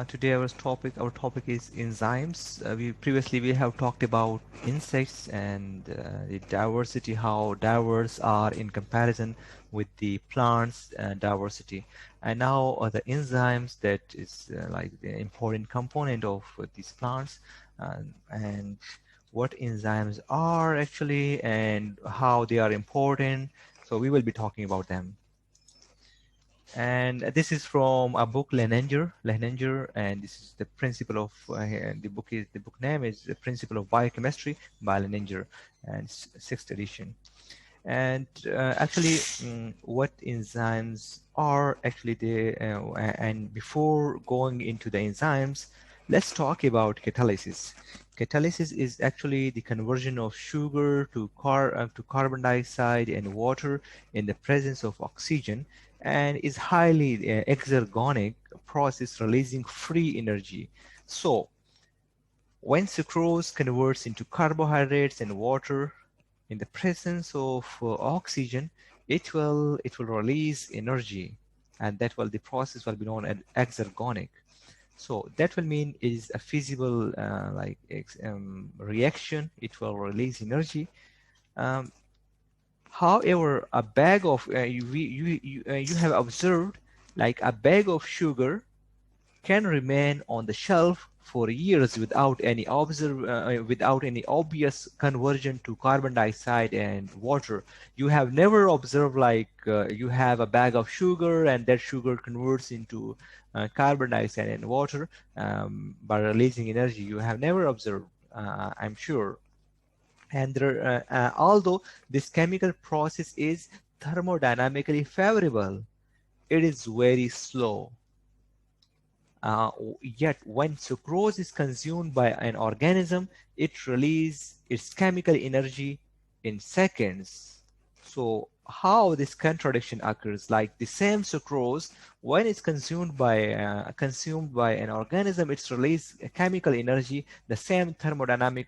Today our topic is enzymes. We have talked about insects and the diversity, how diverse are in comparison with the plants diversity, and now the enzymes that is like the important component of these plants, and what enzymes are actually and how they are important. So we will be talking about them. And this is from a book, Lehninger, and this is the principle of the book name is the Principle of Biochemistry by Lehninger, and sixth edition. And actually, what enzymes are actually and before going into the enzymes, let's talk about catalysis. Catalysis is actually the conversion of sugar to carbon dioxide and water in the presence of oxygen, and is highly exergonic process releasing free energy. So when sucrose converts into carbohydrates and water in the presence of oxygen, it will release energy, and that will the process will be known as exergonic. So that will mean it is a feasible reaction. It will release energy. Um, However, a bag of you have observed like a bag of sugar can remain on the shelf for years without any obvious conversion to carbon dioxide and water. You have never observed like you have a bag of sugar and that sugar converts into carbon dioxide and water by releasing energy. You have never observed, I'm sure. And although this chemical process is thermodynamically favorable, it is very slow. Yet when sucrose is consumed by an organism, it releases its chemical energy in seconds. So how this contradiction occurs, like the same sucrose, when it's consumed by an organism, it's released chemical energy, the same thermodynamic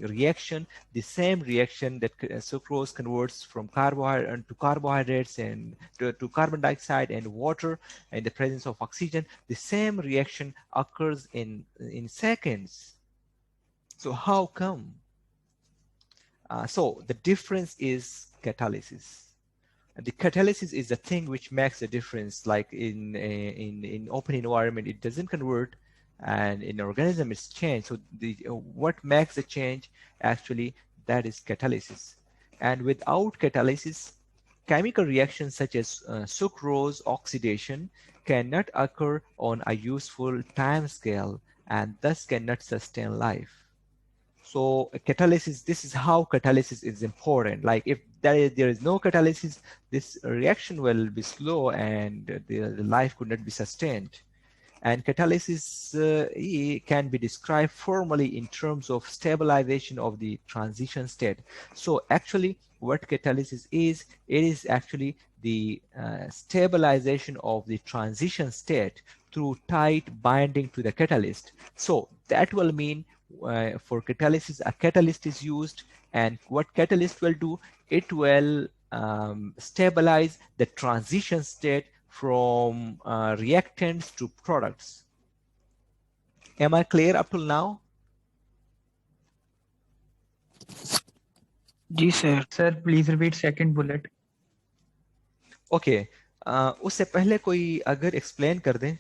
reaction, the same reaction that sucrose converts from carbohydrates and to carbon dioxide and water in the presence of oxygen, the same reaction occurs in seconds. So how come? So the difference is catalysis. The catalysis is the thing which makes a difference. Like in open environment, it doesn't convert, and in organism it's changed. So what makes the change actually, that is catalysis. And without catalysis, chemical reactions such as sucrose oxidation cannot occur on a useful time scale and thus cannot sustain life. So catalysis, this is how catalysis is important. Like if there is no catalysis, this reaction will be slow and the life could not be sustained. And catalysis can be described formally in terms of stabilization of the transition state. So actually what catalysis is, it is actually the stabilization of the transition state through tight binding to the catalyst. So that will mean for catalysis, a catalyst is used, and what catalyst will do, it will stabilize the transition state from reactants to products. Am I clear up till now? जी sir sir please repeat second bullet. Okay, उससे पहले कोई अगर explain कर दें.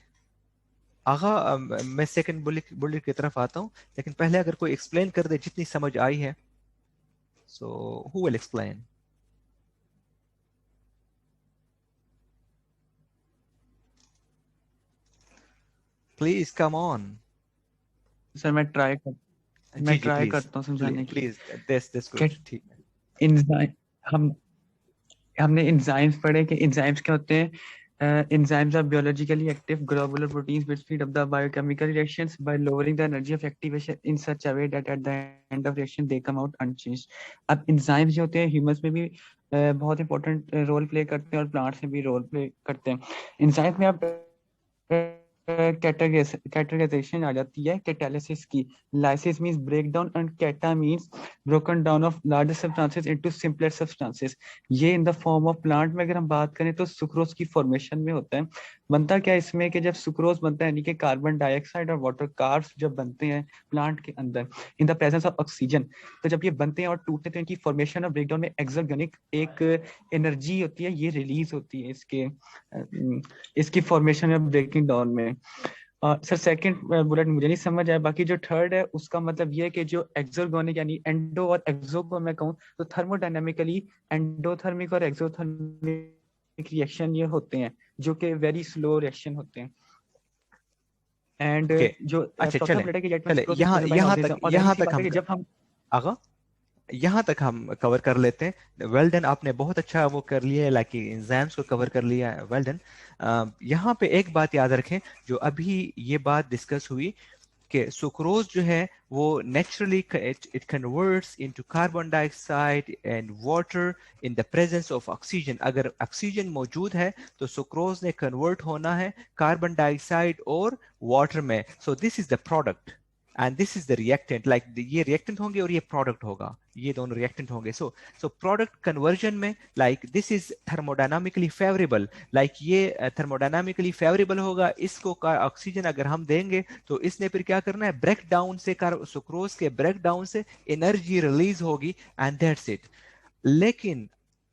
आगा मैं second bullet की तरफ आता हूं, लेकिन पहले अगर कोई एक्सप्लेन कर दे जितनी समझ आई है. So who will explain? Please come on. Sir मैं ट्राई करता हूँ समझाने की. Please this good. ठीक है. एंजाइम हमने एंजाइम्स पढ़े कि एंजाइम्स क्या होते हैं. Enzymes are biologically active globular proteins which speed up the biochemical reactions by lowering the energy of activation in such a way that at the end of reaction they come out unchanged. अब enzymes जो होते हैं humans में भी बहुत important role play करते हैं और plants में भी रोल प्ले करते हैं. Enzymes में आप कैटेगराइजेशन आ जाती है कैटालिसिस की. Lysis means break down and cata means broken down of larger substances into simpler substances. ये in the form of plant में अगर हम बात करें तो सुक्रोज की फॉर्मेशन में होता है. बनता क्या है इसमें कि जब सुक्रोज बनता है यानी कि कार्बन डाइऑक्साइड और वाटर कार्ब्स जब बनते हैं प्लांट के अंदर in the presence of oxygen, तो जब ये बनते हैं और टूटते हैं तो इनकी फॉर्मेशन और ब्रेकडाउन में एक्सोगेनिक एक एनर्जी होती है, ये रिलीज होती है इसकी फॉर्मेशन और ब्रेकिंग डाउन में. सर सेकंड बुलेट मुझे नहीं समझ आया. बाकी जो थर्ड है उसका मतलब ये है कि जो एक्सोगोनिक यानी एंडो और एक्सो को मैं कहूँ तो थर्मोडायनेमिकली एंडोथर्मिक और एक्सोथर्मिक रिएक्शन ये होते हैं जो कि वेरी स्लो रिएक्शन होते हैं. एंड ओके जो अच्छा चौथा चले बुलेट है कि चले और जाहिर सी बात है कि जब हम आगा यहाँ तक हम कवर कर लेते हैं. वेल डन, आपने बहुत अच्छा वो कर लिया है, लाइक एंजाइम्स को कवर कर लिया है. Well done. यहाँ पे एक बात याद रखें, जो अभी ये बात डिस्कस हुई कि सुक्रोज जो है वो naturally it converts into carbon dioxide and water in the presence of oxygen. अगर ऑक्सीजन मौजूद है तो सुक्रोज ने कन्वर्ट होना है कार्बन डाइऑक्साइड और वाटर में. So this is the product and this is the reactant. Like ये रिएक्टेंट होंगे और ये प्रोडक्ट होगा, ये दोनों रिएक्टेंट होंगे. सो प्रोडक्ट कन्वर्जन में like this is thermodynamically favourable. Like ये थर्मोडायनामिकली फेवरेबल होगा. इसको ऑक्सीजन अगर हम देंगे तो इसने फिर क्या करना है, ब्रेक डाउन से सुक्रोज के ब्रेक डाउन से एनर्जी रिलीज होगी एंड दैट्स इट. लेकिन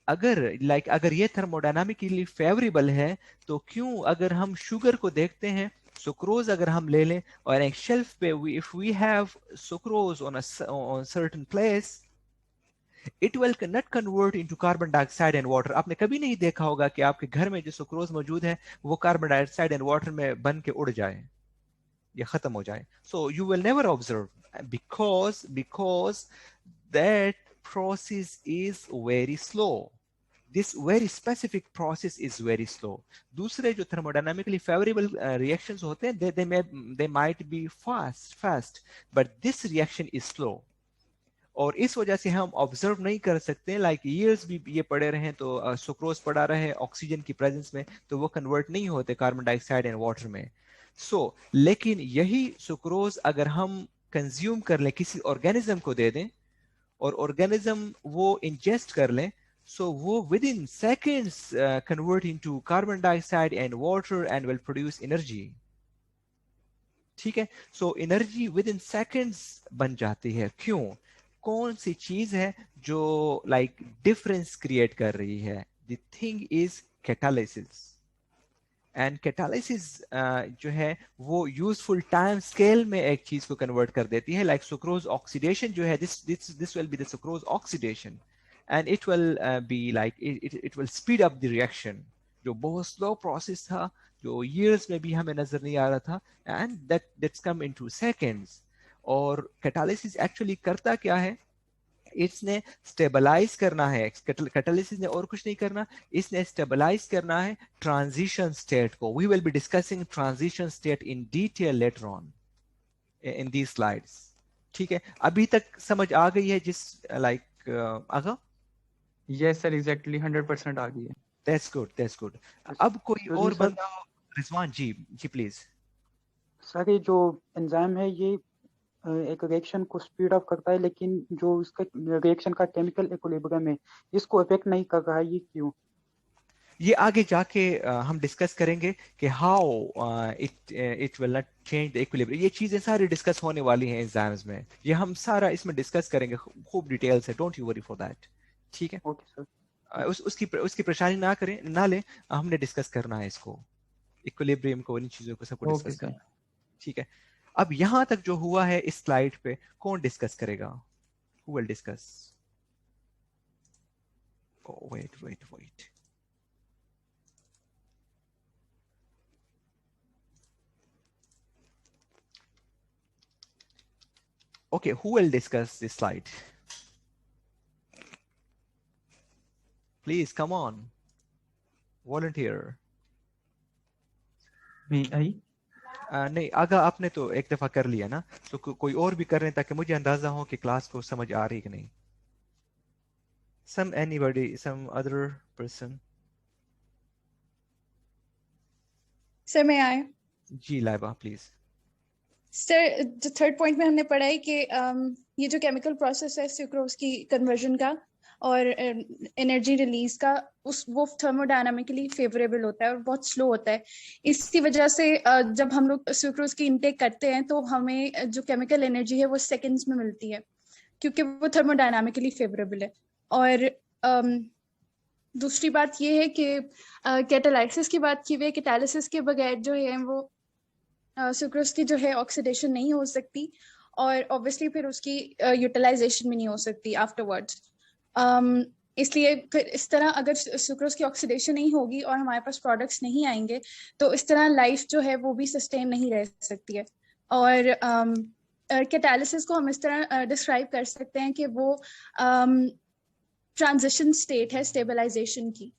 अगर ये थर्मोडायनामिकली फेवरेबल है तो क्यों अगर हम शुगर को देखते हैं, सुक्रोज अगर हम ले लें और एक शेल्फ पे if we have sucrose on certain place, it will not convert into carbon dioxide and water. आपने कभी नहीं देखा होगा कि आपके घर में जो सुक्रोज मौजूद है वो कार्बन डाइऑक्साइड एंड वाटर में बन के उड़ जाए या खत्म हो जाए. So you will never observe because that process is very slow. This very specific process is very slow. दूसरे जो thermodynamically favorable reactions होते हैं, they might be fast, but this reaction is slow. और इस वजह से हम ऑब्जर्व नहीं कर सकते. लाइक ईयर्स भी ये पड़े रहे तो सुक्रोज पड़ा रहे ऑक्सीजन की प्रेजेंस में तो वो कन्वर्ट नहीं होते कार्बन डाइऑक्साइड एंड वाटर में. लेकिन यही सुक्रोज अगर हम कंज्यूम कर लें, किसी ऑर्गेनिज्म को दे दें और ऑर्गेनिज्म वो इंजेस्ट कर लें, so वो within seconds convert into carbon dioxide and water and will produce energy. ठीक है. So energy with in seconds बन जाती है. क्यों? कौन सी चीज है जो लाइक डिफरेंस क्रिएट कर रही है? The thing is catalysis. And catalysis जो है वो यूजफुल टाइम स्केल में एक चीज को कन्वर्ट कर देती है. लाइक सुक्रोज ऑक्सीडेशन जो है, this will be the sucrose oxidation and it will be like it will speed up the reaction, जो बहुत स्लो प्रोसेस था, जो ईयर्स में भी हमें नजर नहीं आ रहा था, and that's come into seconds. और कैटालिसिस एक्चुअली करता क्या है? इसने स्टेबलाइज करना है. कैटालिसिस ने और कुछ नहीं करना, इसने स्टेबलाइज करना है ट्रांजिशन स्टेट को. We will be discussing transition state in detail later on in these slides. ठीक है. अभी तक समझ आ गई है जिस लाइक आगा? यस सर एग्जैक्टली 100% आ गई है. That's good, that's good. अब कोई तो जी और सर, बंदा? रिजवान जी, जी प्लीज. सर ये जो एंजाइम है ये एक रिएक्शन को स्पीड अप करता है, लेकिन जो इसका रिएक्शन का केमिकल इक्विलिब्रियम है इसको इफेक्ट नहीं कर रहा है, ये क्यों? ये आगे जाके हम डिस्कस करेंगे कि how it will not change the equilibrium. ये चीजें सारी डिस्कस होने वाली हैं एंजाइम्स में. ये हम सारा इसमें डिस्कस करेंगे खूब डिटेल से. Don't you worry for that. ठीक है. Okay sir. उसकी परेशानी ना करें, ना लें. हमने डिस्कस करना है इसको, इक्विलिब्रियम को, इन चीजों को सबको ओके डिस्कस सर. करना है. ठीक है. अब यहां तक जो हुआ है इस स्लाइड पे कौन डिस्कस करेगा? Who will discuss? Wait. Okay, who will discuss this slide? Please come on. Volunteer. Me आई. नहीं, आगा आपने तो एक दफा कर लिया ना, तो कोई और भी कर रहे हैं ताकि मुझे अंदाजा हो कि क्लास को समझ आ रही कि नहीं. Anybody, some other person? Sir, may I? जी लाइबा प्लीज। सर जो थर्ड पॉइंट में हमने पढ़ा है कि ये जो केमिकल प्रोसेस है सुक्रोज की कन्वर्जन का और एनर्जी रिलीज का वो थर्मोडायनामिकली फेवरेबल होता है और बहुत स्लो होता है। इसकी वजह से जब हम लोग सुक्रोज की इनटेक करते हैं तो हमें जो केमिकल एनर्जी है वो सेकेंड्स में मिलती है क्योंकि वो थर्मोडायनामिकली फेवरेबल है। और दूसरी बात ये है कि कैटालाइसिस की बात की हुई है। कैटालिसिस के बगैर जो है वो सुक्रोज की जो है ऑक्सीडेशन नहीं हो सकती और ऑब्वियसली फिर उसकी यूटिलाइजेशन भी नहीं हो सकती आफ्टरवर्ड्स। इसलिए फिर इस तरह अगर सुक्रोज की ऑक्सीडेशन नहीं होगी और हमारे पास प्रोडक्ट्स नहीं आएंगे तो इस तरह लाइफ जो है वो भी सस्टेन नहीं रह सकती है। और कैटालिसिस को हम इस तरह डिस्क्राइब कर सकते हैं कि वो ट्रांजिशन स्टेट है स्टेबलाइजेशन की,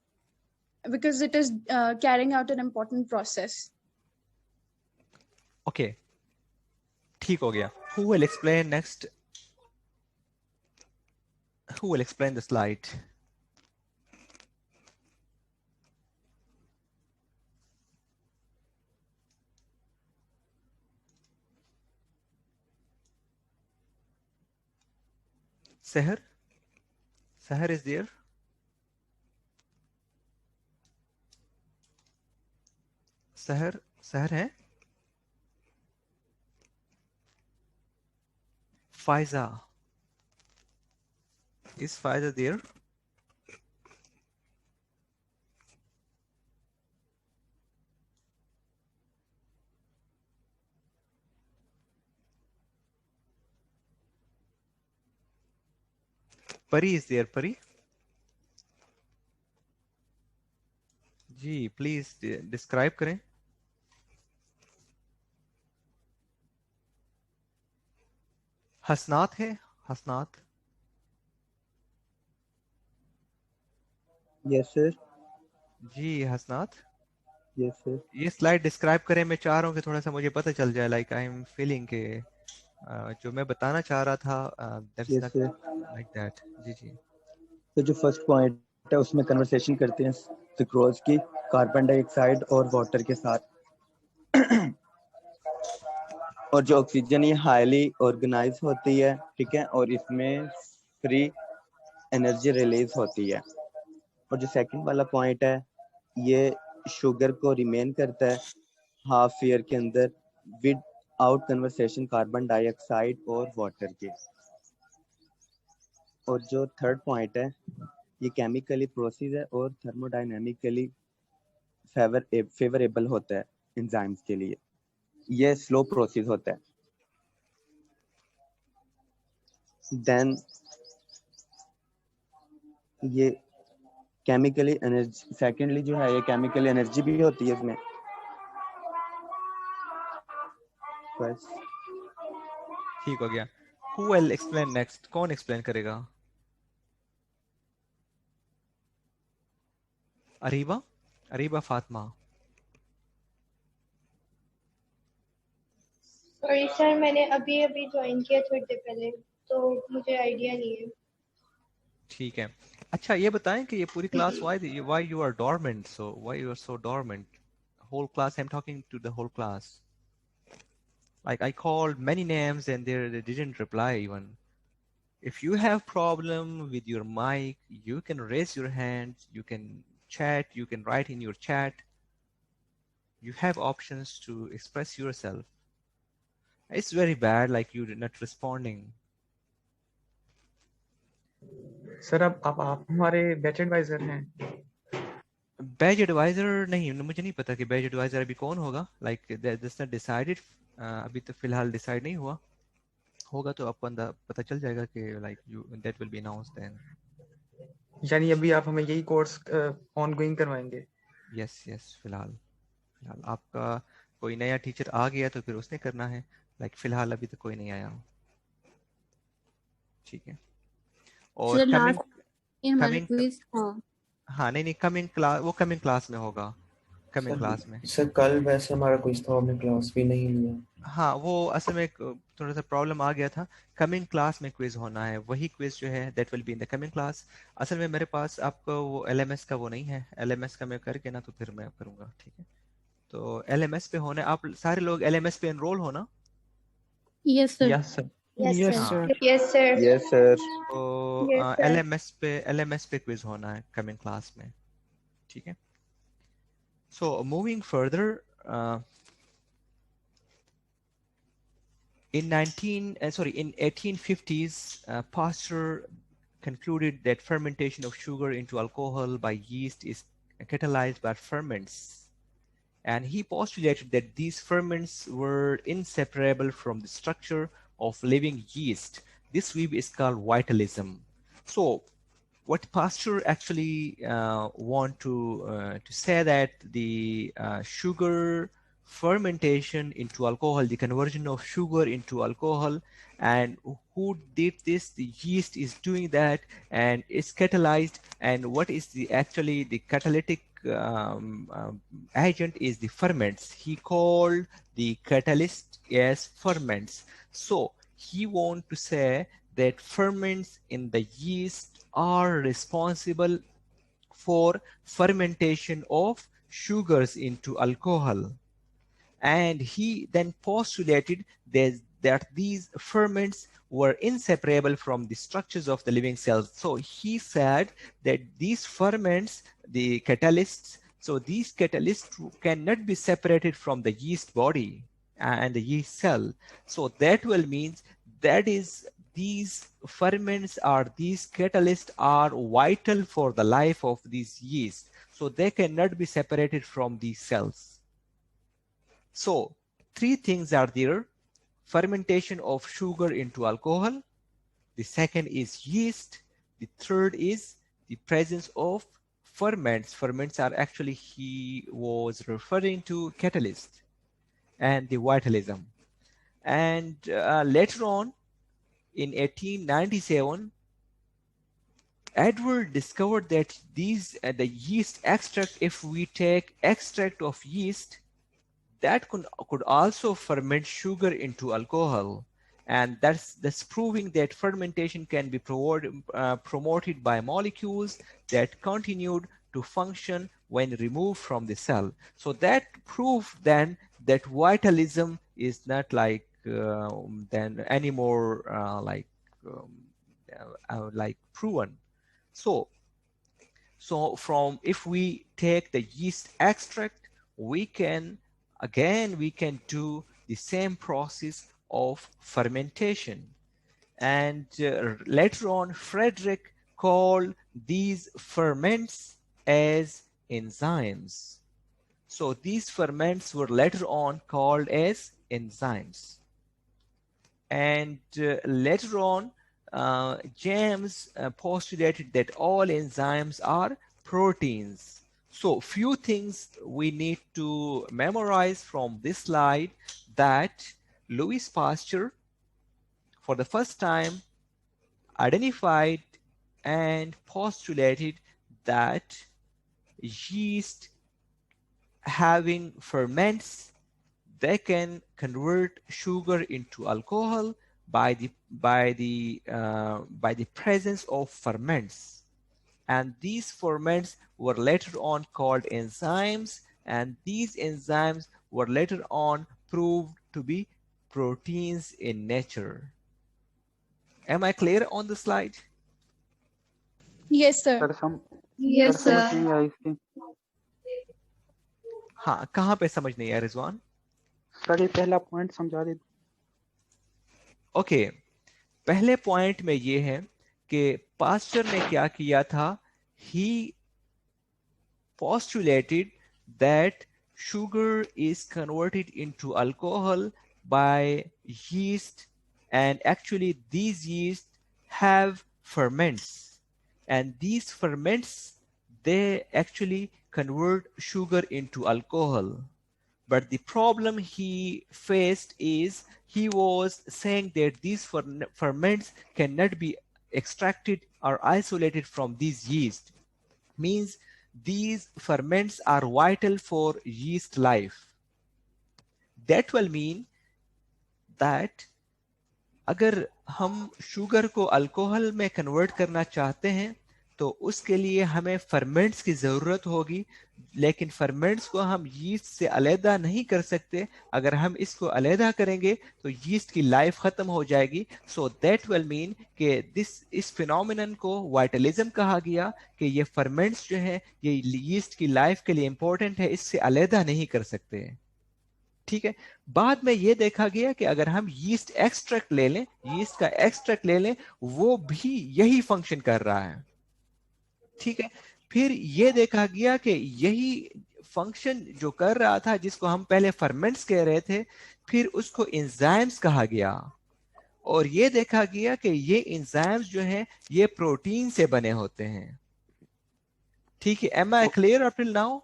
because it is carrying out an important process. Okay ठीक हो गया। Who will explain next? Who will explain the slide? Seher? Seher is there? Seher? Seher है? Faiza? Is Faiza there? Pari is there? Pari? जी please describe करें। हसनात है? Hasnat? Yes sir. जी Hasnat yes sir. ये slide describe करें। मैं चाह रहा हूँ कि थोड़ा सा मुझे पता चल जाए, लाइक आई एम फीलिंग के जो मैं बताना चाह रहा था that's yes not sir. Like that. जी जी तो जो फर्स्ट पॉइंट है उसमें कन्वर्सेशन करते हैं सुक्रोज की कार्बन डाइऑक्साइड और वाटर के साथ और जो ऑक्सीजन ये हाईली ऑर्गेनाइज होती है, ठीक है, और इसमें फ्री एनर्जी रिलीज होती है। और जो सेकंड वाला पॉइंट है ये शुगर को रिमेन करता है हाफ ईयर के अंदर with out conversation carbon dioxide और वाटर के। और जो थर्ड पॉइंट है ये केमिकली प्रोसेस है और थर्मोडायनामिकली फेवरेबल होता है एंजाइम्स के लिए। ये स्लो प्रोसेस होता है। देन ये केमिकली एनर्जी, सेकेंडली जो है ये केमिकल एनर्जी भी होती है इसमें। बस ठीक हो गया। Who will explain next? कौन एक्सप्लेन करेगा? अरीबा? अरीबा फातिमा? सॉरी सर, मैंने अभी अभी ज्वाइन किया थोड़ी देर पहले, तो मुझे आइडिया नहीं है। ठीक है। अच्छा ये बताएं कि ये पूरी class why you are dormant, so why you are so dormant? Whole class, I'm talking to the whole class. Like I called many names and they didn't reply even. If you have problem with your mic, you can raise your hand, you can chat, you can write in your chat. You have options to express yourself. It's very bad, like you're not responding. Sir आप हमारे batch adviser हैं। Batch adviser नहीं, मुझे नहीं पता कि batch adviser अभी कौन होगा। Like that's not decided. अभी तो फिलहाल डिसाइड नहीं हुआ। होगा तो आपको पता चल जाएगा कि like you that will be announced then. यानी अभी आप हमें यही कोर्स ऑनगोइंग करवाएंगे? यस यस, फिलहाल आपका कोई नया टीचर आ गया तो फिर उसने करना है। लाइक फिलहाल अभी तो कोई नहीं आया। ठीक है। और सर कमिंग लास्ट इन हमारा कमिंग क्विज था। हाँ नहीं कमिंग क्लास, वो कमिंग क्लास में होगा। कमिंग क्लास में। सर कल वैसे हमारा कुछ था, हमने क्लास भी नहीं लिया। हाँ वो असल में थोड़ा सा प्रॉब्लम आ गया था। कमिंग क्लास में क्विज होना है, वही क्विज जो है that will be in the coming class. असल में मेरे पास आपको वो एलएमएस का वो नहीं है। एलएमएस का मैं करके ना तो फिर मैं करूँगा। ठीक है। तो LMS पे होना, आप सारे लोग LMS पे एनरोल हो ना? Yes, sir. Yes, sir. Yes, Yes, sir. हाँ, sir. Yes, sir. Yes sir. तो Yes, sir. LMS पे क्विज होना है कमिंग क्लास में, ठीक है? So moving further, in 1850s, Pasteur concluded that fermentation of sugar into alcohol by yeast is catalyzed by ferments. And he postulated that these ferments were inseparable from the structure of living yeast. This weave is called vitalism. So what Pasteur actually want to say that the sugar fermentation into alcohol, the conversion of sugar into alcohol, and who did this? The yeast is doing that, and it's catalyzed. And what is the actually the catalytic agent is the ferments. He called the catalyst as ferments. So he want to say that ferments in the yeast are responsible for fermentation of sugars into alcohol. And he then postulated that these ferments were inseparable from the structures of the living cells. So he said that these ferments, the catalysts, so these catalysts cannot be separated from the yeast body and the yeast cell. So that will means that is these ferments or these catalysts are vital for the life of these yeast. So they cannot be separated from these cells. So three things are there: fermentation of sugar into alcohol. The second is yeast. The third is the presence of ferments. Ferments are actually, he was referring to catalyst and the vitalism. And later on in 1897, Edward discovered that these the yeast extract, if we take extract of yeast, that could also ferment sugar into alcohol. And that's proving that fermentation can be promoted by molecules that continued to function when removed from the cell. So that proved then that vitalism is not like then anymore like proven. So from if we take the yeast extract, we can do the same process of fermentation. And later on, Frederick called these ferments as enzymes. So these ferments were later on called as enzymes. And later on, James postulated that all enzymes are proteins. So few things we need to memorize from this slide, that Louis Pasteur for the first time identified and postulated that yeast having ferments, they can convert sugar into alcohol by the presence of ferments. And these ferments were later on called enzymes, and these enzymes were later on proved to be proteins in nature. Am I clear on the slide? Yes, sir. Sir some Yes, sir समझ sir. नहीं आई इसकी। हाँ, कहाँ पे समझ नहीं आया Rizwan? Sir ये पहला पॉइंट समझा दे। ओके, पहले पॉइंट में ये है कि पास्चर ने क्या किया था, he postulated that sugar is converted into alcohol by yeast, and actually these yeast have ferments, and these ferments, they actually convert sugar into alcohol. But the problem he faced is he was saying that these ferments cannot be extracted or isolated from these yeast. Means these ferments are vital for yeast life. That will mean that अगर हम sugar को alcohol में convert करना चाहते हैं तो उसके लिए हमें फर्मेंट्स की ज़रूरत होगी, लेकिन फर्मेंट्स को हम यीस्ट से अलहदा नहीं कर सकते। अगर हम इसको अलहदा करेंगे तो यीस्ट की लाइफ ख़त्म हो जाएगी। सो दैट विल मीन कि इस फिनोमिनन को वाइटलिज्म कहा गया, कि ये फर्मेंट्स जो है ये यीस्ट की लाइफ के लिए इंपॉर्टेंट है, इससे अलहदा नहीं कर सकते। ठीक है, बाद में ये देखा गया कि अगर हम यीस्ट एक्सट्रैक्ट ले लें, यीस्ट का एक्सट्रैक्ट ले लें, वो भी यही फंक्शन कर रहा है। ठीक है, फिर ये देखा गया कि यही फंक्शन जो कर रहा था, जिसको हम पहले फर्मेंट्स कह रहे थे, फिर उसको एंजाइम्स कहा गया। और ये देखा गया कि ये एंजाइम्स जो हैं ये प्रोटीन से बने होते हैं। ठीक है, am I clear up till now?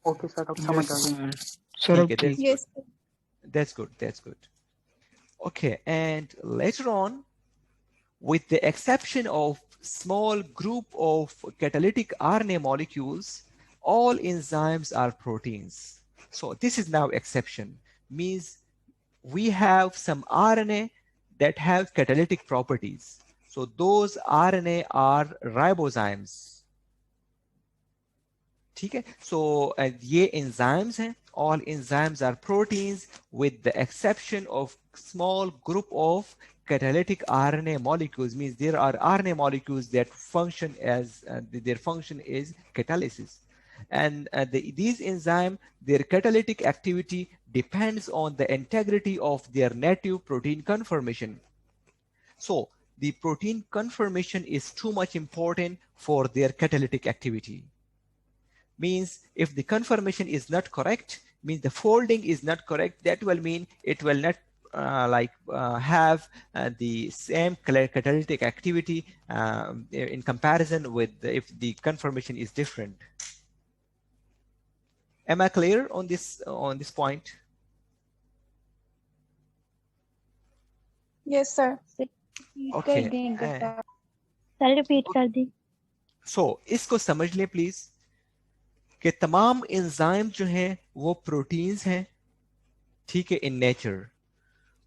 Okay sir, अब समझ आ गया। ठीक है, Yes. that's good. Okay, and later on, with the exception of small group of catalytic RNA molecules, all enzymes are proteins. So this is now exception, means we have some RNA that have catalytic properties. So those RNA are ribozymes. ठीक है, so ये enzymes हैं, all enzymes are proteins with the exception of small group of catalytic RNA molecules, means there are RNA molecules that function as their function is catalysis, and these enzymes, their catalytic activity depends on the integrity of their native protein conformation. So the protein conformation is too much important for their catalytic activity. Means if the conformation is not correct, means the folding is not correct, that will mean it will not have the same catalytic activity in comparison with if the conformation is different. Am I clear on this point? Yes, sir. Okay. Sir repeat कर दी। So इसको समझ लें please कि तमाम enzyme जो हैं वो proteins हैं। ठीक है, इन नेचर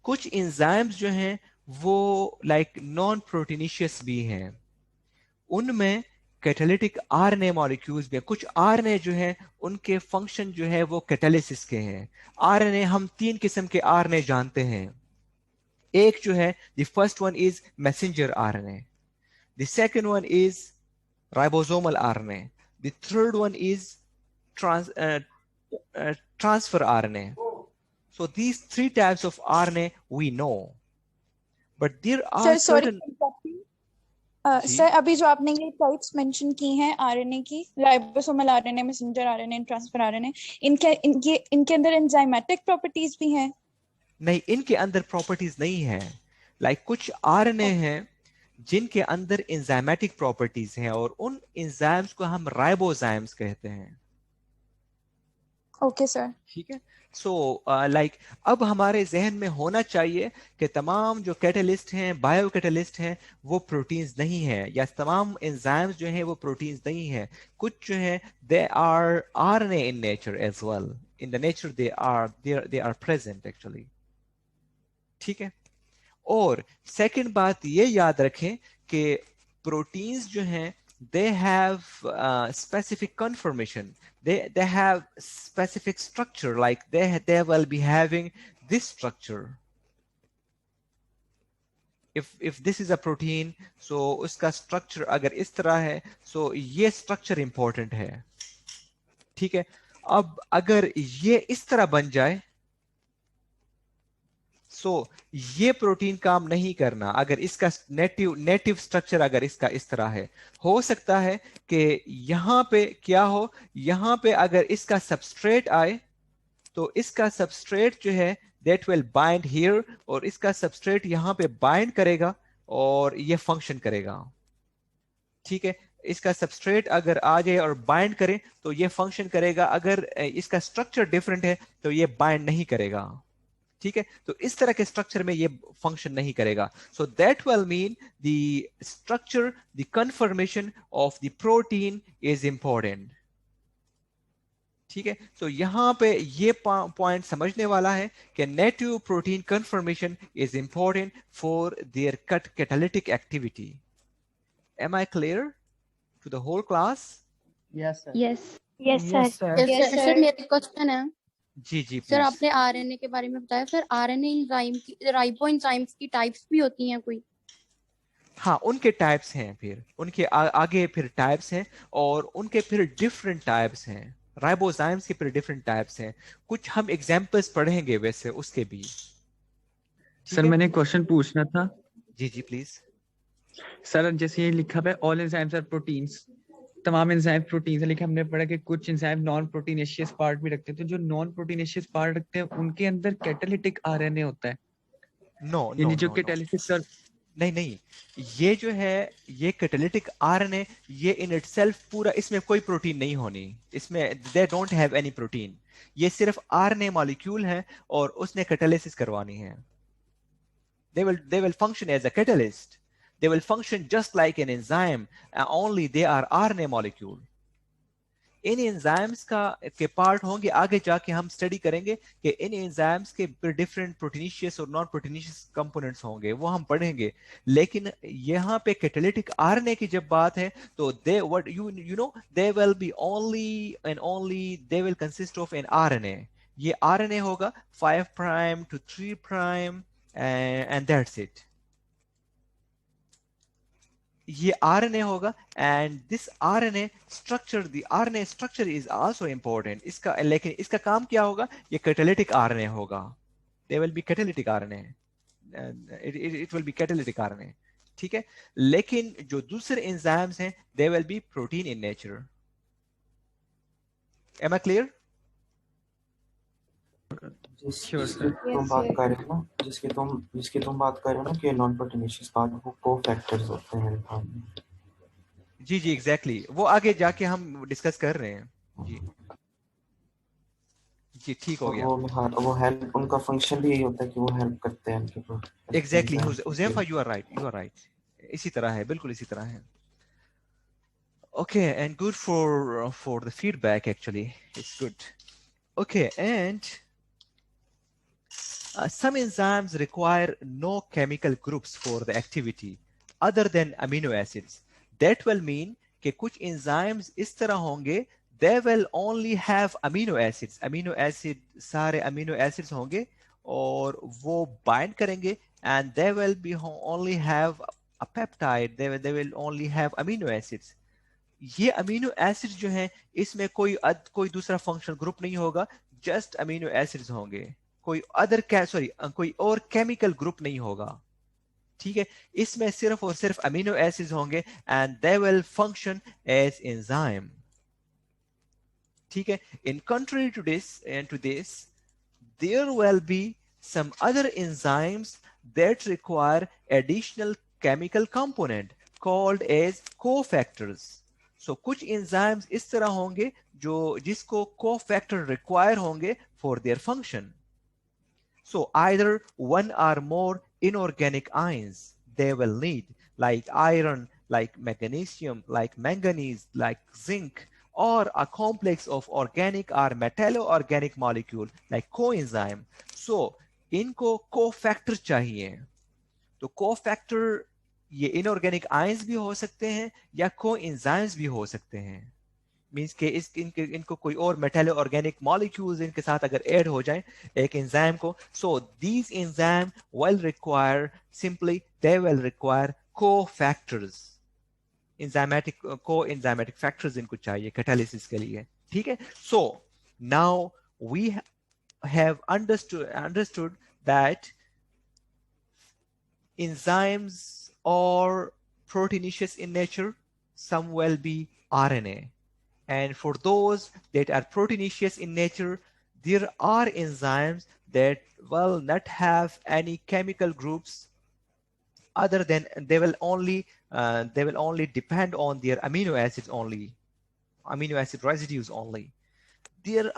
कुछ एंजाइम्स जो हैं वो लाइक नॉन प्रोटीनिशियस भी हैं। उनमें कैटालिटिक आरएनए मॉलिक्यूल्स में कुछ आरएनए जो हैं उनके फंक्शन जो है वो कैटालिसिस के हैं। आरएनए हम 3 किस्म के आरएनए जानते हैं। एक जो है the first one is messenger RNA, the second one is ribosomal RNA, the third one is transfer RNA. So these 3 types of RNA we know, but there are certain. Sir अभी जो आपने ये types mention की हैं RNA की, ribosomal RNA, messenger RNA, transfer RNA, इनके अंदर enzymatic properties भी हैं? नहीं, इनके अंदर प्रॉपर्टीज नहीं है। लाइक कुछ आरएनए हैं जिनके अंदर एंजाइमेटिक प्रॉपर्टीज हैं, और उन एंजाइम्स को हम राइबोजाइम्स कहते हैं। ओके सर, ठीक है। सो लाइक अब हमारे जहन में होना चाहिए कि तमाम जो कैटलिस्ट हैं, बायो कैटलिस्ट हैं, वो प्रोटीन्स नहीं है, या तमाम एंजाइम्स जो हैं वो प्रोटीन्स नहीं है। कुछ जो है they are RNA in nature as well, in the nature they are present actually. ठीक है, और सेकंड बात ये याद रखें कि प्रोटीन्स जो हैं they have specific conformation, they have specific structure, like they will be having this structure. If this is a protein, so उसका structure अगर इस तरह है, so ये structure important है। ठीक है, अब अगर ये इस तरह बन जाए, सो ये प्रोटीन काम नहीं करना। अगर इसका नेटिव स्ट्रक्चर अगर इसका इस तरह है, हो सकता है कि यहां पे क्या हो, यहां पे अगर इसका सबस्ट्रेट आए तो इसका सबस्ट्रेट जो है दैट विल बाइंड हियर, और इसका सबस्ट्रेट यहां पे बाइंड करेगा और ये फंक्शन करेगा। ठीक है, इसका सबस्ट्रेट अगर आ जाए और बाइंड करे तो ये फंक्शन करेगा। अगर इसका स्ट्रक्चर डिफरेंट है तो ये बाइंड नहीं करेगा। ठीक है, तो इस तरह के स्ट्रक्चर में ये फंक्शन नहीं करेगा। सो that will mean the structure, the confirmation of the protein is important. ठीक है, तो यहां पे ये पॉइंट समझने वाला है कि native protein conformation is important for their catalytic activity. Am I clear? To the whole class? Yes, sir. Yes, sir. Yes sir Yes, sir sir. मेरा क्वेश्चन है जी जी सर प्लीज। आपने आरएनए के बारे में बताया सर आरएनए एंजाइम की राइबो एंजाइम्स की टाइप्स भी होती हैं कोई हाँ उनके टाइप्स हैं, फिर उनके आगे फिर टाइप्स हैं और उनके फिर डिफरेंट टाइप्स हैं। राइबोजाइम्स के फिर डिफरेंट टाइप्स हैं, कुछ हम एग्जांपल्स पढ़ेंगे वैसे उसके भी। सर मैंने क्वेश्चन पूछना था जी जी प्लीज। सर। जैसे ये लिखा है ऑल एंजाइम्स आर प्रोटीन्स, तमाम एंजाइम प्रोटीन्स है, लेकिन हमने पढ़ा कि कुछ एंजाइम नॉन प्रोटीनेशियस पार्ट भी रखते हैं। तो जो नॉन प्रोटीनेशियस पार्ट रखते हैं उनके अंदर कैटालिटिक आरएनए होता है, नो नो यानी जो नो नो कैटालिसिस कर। नहीं नहीं, ये जो है ये कैटालिटिक आरएनए ये इन इटसेल्फ पूरा, इसमें कोई प्रोटीन नहीं होनी, इसमें they don't have any protein, ये सिर्फ आरएनए मॉलिक्यूल है और उसने कैटालिसिस करवानी है। they will function as a catalyst, they will function just like an enzyme, only they are RNA molecule. In enzymes का के पार्ट होंगे, आगे जाके हम स्टडी करेंगे कि इन एंजाइम्स के डिफरेंट प्रोटीनिशियस और नॉन प्रोटीनिशियस कंपोनेंट्स होंगे, वो हम पढ़ेंगे। लेकिन यहाँ पे कैटालिटिक आरएनए की जब बात है तो they what you know they will be only and only they will consist of an RNA. ये आरएनए होगा 5 prime to 3 prime and that's it. ये RNA होगा and this RNA structure, the RNA structure is also important. इसका लेकिन इसका काम क्या होगा, ये कैटालिटिक RNA होगा, they will be catalytic RNA, it will be catalytic RNA, ठीक है। लेकिन जो दूसरे एंजाइम्स हैं they will be protein in nature. Am I clear? तुम बात कर रहे हो ना, जिसकी तुम बात कर रहे हो ना कि नॉन प्रोटीनेशियस पार्ट वो कोफैक्टर्स होते हैं मेरे ख्याल में। जी जी एग्जैक्टली, वो आगे जाके हम डिस्कस कर रहे हैं। जी जी ठीक हो गया। वो हेल्प, उनका फंक्शन भी यही होता है कि वो हेल्प करते हैं उनके exactly Huzaifa, you are right, you are right, इसी तरह है, बिल्कुल इसी तरह है। Okay, and good for the feedback. Actually, it's good. Okay, and some enzymes require no chemical groups for the activity other than amino acids. That will mean कि कुछ enzymes इस तरह होंगे, they will only have amino acids. Amino acid सारे amino acids होंगे और वो bind करेंगे and they will be only have a peptide. They will only have amino acids. ये अमीनो एसिड जो हैं इसमें कोई दूसरा फंक्शनल ग्रुप नहीं होगा, जस्ट अमीनो एसिड्स होंगे, कोई कोई और केमिकल ग्रुप नहीं होगा, ठीक है। इसमें सिर्फ और सिर्फ अमीनो एसिड्स होंगे and they will function as enzyme, ठीक है। In contrary to this there will be some other enzymes that require additional chemical component called as cofactors. So कुछ enzymes इस तरह होंगे जिसको cofactor require होंगे for their function. So either one or more inorganic ions they will need, like iron, like magnesium, like manganese, like zinc, or a complex of organic or metallo-organic molecule like coenzyme. So इनको cofactor चाहिए, तो cofactor ये inorganic ions भी हो सकते हैं या coenzymes भी हो सकते हैं। मीन्स के इनको कोई और मेटलो ऑर्गेनिक मॉलिक्यूल्स इनके साथ अगर ऐड हो जाएं एक एंजाइम को, so these enzyme will require simply they will require cofactors, enzymatic factors इनको चाहिए कैटालिसिस के लिए, ठीक है। So now we have understood that enzymes are proteinaceous in nature, some will be RNA. And for those that are proteinaceous in nature, there are enzymes that will not have any chemical groups other than they will only depend on their amino acids only, amino acid residues only. There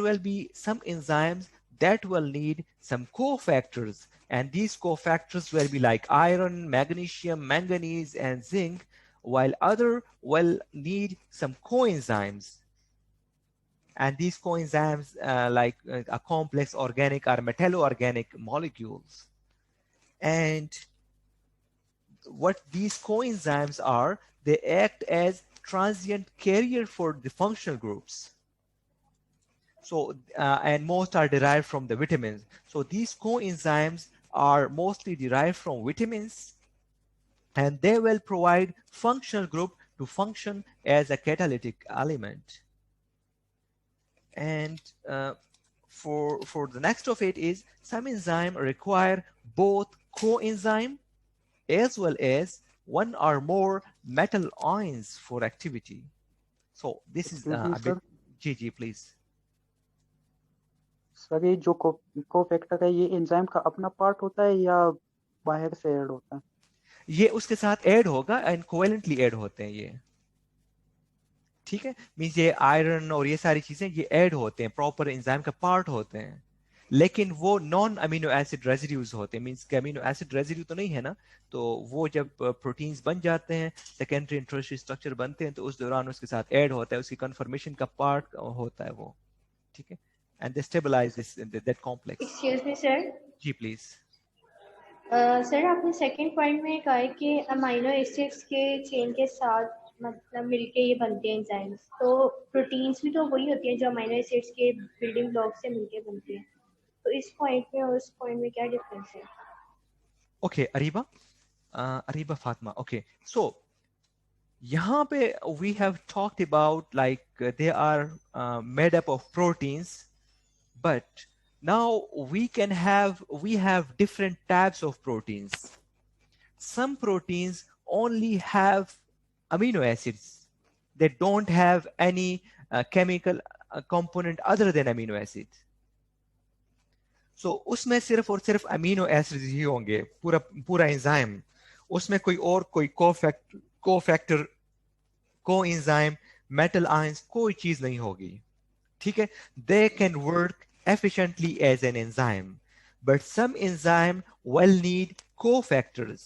will be some enzymes that will need some cofactors, and these cofactors will be like iron, magnesium, manganese, and zinc, while other will need some coenzymes. And these coenzymes like a complex organic or metallo-organic molecules. And what these coenzymes are, they act as transient carrier for the functional groups. So, and most are derived from the vitamins. So these coenzymes are mostly derived from vitamins, and they will provide functional group to function as a catalytic element. And for the next of it is some enzyme require both coenzyme as well as one or more metal ions for activity. So this is Excuse me, a bit. sir. GG, please. Sir ये जो cofactor है ये enzyme का अपना part होता है या बाहर से ऐड होता है? ये उसके साथ ऐड होगा एंड कोवेलेंटली ऐड होते हैं ये, ठीक है। मींस ये आयरन और ये सारी चीजें ये ऐड होते हैं, प्रॉपर एंजाइम का पार्ट होते हैं, लेकिन वो नॉन अमीनो एसिड रेजिड्यूज होते हैं। मींस के अमीनो एसिड रेजिड्यू तो नहीं है ना, तो वो जब प्रोटीन्स बन जाते हैं, सेकेंडरी एंड टर्शियरी स्ट्रक्चर बनते हैं, तो उस दौरान उसके साथ ऐड होता है, उसकी कन्फर्मेशन का पार्ट होता है वो, ठीक है। And they stabilise this that complex. Excuse me sir. जी प्लीज। सर आपने सेकंड पॉइंट में कहा है कि अमीनो एसिड्स के चेन के साथ मतलब मिलके ये बनते हैं एंजाइम्स, तो प्रोटीन्स भी तो वही होती हैं जो अमीनो एसिड्स के बिल्डिंग ब्लॉक से मिलके बनती हैं, तो इस पॉइंट में और उस पॉइंट में क्या डिफरेंस है? Okay Areeba Fatima, okay so यहाँ पे we have talked about like they are made up of proteins, but now we have different types of proteins. Some proteins only have amino acids. They don't have any chemical component other than amino acids. So उसमें सिर्फ और सिर्फ amino acids ही होंगे, पूरा enzyme, उसमें कोई cofactor, coenzyme, metal ions, कोई चीज नहीं होगी, ठीक है। They can work efficiently as an enzyme, but some enzyme will need cofactors.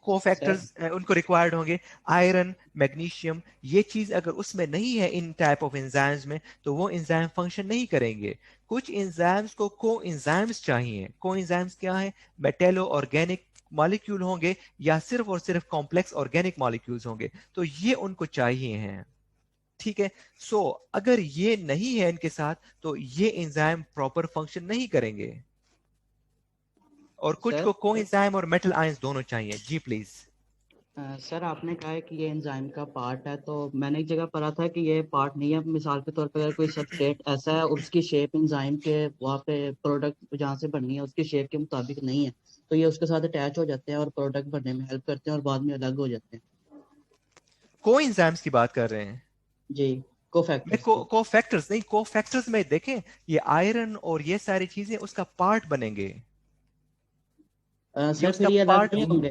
Cofactors उनको रिक्वायर्ड होंगे, आयरन, मैग्नीशियम, ये चीज अगर उसमें नहीं है इन टाइप ऑफ एंजाइम्स में, तो वो एंजाइम फंक्शन नहीं करेंगे। कुछ एंजाइम्स को कोएंजाइम्स चाहिए। कोएंजाइम्स क्या है? मेटेलो ऑर्गेनिक मॉलिक्यूल होंगे या सिर्फ और सिर्फ कॉम्प्लेक्स ऑर्गेनिक मॉलिक्यूल्स होंगे, तो ये उनको चाहिए हैं, ठीक है। सो अगर ये नहीं है इनके साथ, तो ये एंजाइम प्रॉपर फंक्शन नहीं करेंगे। और कुछ को कोएंजाइम और मेटल आयंस दोनों चाहिए। जी प्लीज। सर आपने कहा है कि ये एंजाइम का पार्ट है, तो मैंने एक जगह पढ़ा था कि ये पार्ट नहीं है। मिसाल के तौर पर अगर कोई सबस्ट्रेट ऐसा है उसकी शेप एंजाइम के वहाँ पे प्रोडक्ट जहाँ से बननी है उसकी शेप के मुताबिक नहीं है, तो ये उसके साथ अटैच हो जाते हैं और प्रोडक्ट बनने में हेल्प करते हैं और बाद में अलग हो जाते हैं। कोएंजाइम्स की बात कर रहे हैं जी, कोफैक्टर्स कोफैक्टर्स नहीं, कोफैक्टर्स में देखें ये आयरन और ये सारी चीजें उसका पार्ट बनेंगे। सर फिर ये अलग नहीं होंगे?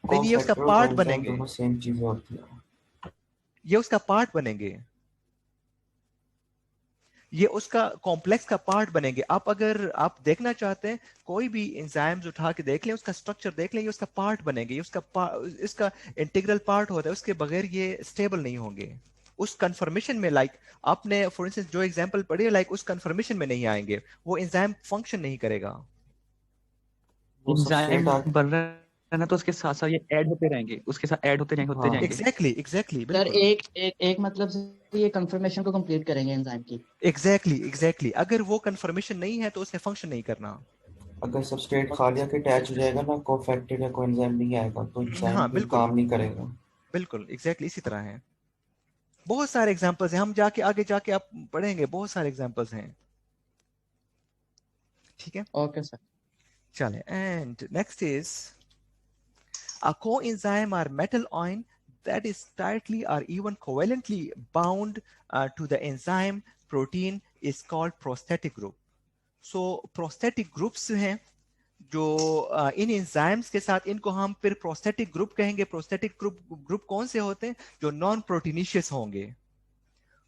नहीं, ये उसका पार्ट बनेंगे, दोनों सेम चीजें होती है, ये उसका पार्ट बनेंगे, ये उसका कॉम्प्लेक्स का पार्ट बनेंगे। आप अगर आप देखना चाहते हैं कोई भी एंजाइम्स उठा के देख लें, उसका स्ट्रक्चर देख लें, ये उसका पार्ट बनेंगे, ये इसका इंटीग्रल पार्ट होता है, उसके बगैर ये स्टेबल नहीं होंगे। उस कन्फर्मेशन में लाइक आपने फॉर इंस्टेंस जो एग्जांपल पढ़ी लाइक उस कन्फर्मेशन में नहीं आएंगे, वो एंजाइम फंक्शन नहीं करेगा। एंजाइम बन रहा है ना, तो उसके साथ साथ ये ऐड होते रहेंगे, उसके साथ ऐड होते जाएंगे। एग्जैक्टली सर एक मतलब से ये कंफर्मेशन को कंप्लीट करेंगे एंजाइम की। एग्जैक्टली अगर वो कंफर्मेशन नहीं है तो उसने फंक्शन नहीं करना। अगर सबस्ट्रेट खाली आके अटैच हो जाएगा ना, कोफैक्टर या कोएंजाइम नहीं आएगा, तो एंजाइम बिल्कुल काम नहीं करेगा। बिल्कुल एग्जैक्टली इसी तरह है। बहुत सारे एग्जांपल्स हैं, हम आगे जाके आप पढ़ेंगे, बहुत सारे एग्जांपल्स हैं, ठीक है। ओके सर, चलें। And next is a coenzyme are metal ion that is tightly or even covalently bound to the enzyme protein is called prosthetic group. So prosthetic groups हैं जो इन एंजाइम्स के साथ, इनको हम फिर प्रोस्थेटिक ग्रुप कहेंगे। Prosthetic group कौन से होते हैं? जो नॉन प्रोटीनिशियस होंगे।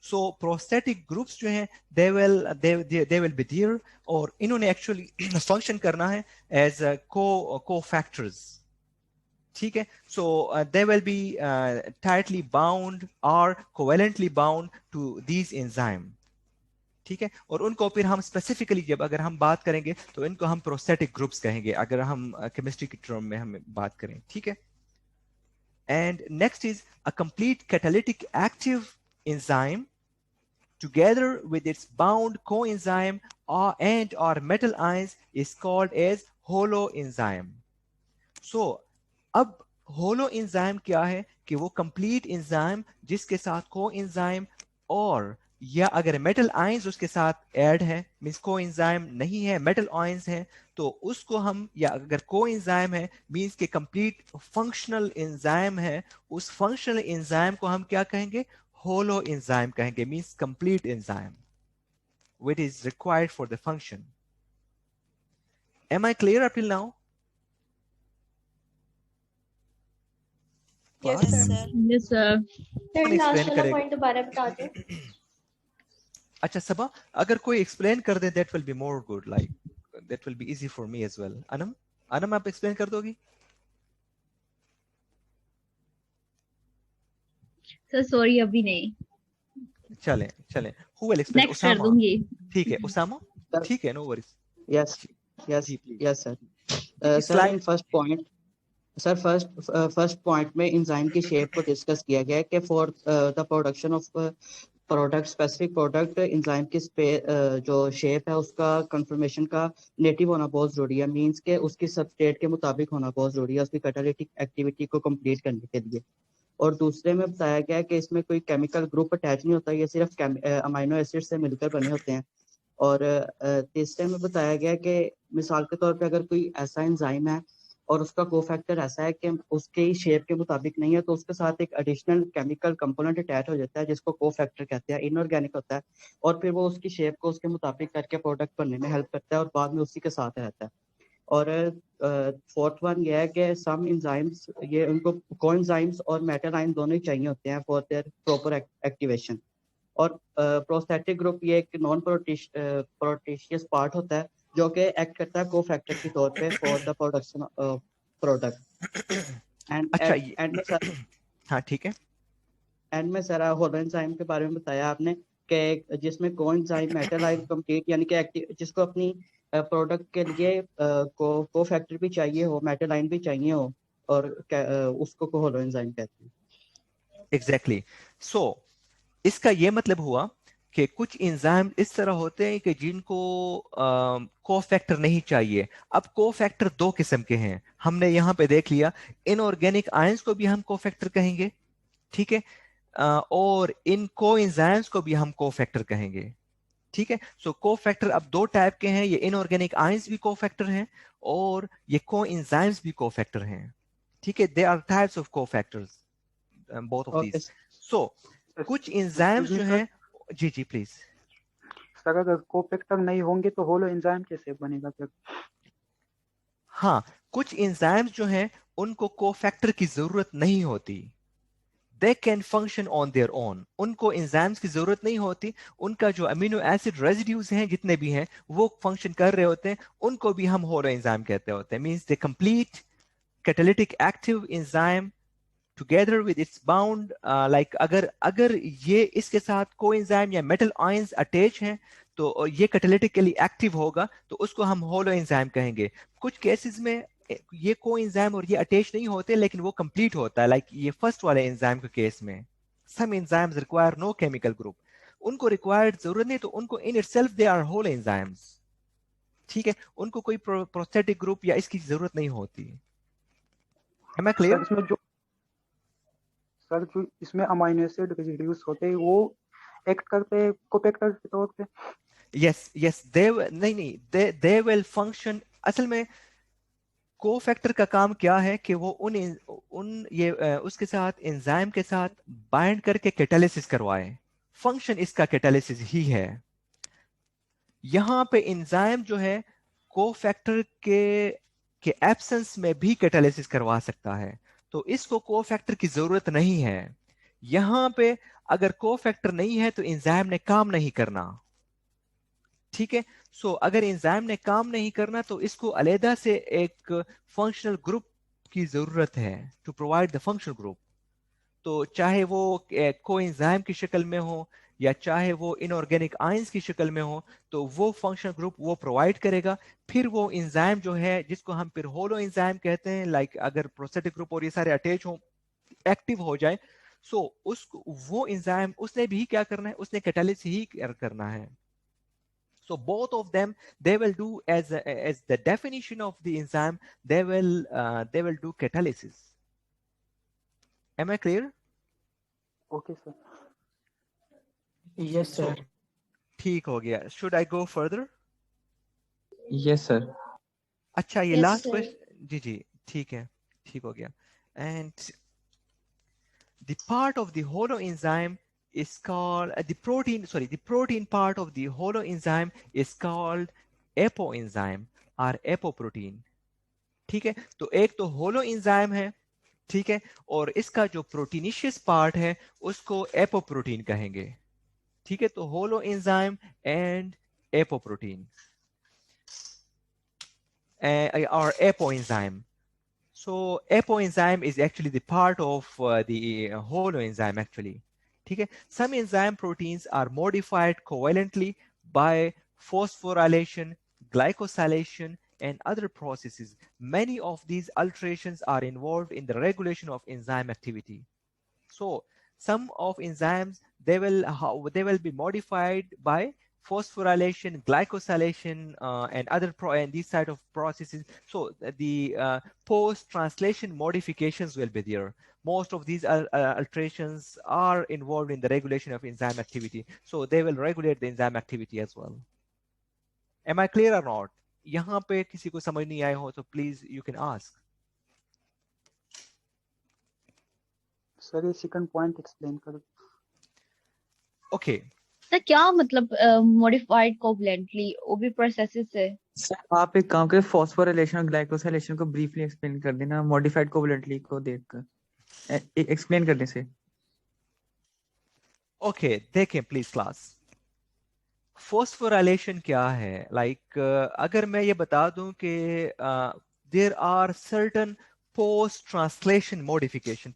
सो प्रोस्थेटिक ग्रुप्स जो हैं they will be there, और इन्होंने एक्चुअली फंक्शन करना है एज co-factors, ठीक है। सो they will be tightly bound or covalently bound to these enzyme, ठीक है, और उनको फिर हम स्पेसिफिकली जब अगर हम बात करेंगे तो इनको हम प्रोस्थेटिक ग्रुप्स कहेंगे अगर हम केमिस्ट्री की टर्म में हम बात करें, ठीक है। And next is a complete catalytic active enzyme together with its bound coenzyme or metal ions is called as holoenzyme. So अब holoenzyme क्या है कि वो complete enzyme जिसके साथ coenzyme और या अगर metal ions उसके साथ ऐड है, मीन्स coenzyme नहीं है, metal ions है, तो उसको हम, या अगर coenzyme है मीन्स के complete functional enzyme है, उस functional enzyme को हम क्या कहेंगे, holoenzyme कहेंगे, means complete enzyme which is required for the function. Am I clear up till now? Yes, sir. Yes, sir. Sir explain last वाला करेगा? पॉइंट दोबारा बता दो। अच्छा सबा, अगर कोई explain कर दे that will be more good, like that will be easy for me as well. Anam आप explain कर दोगी? सर सॉरी अभी नहीं, चलें who will explain? नेक्स्ट कर उसामा, दूंगी। ठीक है उसामा, ठीक है, no worries. यस जी, please. Yes sir. Sir Slide. In first point में एंजाइम की शेप को डिस्कस किया गया है कि for the production of product, specific product, enzyme की जो शेप है उसका कंफर्मेशन का नेटिव होना बहुत जरूरी है, मींस के उसकी सबस्ट्रेट के मुताबिक होना बहुत जरूरी है उसकी कैटालिटिक एक्टिविटी को कंप्लीट करने के लिए। और दूसरे में बताया गया है कि इसमें कोई केमिकल ग्रुप अटैच नहीं होता, ये सिर्फ अमाइनो एसिड से मिलकर बने होते हैं। और तीसरे में बताया गया कि मिसाल के तौर पे अगर कोई ऐसा एंजाइम है और उसका कोफैक्टर ऐसा है कि उसके शेप के मुताबिक नहीं है, तो उसके साथ एक एडिशनल केमिकल कंपोनेंट अटैच हो जाता है जिसको कोफैक्टर कहते हैं, इनऑर्गेनिक होता है, और फिर वो उसकी शेप को उसके मुताबिक करके प्रोडक्ट बनने में हेल्प करता है और बाद में उसी के साथ रहता है। और फोर्थ वन ये है कि सम एंजाइम्स, ये उनको कोएंजाइम्स और मेटल आयन दोनों ही चाहिए होते हैं फॉर देयर प्रॉपर एक्टिवेशन। और प्रोस्थेटिक ग्रुप ये एक नॉन प्रोटीशियस पार्ट होता है जो कि एक्ट करता है कोफैक्टर के तौर पे for the production of product. अच्छा एंड में सर, हाँ ठीक है, एंड में सर होलोएंजाइम के बारे में बताया आपने कि जिसमें कोएंजाइम मेटल आयन कंप्लीट यानी कि जिसको अपनी प्रोडक्ट के लिए कोफैक्टर भी चाहिए हो, मेटल आयन भी चाहिए हो, और उसको होलोएंजाइम कहते हैं। एग्जैक्टली। सो इसका ये मतलब हुआ कि कुछ एंजाइम इस तरह होते हैं कि जिनको कोफैक्टर नहीं चाहिए। अब कोफैक्टर दो किस्म के हैं, हमने यहाँ पे देख लिया, इनऑर्गेनिक आयंस को भी हम कोफैक्टर कहेंगे, ठीक है, और इन कोएंजाइम्स को भी हम कोफैक्टर कहेंगे, ठीक है। सो कोफैक्टर अब दो टाइप के हैं, ये इनऑर्गेनिक आयंस भी कोफैक्टर हैं और ये कोएंजाइम्स भी कोफैक्टर हैं, ठीक है। They are types of cofactors, both of these. So कुछ एंजाइम्स जो हैं, जी प्लीज सर, अगर कोफैक्टर नहीं होंगे तो होलो एंजाइम कैसे बनेगा फिर? हाँ, कुछ एंजाइम्स जो हैं उनको कोफैक्टर की जरूरत नहीं होती, they can function on their own, उनको एंजाइम्स की जरूरत नहीं होती, उनका जो अमीनो एसिड रेजिड्यूज हैं जितने भी हैं वो फंक्शन कर रहे होते हैं, उनको भी हम होलो एंजाइम कहते होते हैं। Means the complete catalytic active enzyme together with its bound, like अगर ये इसके साथ कोएंजाइम या मेटल आयंस अटैच हैं तो ये कैटालिटिकली एक्टिव होगा, तो उसको हम होलो एंजाइम कहेंगे। कुछ केसेस में ये कोएंजाइम और ये अटैच नहीं होते लेकिन वो कंप्लीट होता है, लाइक ये फर्स्ट वाले एंजाइम के केस में, some enzymes require no chemical group, उनको रिक्वायर्ड जरूरत नहीं, तो उनको in itself they are whole enzymes, ठीक है, उनको कोई प्रोस्थेटिक ग्रुप या इसकी जरूरत नहीं होती। Am I clear? सर जो इसमें अमाइनो एसिड रेजिड्यूज होते हैं वो एक्ट करते हैं कोफैक्टर के तौर पे? Yes they will function. असल में कोफैक्टर का काम क्या है कि वो उसके साथ एंजाइम के साथ बाइंड करके कैटालिसिस करवाए, फंक्शन इसका कैटालिसिस ही है। यहाँ पे एंजाइम जो है कोफैक्टर के एब्सेंस में भी कैटालिसिस करवा सकता है, तो इसको कोफैक्टर की जरूरत नहीं है। यहां पे अगर कोफैक्टर नहीं है तो एंजाइम ने काम नहीं करना, ठीक है। सो अगर एंजाइम ने काम नहीं करना तो इसको अलग से एक फंक्शनल ग्रुप की जरूरत है to provide the functional group, तो चाहे वो कोएंजाइम की शक्ल में हो या चाहे वो इनऑर्गेनिक आयंस की शक्ल में हो, तो वो फंक्शनल ग्रुप वो प्रोवाइड करेगा। फिर वो एंजाइम जो है जिसको हम फिर होलो एंजाइम कहते हैं, लाइक अगर प्रोस्थेटिक ग्रुप और ये सारे अटैच हो, एक्टिव हो जाए, सो उसको वो एंजाइम उसने भी क्या करना है, उसने कैटालिसिस ही करना है। So both of them, they will do as the definition of the enzyme, they will do catalysis. Am I clear? Okay sir. Yes So sir. ठीक हो गया। Should I go further? Yes sir. अच्छा ये Yes, last sir. Question, जी जी ठीक है, ठीक हो गया। And the part of the holoenzyme is called the protein part of the holoenzyme is called apoenzyme or apoprotein। ठीक है, तो एक तो होलोएंजाइम है, ठीक है, और इसका जो प्रोटीनिशियस पार्ट है उसको एपोप्रोटीन कहेंगे। ठीक है, तो holoenzyme and apoprotein or apoenzyme. So apoenzyme is actually the part of the holoenzyme actually. ठीक है, some enzyme proteins are modified covalently by phosphorylation, glycosylation, and other processes. Many of these alterations are involved in the regulation of enzyme activity. So some of enzymes, they will be modified by phosphorylation, glycosylation, and these side of processes. So the post-translation modifications will be there. Most of these alterations are involved in the regulation of enzyme activity. So they will regulate the enzyme activity as well. Am I clear or not? यहाँ पे किसी को समझ नहीं आया हो तो please you can ask. Sir ये सेकंड पॉइंट एक्सप्लेन करो। Okay. सर क्या मतलब मॉडिफाइड कोवलेंटली वो भी प्रोसेसेस है? सर आप एक काम करें, फॉस्फोराइलेशन और ग्लाइकोसाइलेशन को ब्रीफली एक्सप्लेन कर देना मॉडिफाइड कोवलेंटली को देखकर, एक्सप्लेन करने से। Okay, देखें प्लीज क्लास। फॉस्फोराइलेशन क्या है? लाइक अगर मैं ये बता दूं कि there are certain post translation modification,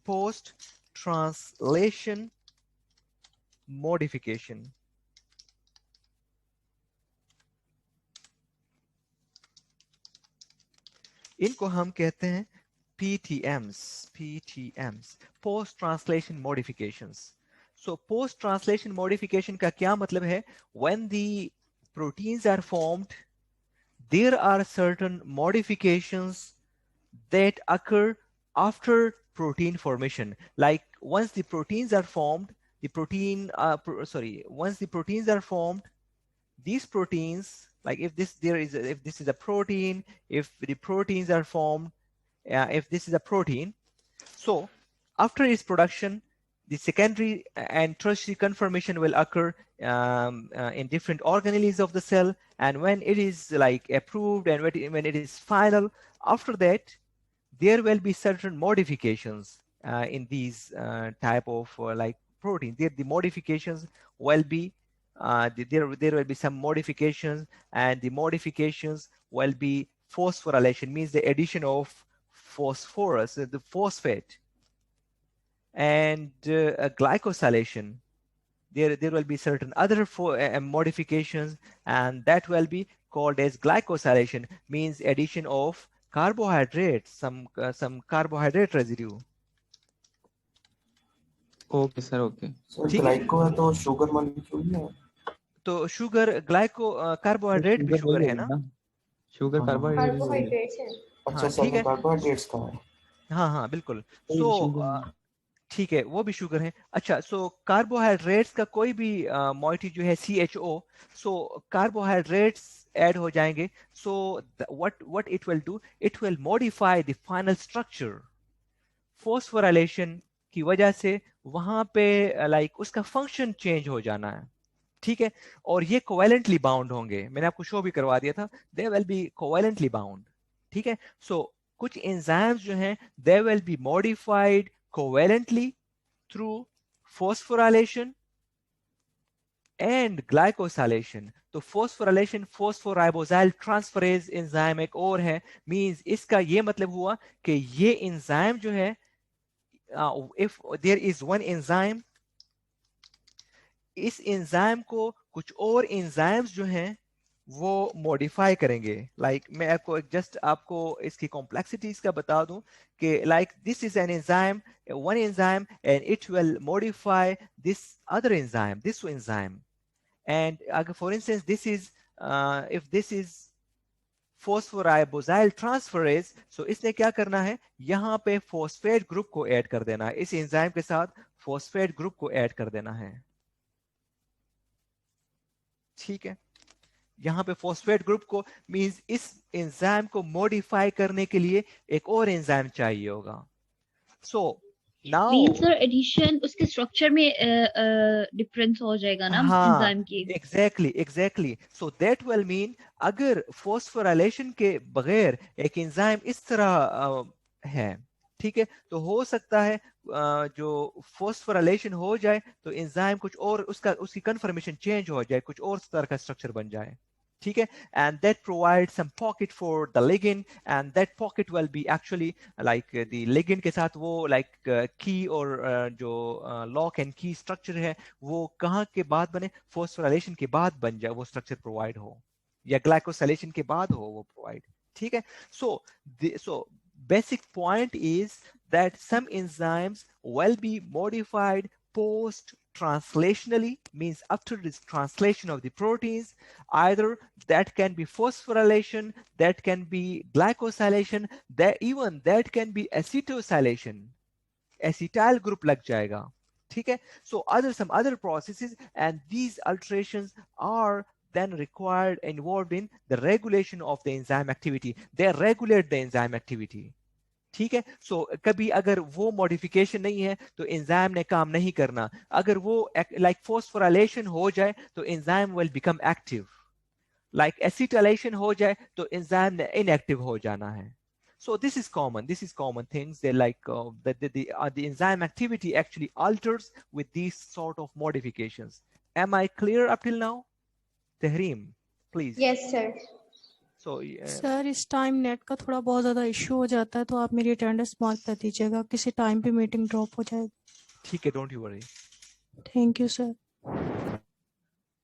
इनको हम कहते हैं PTMs, post translation modifications. So post translation modification का क्या मतलब है? When the proteins are formed, there are certain modifications that occur after protein formation. Like once the proteins are formed, once the proteins are formed, these proteins, like if this is a protein, if the proteins are formed, if this is a protein, so after its production, the secondary and tertiary conformation will occur in different organelles of the cell, and when it is like approved and when it is final, after that there will be certain modifications in these type of like protein. The modifications will be there will be some modifications, and the modifications will be phosphorylation, means the addition of phosphorus, the phosphate, and glycosylation. There will be certain other modifications, and that will be called as glycosylation, means addition of carbohydrates, some carbohydrate residue. Okay sir, okay. Sir ठीक है, glyco है तो sugar molecule है, तो sugar carbohydrate भी sugar है ना? Sugar हाँ। कार्बोहाइड्रेट है। कार्बोहाइड्रेट्स है। अच्छा हाँ सर ठीक है, कार्बोहाइड्रेट्स का है। हाँ हाँ बिल्कुल। कोई सो शुगर नहीं। ठीक है, वो भी शुगर है। अच्छा, सो कार्बोहाइड्रेट्स का कोई भी मॉइटी जो है CHO, सो कार्बोहाइड्रेट्स ऐड हो जाएंगे। So what it will do, it will modify the final structure. Phosphorylation की वजह से वहां पे लाइक उसका फंक्शन चेंज हो जाना है। ठीक है, और ये कोवेलेंटली बाउंड होंगे, मैंने आपको शो भी करवा दिया था, दे विल बी कोवेलेंटली बाउंड। ठीक है, सो कुछ एंजाइम्स जो हैं they will be modified covalently through phosphorylation and glycosylation. तो फॉस्फोराइलेशन फॉस्फोराइबोजाइल ट्रांसफरेज एंजाइम एक और है, मींस इसका ये मतलब हुआ कि ये एंजाइम जो है if there is one enzyme इस एंजाइम को कुछ और एंजाइम्स जो हैं वो मॉडिफाई करेंगे। लाइक मैं आपको जस्ट आपको इसकी कॉम्प्लेक्सिटीज का बता दूं कि like this is an enzyme, one enzyme, and it will modify this other enzyme, this enzyme. And अगर for instance this is if this is phosphoribosyl transferase, so इसने क्या करना है, यहाँ पे फॉस्फेट ग्रुप को ऐड कर देना है, इस एंजाइम के साथ फॉस्फेट ग्रुप को ऐड कर देना है। ठीक है, यहाँ पे फॉस्फेट ग्रुप को मींस इस एंजाइम को मॉडिफाई करने के लिए एक और एंजाइम चाहिए होगा। So now means sir addition उसके स्ट्रक्चर में डिफरेंस हो जाएगा ना हाँ एंजाइम की। Exactly so that will mean अगर फॉस्फोराइलेशन के बगैर एक एंजाइम इस तरह है, ठीक है, तो हो सकता है जो फॉस्फोराइलेशन हो जाए तो एंजाइम कुछ और उसकी कन्फर्मेशन चेंज हो जाए, कुछ और तरह का स्ट्रक्चर बन जाए। ठीक है, and that provides some pocket for the ligand, and that pocket will be actually like the ligand के साथ वो like key और जो lock and key structure है वो कहाँ के बाद बने, phosphorylation के बाद बन जाए वो structure provide हो या glycosylation के बाद हो वो provide। ठीक है, so basic point is that some enzymes will be modified post translationally, means after this translation of the proteins, either that can be phosphorylation, that can be glycosylation, that even that can be acetosylation, acetyl group lag jayega। ठीक है, so some other processes, and these alterations are then required involved in the regulation of the enzyme activity, they regulate the enzyme activity। ठीक है, सो कभी अगर वो modification नहीं है तो एंजाइम ने काम नहीं करना, अगर वो लाइक फॉस्फोराइलेशन हो जाए तो enzyme will become active, like acetylation हो जाए तो एंजाइम ने इनएक्टिव हो जाना है। So this is common things, they like the enzyme activity actually alters with these sort of modifications. Am I clear up till now? Tahreem, please. Yes sir. So sir इस time net का थोड़ा बहुत ज़्यादा issue हो जाता है तो आप मेरी अटेंडेंस मार्क कर दीजिएगा, किसी टाइम पे मीटिंग ड्रॉप हो जाएगी। ठीक है, don't you worry. Thank you sir.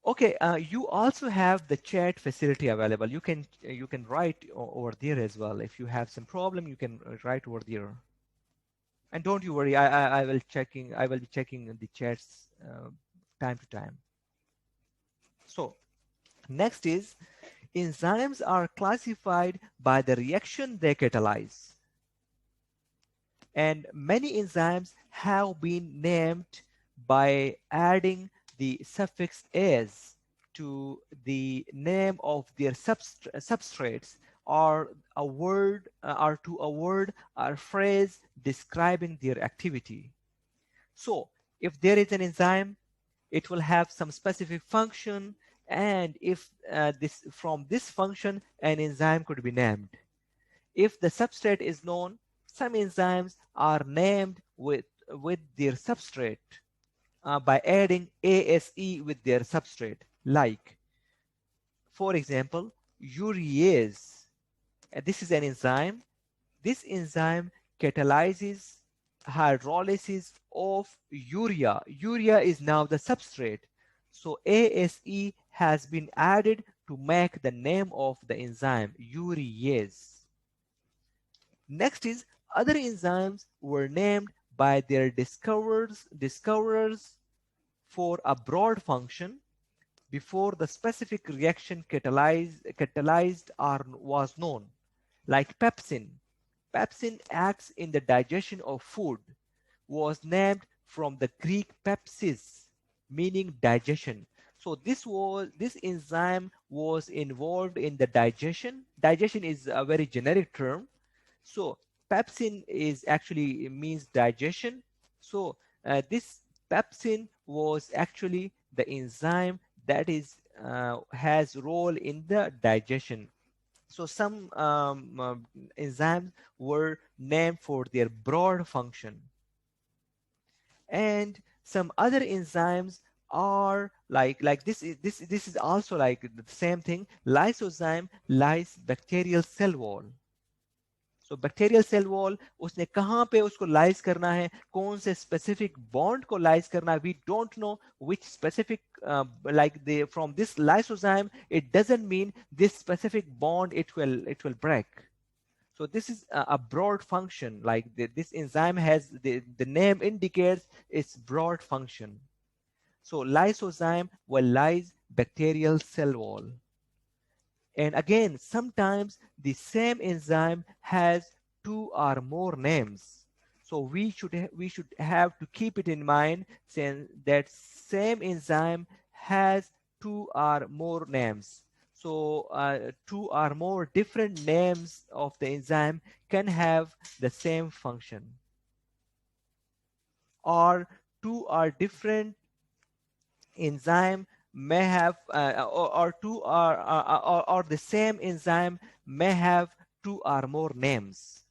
Okay, you also have the chat facility available. You can write over there as well. If you have some problem, you can write over there. And don't you worry, I will be checking the chats time to time. So next is enzymes are classified by the reaction they catalyze. And many enzymes have been named by adding the suffix "as" to the name of their substrates, or a word or phrase describing their activity. So if there is an enzyme, it will have some specific function, and if from this function an enzyme could be named. If the substrate is known, some enzymes are named with their substrate by adding ASE with their substrate. Like, for example, urease. This is an enzyme. This enzyme catalyzes hydrolysis of urea. Urea is now the substrate. So ASE has been added to make the name of the enzyme urease. Next is other enzymes were named by their discoverers for a broad function before the specific reaction catalyzed was known. Like pepsin. Pepsin acts in the digestion of food, was named from the Greek pepsis, meaning digestion. So this enzyme was involved in the digestion. Digestion is a very generic term. So pepsin is actually means digestion. So this pepsin was actually the enzyme that is has role in the digestion. So some enzymes were named for their broad function, and some other enzymes are like this is also like the same thing. Lysozyme lyse bacterial cell wall. So bacterial cell wall उसने कहाँ पे उसको lies करना है, कौन से specific bond को लाइज करना है, we don't know which specific like the from this lysozyme it doesn't mean this specific bond it will break. So this is a broad function, like this enzyme has the name indicates its broad function. So lysozyme will lyse bacterial cell wall. And again, sometimes the same enzyme has two or more names. So we should have to keep it in mind, saying that same enzyme has two or more names. So two or more different names of the enzyme can have the same function, or two or different enzyme may have or two or the same enzyme may have two or more names.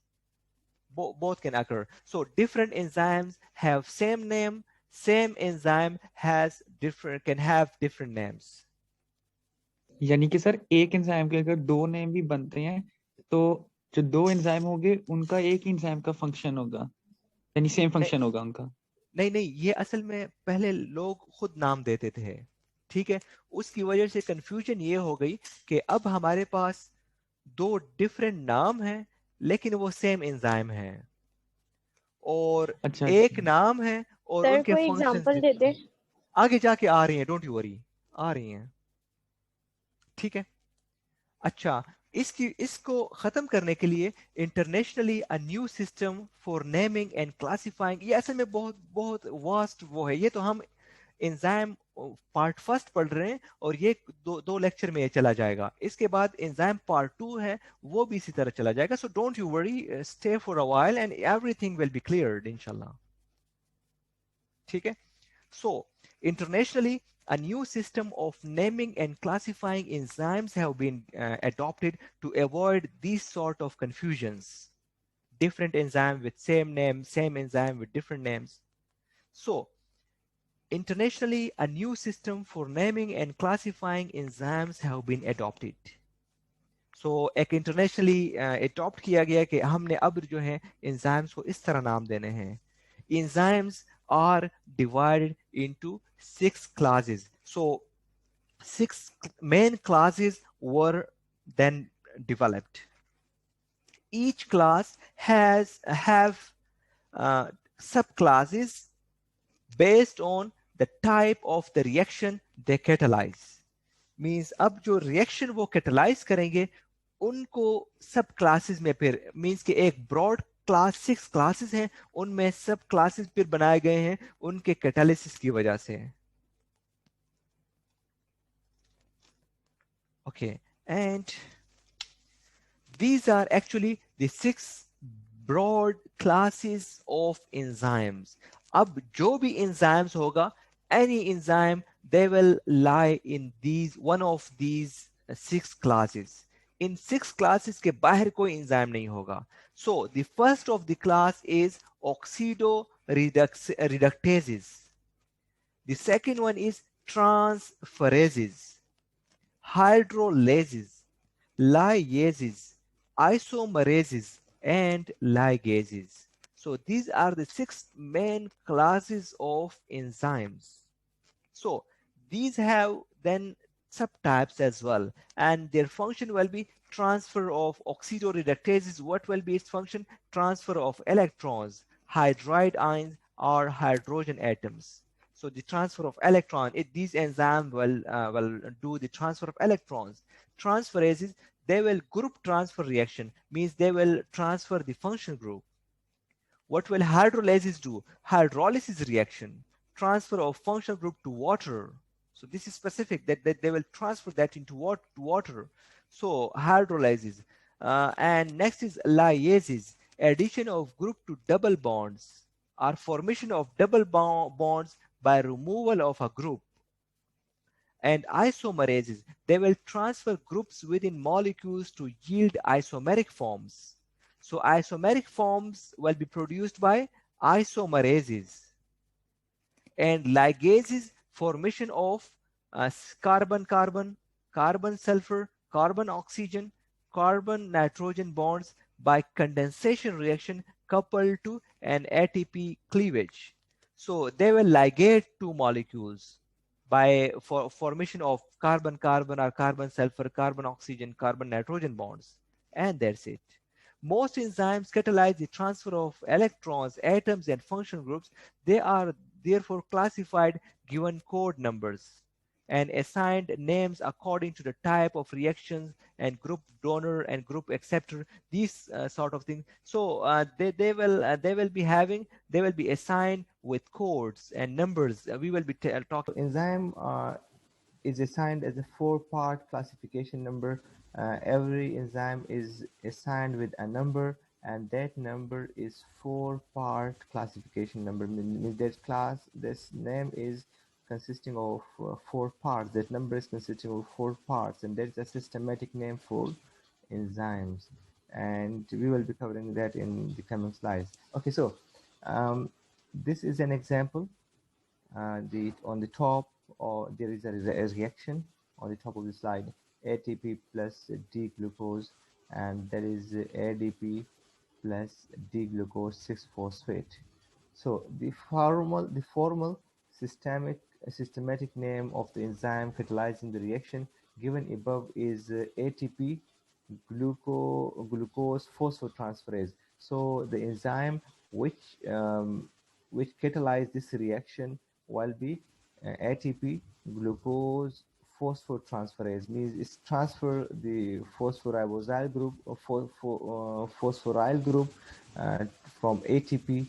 Both can occur. So different enzymes have same name, same enzyme has different can have different names. यानी कि sir एक enzyme के अगर दो name भी बनते हैं तो जो दो एंजाइम होंगे उनका एक ही एंजाइम का फंक्शन होगा, यानी सेम फंक्शन होगा उनका। नहीं, ये असल में पहले लोग खुद नाम देते थे, ठीक है, उसकी वजह से कंफ्यूजन ये हो गई कि अब हमारे पास दो डिफरेंट नाम हैं लेकिन वो सेम एंजाइम है, और अच्छा, एक नाम है और सर उनके कोई फंक्शंस एग्जांपल दे दे। आगे जाके आ रही हैं, डोंट यू वरी, आ रही हैं, ठीक है। अच्छा, इसको खत्म करने के लिए internationally a new system for naming and classifying, ये असल में बहुत बहुत वास्ट वो है, ये तो हम एंजाइम पार्ट फर्स्ट पढ़ रहे हैं और ये दो लेक्चर में ये चला जाएगा। इसके बाद एंजाइम पार्ट 2 है, वो भी इसी तरह चला जाएगा। So don't you worry, stay for a while and everything will be cleared इंशाल्लाह, ठीक है। सो internationally, a new system of naming and classifying enzymes have been adopted to avoid these sort of confusions. Different enzyme with same name, same enzyme with different names. So, internationally, a new system for naming and classifying enzymes have been adopted. So, एक internationally adopt किया गया कि हमने अब जो है enzymes को इस तरह नाम देने हैं। Enzymes are divided into 6 classes. So 6 main classes were then developed. Each class have subclasses based on the type of the reaction they catalyze. Means अब जो reaction वो catalyze करेंगे उनको सब क्लासेस में फिर मीन्स कि एक ब्रॉड क्लास 6 क्लासेस हैं, उनमें सब क्लासेस फिर बनाए गए हैं उनके कैटालिसिस की वजह से। Okay, and these are actually the 6 broad classes of enzymes. अब जो भी enzymes होगा, any enzyme they will lie in these one of these 6 classes. In 6 classes के बाहर कोई enzyme नहीं होगा। So the first of the class is oxidoreductases. The second one is transferases, hydrolases, lyases, isomerases, and ligases. So these are the 6 main classes of enzymes. So these have then subtypes as well, and their function will be transfer of oxidoreductases. What will be its function? Transfer of electrons, hydride ions, or hydrogen atoms. So the transfer of electron, these enzymes will do the transfer of electrons. Transferases, they will group transfer reaction, means they will transfer the function group. What will hydrolases do? Hydrolysis reaction, transfer of functional group to water. So this is specific that they will transfer that into water. So hydrolysis. And next is lyases, addition of group to double bonds or formation of double bonds by removal of a group. And isomerases, they will transfer groups within molecules to yield isomeric forms. So isomeric forms will be produced by isomerases. And ligases, formation of carbon-carbon, carbon-sulfur, carbon-oxygen, carbon-nitrogen bonds by condensation reaction coupled to an ATP cleavage. So they will ligate two molecules by formation of carbon-carbon or carbon-sulfur, carbon-oxygen, carbon-nitrogen bonds. And that's it. Most enzymes catalyze the transfer of electrons, atoms, and function groups. They are therefore classified given code numbers and assigned names according to the type of reactions and group donor and group acceptor, these sort of things. So they will be having, they will be assigned with codes and numbers. We will be talking. Enzyme is assigned as a 4-part classification number. Every enzyme is assigned with a number, and that number is 4-part classification number. This name is consisting of 4 parts. That number is consisting of 4 parts, and that is a systematic name for enzymes. And we will be covering that in the coming slides. Okay, so this is an example. On the top, or there is a reaction on the top of the slide, ATP plus D-glucose, and that is ADP plus D-glucose 6-phosphate. So the formal systematic name of the enzyme catalyzing the reaction given above is ATP glucose phosphotransferase. So the enzyme which catalyze this reaction will be ATP glucose phosphotransferase, means it's transfer the phosphoribosyl group phosphoryl group from ATP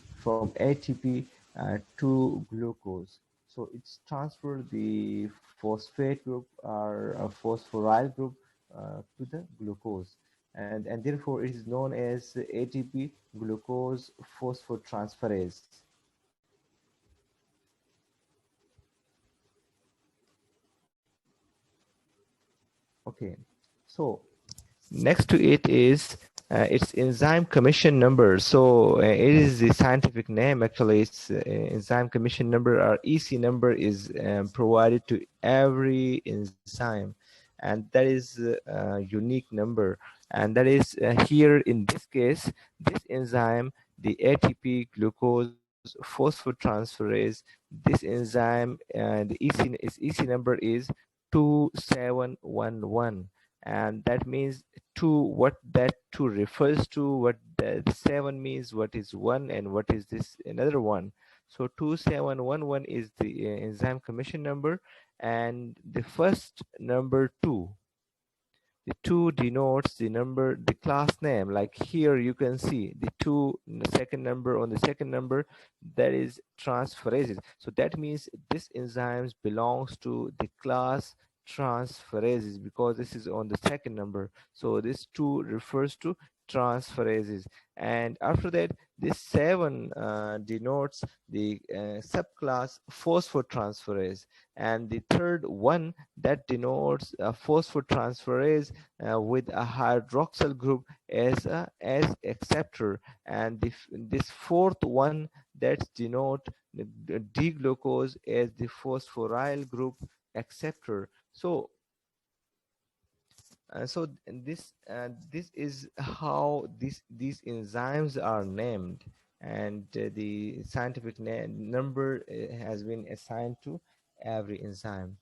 to glucose. So it's transfer the phosphate group or phosphoryl group to the glucose, and therefore it is known as ATP glucose phosphotransferase. Okay, so next to it is its enzyme commission number. So it is the scientific name. Actually, its enzyme commission number or EC number is provided to every enzyme, and that is a unique number. And that is here in this case, this enzyme, the ATP glucose phosphotransferase, this enzyme, the EC number is 2711, and that means 2, what that 2 refers to, what the 7 means, what is 1, and what is this another one. So 2711 is the enzyme commission number, and the first number 2, the 2 denotes the number, the class name. Like here you can see the 2, the second number on the second number, that is transferases. So that means this enzymes belongs to the class transferases, because this is on the second number. So this 2 refers to transferases. And after that, this 7 denotes the subclass phosphotransferase, and the third one, that denotes a phosphotransferase with a hydroxyl group as acceptor, and this fourth one, that denote the D-glucose as the phosphoryl group acceptor. So this is how these enzymes are named, and the scientific number has been assigned to every enzyme.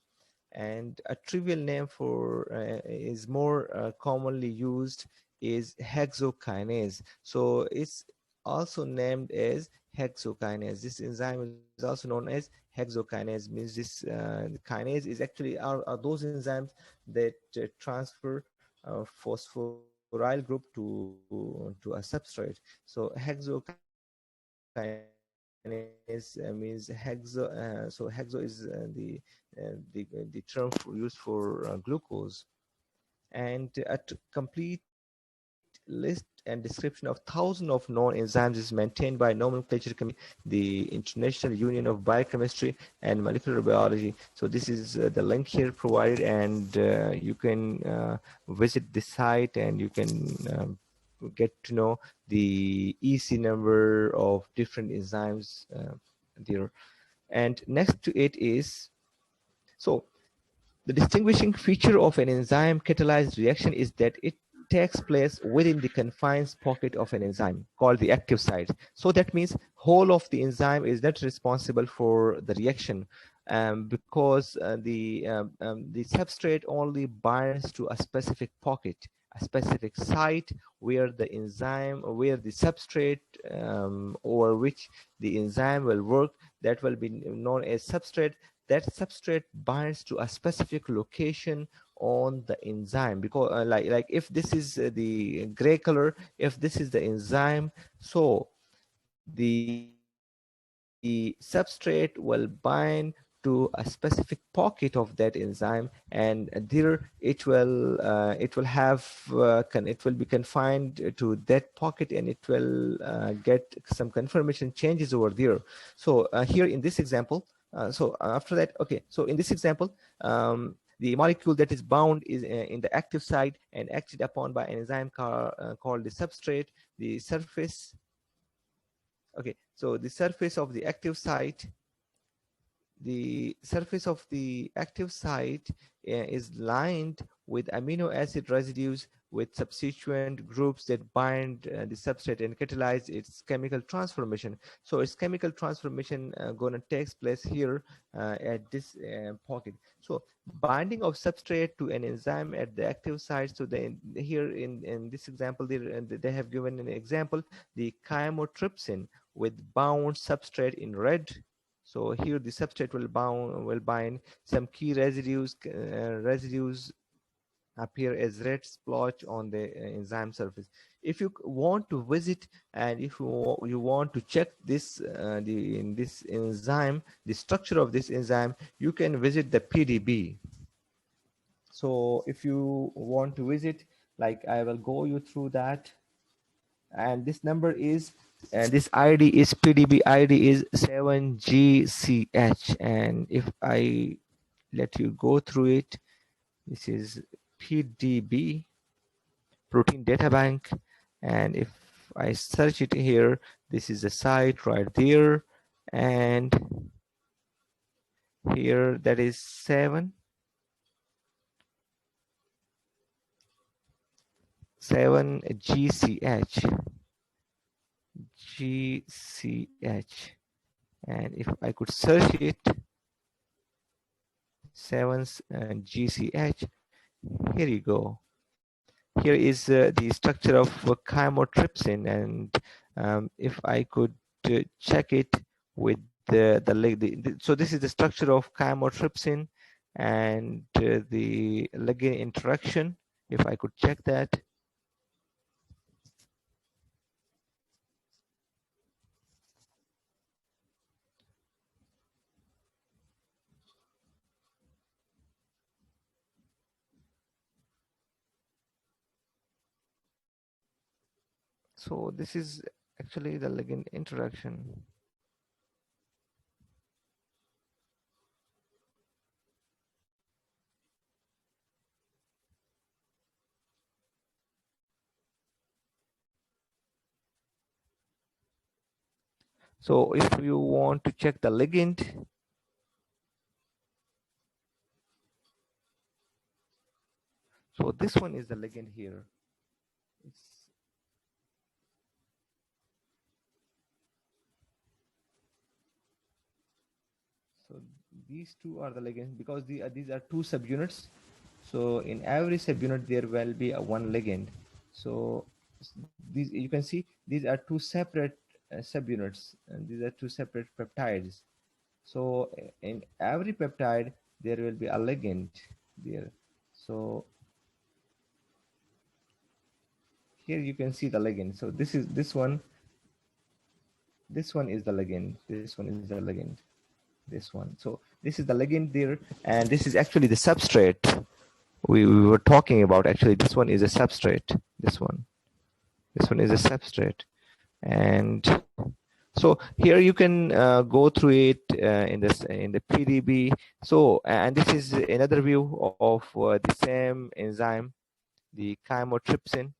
And a trivial name for is more commonly used is hexokinase. So it's also named as hexokinase. This enzyme is also known as hexokinase, means this kinase is actually are those enzymes that transfer phosphoryl group to a substrate. So hexokinase means hexo. So hexo is the term used for glucose. And a complete list and description of thousands of known enzymes is maintained by Nomenclature Committee, the International Union of Biochemistry and Molecular Biology. So this is the link here provided, and you can visit the site, and you can get to know the EC number of different enzymes there. And next to it is, so the distinguishing feature of an enzyme catalyzed reaction is that it takes place within the confined pocket of an enzyme called the active site. So that means whole of the enzyme is not responsible for the reaction, because the substrate only binds to a specific pocket, a specific site where the enzyme, where the substrate over which the enzyme will work, that will be known as substrate. That substrate binds to a specific location on the enzyme, because like if this is the gray color, if this is the enzyme, so the substrate will bind to a specific pocket of that enzyme, and there it will have it will be confined to that pocket, and it will get some conformation changes over there. So here in this example, so after that, okay, so in this example, the molecule that is bound is in the active site and acted upon by an enzyme called the substrate. The surface, okay, so the surface of the active site, is lined with amino acid residues with substituent groups that bind the substrate and catalyze its chemical transformation. So its chemical transformation gonna takes place here at this pocket. So binding of substrate to an enzyme at the active site. So here in this example, they have given an example, the chymotrypsin with bound substrate in red. So here the substrate will bind some key residues. Residues appear as red splotch on the enzyme surface. If you want to visit and if you want to check this this enzyme, the structure of this enzyme, you can visit the PDB. So if you want to visit, like I will go you through that, and this number is, and this ID is PDB ID is 7GCH, and if I let you go through it, this is PDB, protein data bank, and if I search it here, this is the site right there, and here that is 7GCH. GCH, and if I could search it, 7GCH, here you go. Here is the structure of chymotrypsin, and if I could check it with so this is the structure of chymotrypsin and the ligand interaction. If I could check that. So this is actually the ligand interaction. So if you want to check the ligand, so this one is the ligand here. So these two are the ligands, because these are two subunits. So in every subunit there will be a one ligand. So these, you can see, these are two separate subunits, and these are two separate peptides. So in every peptide there will be a ligand there. So here you can see the ligand. So this is this one. This one is the ligand. This one is the ligand. This one. So this is the ligand there, and this is actually the substrate we were talking about. Actually, this one is a substrate. This one is a substrate, and so here you can go through it in the PDB. So, and this is another view of the same enzyme, the chymotrypsin,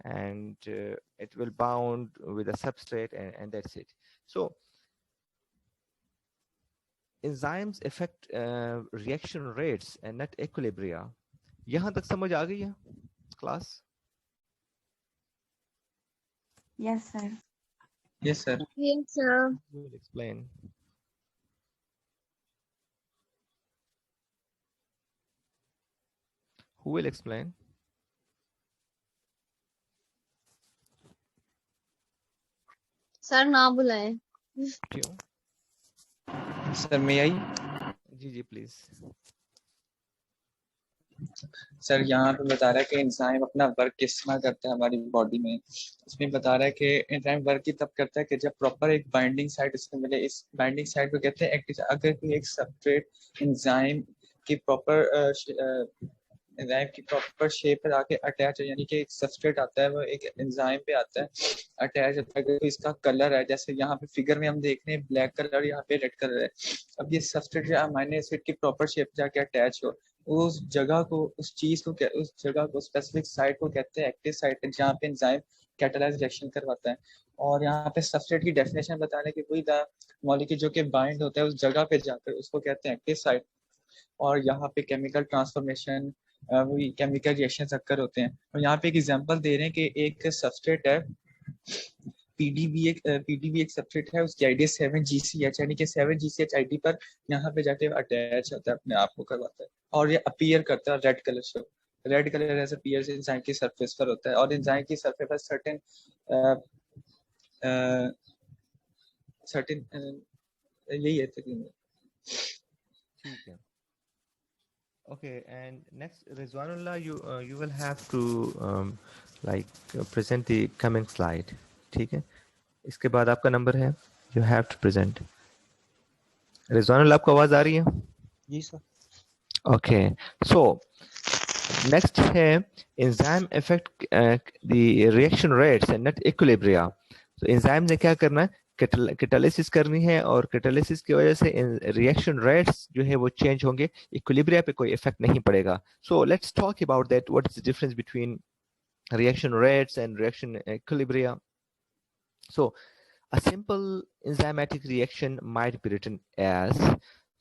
and it will bound with a substrate, and that's it. So enzymes affect reaction rates and not equilibria. यहाँ तक समझ आ गई है? class? Yes, sir. Yes, sir. Yes, sir. Who will explain? Who will explain? Sir ना बुलाए. क्यों? Sir may I? जी प्लीज. सर यहाँ पे बता रहा है कि एंजाइम अपना वर्क किस तरह करता है हमारी बॉडी में. इसमें बता रहा है कि एंजाइम वर्क ही तब करता है कि जब प्रॉपर एक बाइंडिंग साइट इसमें मिले. इस बाइंडिंग साइट को कहते हैं एक्टिव. अगर कोई एक सबस्ट्रेट एंजाइम की प्रॉपर शेप पर आके अटैच है, यानी कि एक सबस्ट्रेट आता है वो एक एंजाइम पे आता है अटैच होता है. अगर तो इसका कलर है, जैसे यहाँ पे फिगर में हम देख रहे हैं ब्लैक कलर, यहाँ पे रेड कलर है. अब ये सबस्ट्रेट अमीनो एसिड की प्रॉपर शेप जाके अटैच हो, उस जगह को, उस चीज को, उस जगह को, स्पेसिफिक साइट को कहते हैं एक्टिव साइट, जहाँ पे एंजाइम कैटालाइज रिएक्शन करवाता है. और यहाँ पे सबस्ट्रेट की डेफिनेशन बताने की कोई मॉलिक्यूल जो कि बाइंड होता है उस जगह पे जाकर उसको कहते हैं एक्टिव साइट. और यहाँ पे केमिकल ट्रांसफॉर्मेशन, वही केमिकल रिएक्शंस अक्कर होते हैं. और यहाँ पे एक एग्जांपल दे रहे हैं कि एक सबस्ट्रेट है पीडीबी एक सबस्ट्रेट है, उसकी आईडी 7GCH, यानी कि 7GCH आईडी पर यहाँ पे जाके अटैच होता है, अपने आप को करवाता है और ये अपीयर करता है रेड कलर से. रेड कलर ऐसे अपीयर एंजाइम की सरफेस पर होता है और एंजाइम की सरफेस पर सर्टेन यही है तकरीबन. ठीक है. Okay, and next, Rizwanullah, you will have to present the coming slide. ठीक है. इसके बाद आपका नंबर है. You have to present. Rizwanullah, आपको आवाज आ रही है? जी सर. Okay, so next है enzyme affect the reaction rates and not equilibria. So enzyme ने क्या करना है? कैटालिसिस करनी है और कैटालिसिस की वजह से रिएक्शन रेट्स जो है वो चेंज होंगे. इक्विलिब्रिया पे कोई इफेक्ट नहीं पड़ेगा. So let's talk about that. What is the difference between reaction rates and reaction equilibria? So a simple enzymatic reaction might be written as,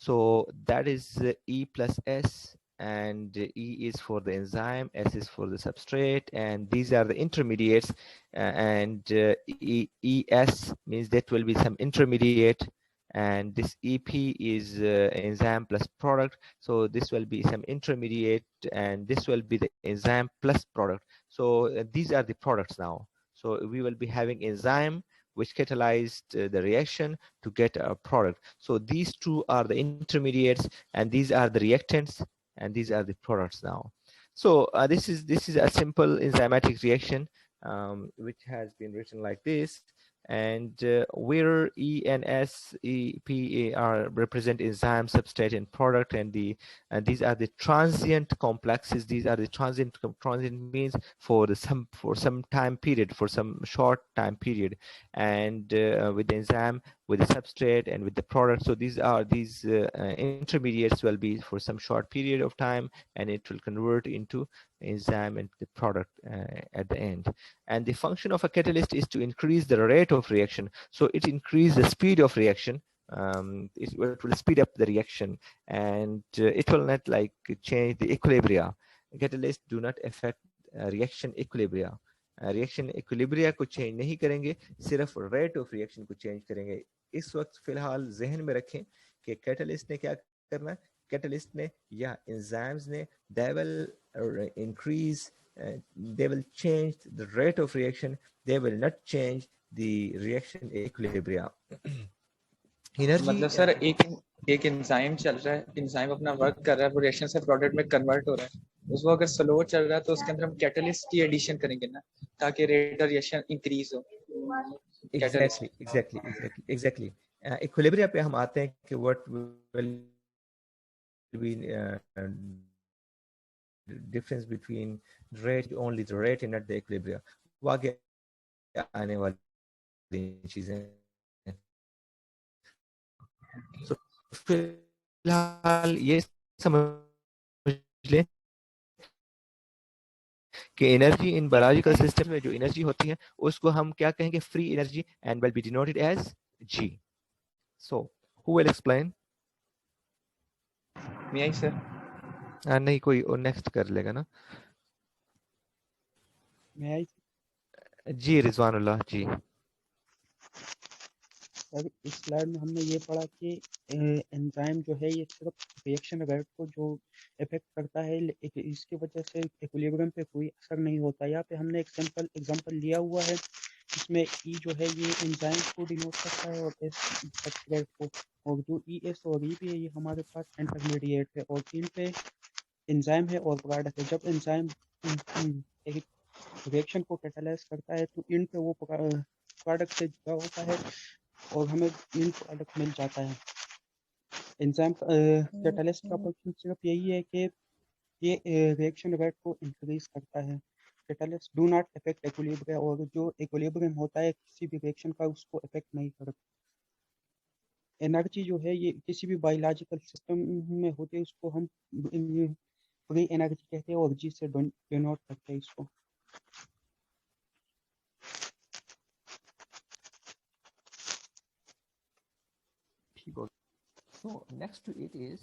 so that is E plus S, and E is for the enzyme, S is for the substrate, and these are the intermediates, and ES means that will be some intermediate, and this EP is enzyme plus product, so this will be some intermediate, and this will be the enzyme plus product. So these are the products now. So we will be having enzyme which catalyzed the reaction to get a product. So these two are the intermediates, and these are the reactants, and these are the products now. So this is a simple enzymatic reaction which has been written like this, and where E and S, E, P, A are represent enzyme, substrate, and product, and these are the transient complexes. These are the transient means for some time period, for some short time period, and with the enzyme, with the substrate, and with the product. So these intermediates will be for some short period of time, and it will convert into enzyme and the product at the end. And the function of a catalyst is to increase the rate of reaction. So it increases the speed of reaction. It will speed up the reaction, and it will not change the equilibria. Catalysts do not affect reaction equilibria. Reaction equilibria को change नहीं करेंगे, सिर्फ rate of reaction को change करेंगे. इस वक्त फिलहाल जहन में रखें कि कैटलिस्ट ने क्या करना है. कैटलिस्ट ने या एंजाइम्स ने they will increase, they will change the rate of reaction, they will not change the reaction equilibria. मतलब सर एक एंजाइम चल रहा है, एंजाइम अपना वर्क कर रहा है, वो रिएक्शन से प्रोडक्ट में कन्वर्ट हो रहा है. उसको अगर स्लो चल रहा है तो उसके अंदर हम कैटलिस्ट की एडिशन करेंगे ना, ताकि रेट ऑफ रिएक्शन इंक्रीज हो. एग्जैक्टली. इक्विलिब्रिया पे हम आते हैं कि what will be difference between rate, only the rate and not the equilibria. वो आगे आने वाली चीजें. So, फिलहाल ये समझ लें कि एनर्जी इन बायोलॉजिकल सिस्टम में जो एनर्जी होती है उसको हम क्या कहेंगे, free energy, and will be denoted as G. So who will explain? Me, sir. नहीं, कोई और नेक्स्ट कर लेगा ना. मैं आई जी रिजवानुल्लाह जी। सर इस स्लाइड में हमने ये पढ़ा कि एंजाइम जो है ये सिर्फ रिएक्शन रेट को जो इफेक्ट करता है, इसकी वजह से इक्विलिब्रियम पे कोई असर नहीं होता। यहाँ पे हमने एक सिंपल एग्जांपल लिया हुआ है, इसमें ई जो है ये एंजाइम को डिनोट करता है और एस सब्सट्रेट को, और जो ई एस और ई भी है ये हमारे पास इंटरमीडिएट है, और तीन पे एंजाइम है और प्रोडक्ट है। जब एंजाइम एक रिएक्शन को कैटालाइज करता है तो इन पे वो प्रोडक्ट से जुड़ा होता है और हमें इन प्रोडक्ट मिल जाता है। एंजाइम कैटालिस्ट का फंक्शन सिर्फ यही है कि ये रिएक्शन रेट को इंक्रीज करता है। Catalyst do not affect equilibrium, और जो इक्विलिब्रियम होता है किसी भी रिएक्शन का उसको अफेक्ट नहीं करता। एनर्जी जो है ये किसी भी बायोलॉजिकल सिस्टम में होती है, उसको हम फ्री एनर्जी कहते हैं और जी से डिनोट करते हैं इसको। So next to it is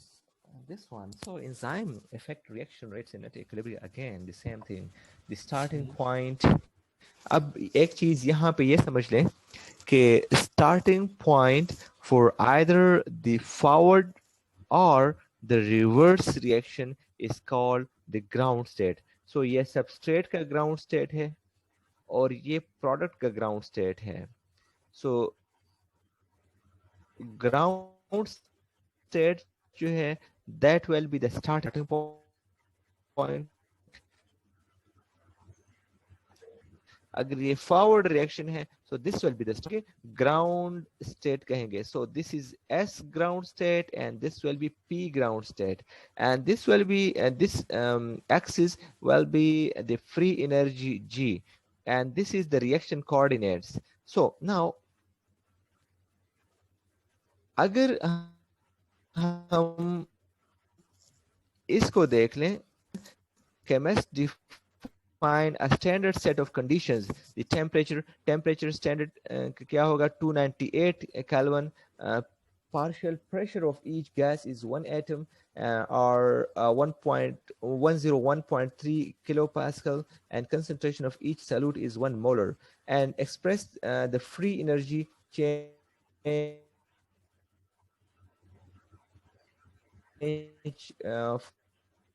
this one. So enzyme affect reaction rates in at equilibrium. Again, the same thing. The starting point. अब एक चीज यहाँ पे ये समझ लें कि starting point for either the forward or the reverse reaction is called the ground state. So ये substrate का ground state है और ये product का ground state है. So ground state जो है that will be the starting point. अगर ये forward reaction है so this will be the ground state कहेंगे. So this is S ground state and this will be P ground state, and this will be this axis will be the free energy G, and this is the reaction coordinates. So now अगर हम इसको देख लें, chemists define a standard set of conditions. The temperature standard क्या होगा 298 Kelvin. Partial pressure of each gas is 1 atom or 101.3 kilopascal, and concentration of each solute is 1 molar, and express the free energy change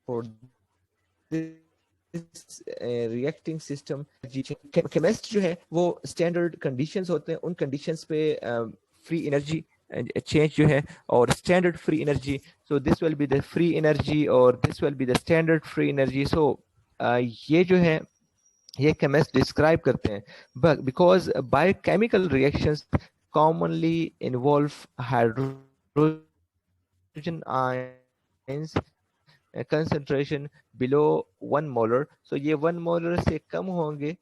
for this reacting system. Chemist जो है वो standard conditions होते हैं, उन conditions पे free energy change जो है और standard free energy. So this will be the free energy or this will be the standard free energy. So ये जो है ये chemists describe करते हैं, but because biochemical reactions commonly involve hydrogen ions concentration below 1 molar. So ये 1 molar से कम होंगे.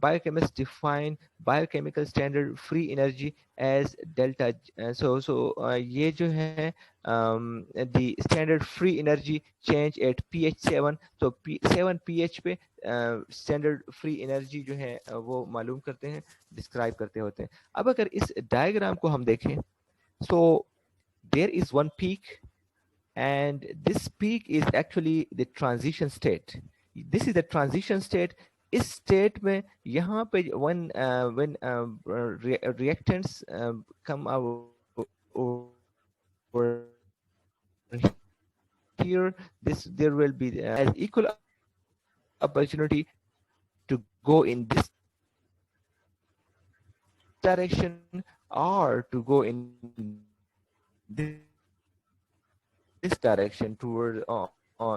Biochemists define biochemical standard free energy as delta. ये जो है the standard free energy change at pH 7. So 7 pH पे standard free energy जो है वो मालूम करते हैं, describe करते होते हैं. अब अगर इस diagram को हम देखें, so there is one peak, and this peak is actually the transition state. This is the transition state. इस state में यहाँ पे when reactants come out over here, there will be as equal opportunity to go in this direction or to go in this direction toward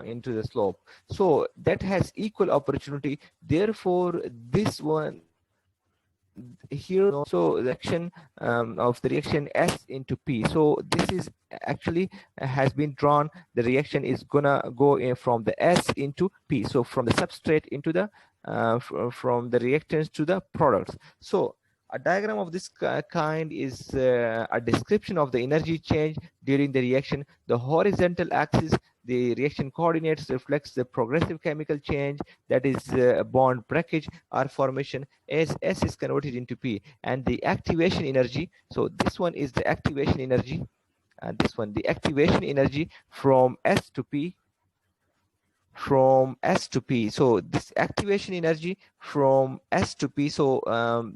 into the slope. So that has equal opportunity. Therefore, this one here, so the action of the reaction S into P. So this is actually has been drawn. The reaction is gonna go in from the S into P. So from the substrate into the from the reactants to the products. So a diagram of this kind is a description of the energy change during the reaction. The horizontal axis, the reaction coordinates, reflects the progressive chemical change, that is bond breakage or formation as S is converted into P. And the activation energy, so this one is the activation energy, and this one the activation energy from S to P from S to P. So this activation energy from S to P. So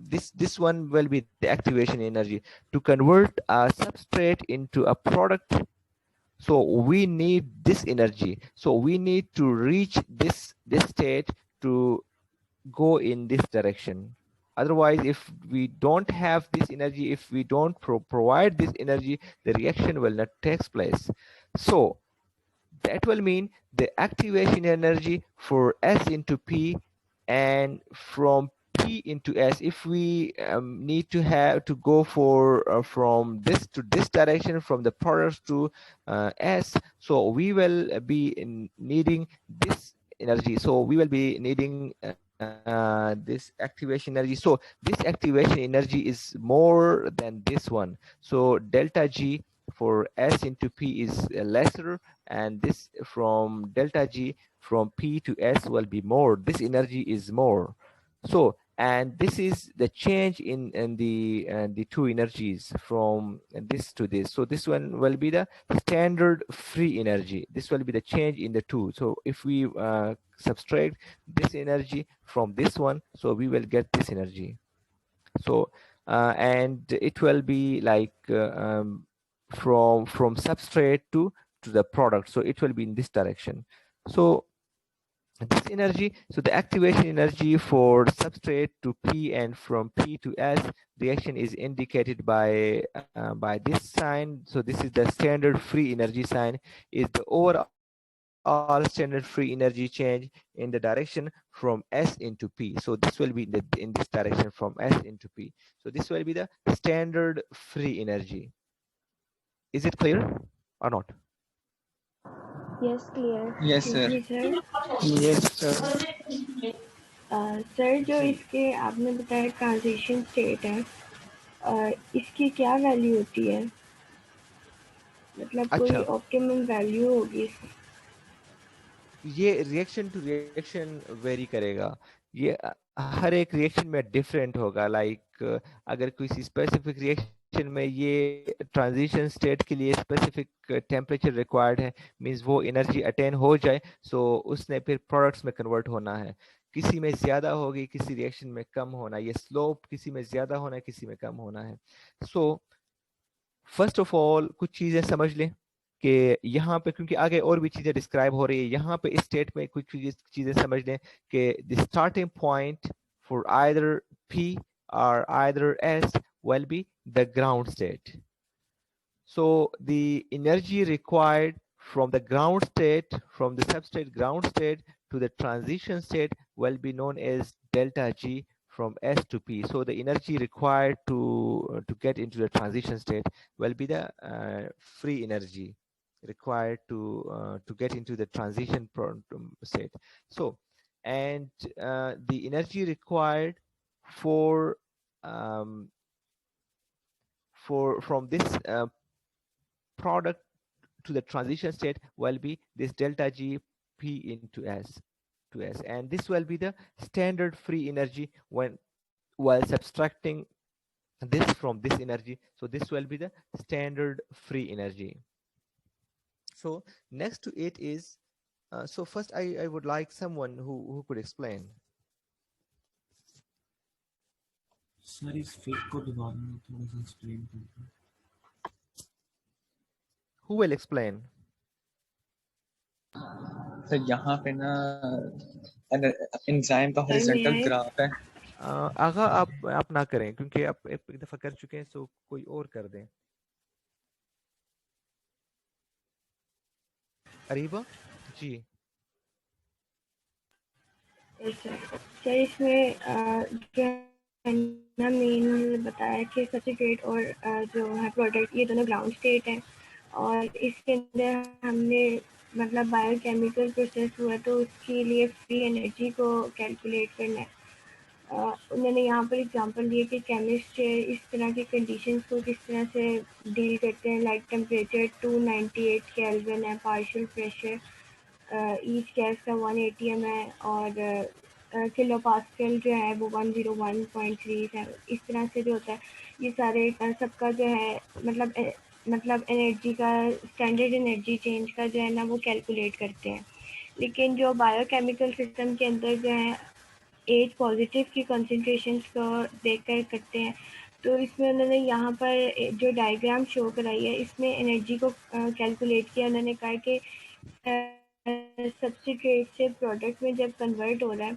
this one will be the activation energy to convert a substrate into a product. So we need this energy. So we need to reach this state to go in this direction. Otherwise, if we don't have this energy, if we don't provide this energy, the reaction will not take place. So that will mean the activation energy for S into P, and from P into S, if we need to have to go for from this to this direction, from the products to S, so we will be needing this energy. So we will be needing this activation energy. So this activation energy is more than this one. So delta G for S into P is lesser, and this from delta G from P to S will be more. This energy is more. So, and this is the change in the two energies from this to this. So this one will be the standard free energy. This will be the change in the two. So if we subtract this energy from this one, so we will get this energy. So and it will be like from substrate to the product. So it will be in this direction. So this energy, so the activation energy for substrate to P and from P to S, reaction is indicated by this sign. So this is the standard free energy sign, is the overall standard free energy change in the direction from S into P. So this will be in this direction from S into P. So this will be the standard free energy. Is it clear or not? Yes, clear. Yes, sir. Ji sir Yes, sir. Sir जो इसके आपने बताया transition state है इसकी क्या value होती है मतलब कोई अच्छा, ऑप्टिमम वैल्यू होगी ये रिएक्शन टू रिएक्शन वेरी करेगा. ये हर एक रिएक्शन में डिफरेंट होगा. लाइक अगर किसी स्पेसिफिक रिएक्शन में ये ट्रांजिशन स्टेट के लिए स्पेसिफिक टेम्परेचर रिक्वायर्ड है, मींस वो एनर्जी अटेन हो जाए, सो उसने फिर प्रोडक्ट्स में कन्वर्ट होना है. किसी में ज्यादा होगी, किसी रिएक्शन में कम होना. ये स्लोप किसी में ज्यादा होना है, किसी में कम होना है. सो फर्स्ट ऑफ ऑल कुछ चीजें समझ लें कि यहाँ पे, क्योंकि आगे और भी चीजें डिस्क्राइब हो रही है, यहाँ पे इस स्टेट में कुछ चीजें समझ लें कि the starting point for either P or either S will be the ground state. So the energy required from the ground state, from the substrate ground state to the transition state will be known as delta G from S to P. So the energy required to get into the transition state will be the free energy required to get into the transition state. So, and the energy required for from this product to the transition state will be this delta G P into S to S, and this will be the standard free energy when while subtracting this from this energy. So this will be the standard free energy. So next to it is so first I would like someone who could explain. Sir इस fake को दोबारा थोड़ा सा explain कीजिए. Who will explain? Sir यहाँ पे ना enzyme का हॉरिजॉन्टल ग्राफ है. आगा आप ना करें, क्योंकि आप एक दफा कर चुके हैं, सो कोई और कर दें. अरीबा जी. सर इसमें जो ना मेन बताया कि सब्स्ट्रेट और जो है प्रोडक्ट, ये दोनों ग्राउंड स्टेट है, और इसके अंदर हमने मतलब बायोकेमिकल प्रोसेस हुआ तो उसके लिए फ्री एनर्जी को कैलकुलेट करना है. उन्होंने यहाँ पर एग्जांपल दिए कि केमिस्ट इस तरह की कंडीशंस को किस तरह से डील करते हैं. लाइक टेम्परेचर 298 केल्विन है, पार्शियल प्रेशर ईच गैस का 1 atm है, और किलो पास्कल जो है वो 101.3 है. इस तरह से जो होता है ये सारे सबका जो है मतलब एनर्जी का स्टैंडर्ड एनर्जी चेंज का जो है ना वो कैलकुलेट करते हैं. लेकिन जो बायोकेमिकल सिस्टम के अंदर जो है एज पॉजिटिव की कंसंट्रेशंस को देखकर करते हैं, तो इसमें उन्होंने यहाँ पर जो डायग्राम शो कराई है इसमें एनर्जी को कैलकुलेट किया। उन्होंने कहा कि सब्सट्रेट से प्रोडक्ट में जब कन्वर्ट हो रहा है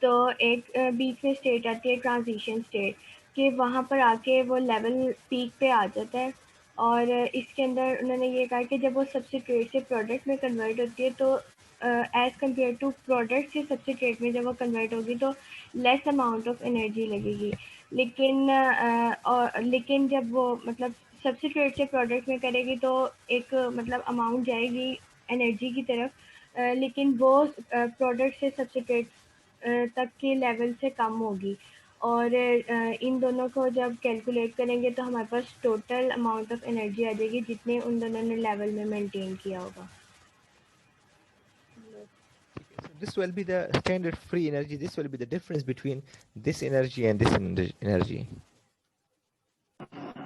तो एक बीच में स्टेट आती है ट्रांजिशन स्टेट, कि वहाँ पर आके वो लेवल पीक पे आ जाता है। और इसके अंदर उन्होंने ये कहा कि जब वो सब्सट्रेट से प्रोडक्ट में कन्वर्ट होती है तो एज़ कम्पेयर टू प्रोडक्ट से सब्सट्रेट में जब वो कन्वर्ट होगी तो लेस अमाउंट ऑफ एनर्जी लगेगी। लेकिन जब वो मतलब सब्सट्रेट से प्रोडक्ट में करेगी तो एक मतलब अमाउंट जाएगी एनर्जी की तरफ, लेकिन वो प्रोडक्ट से सब्सट्रेट तक के लेवल से कम होगी। और इन दोनों को जब कैलकुलेट करेंगे तो हमारे पास टोटल अमाउंट ऑफ एनर्जी आ जाएगी जितने उन दोनों ने लेवल में मेंटेन किया होगा। So this will be the standard free energy. This will be the difference between this energy and this energy.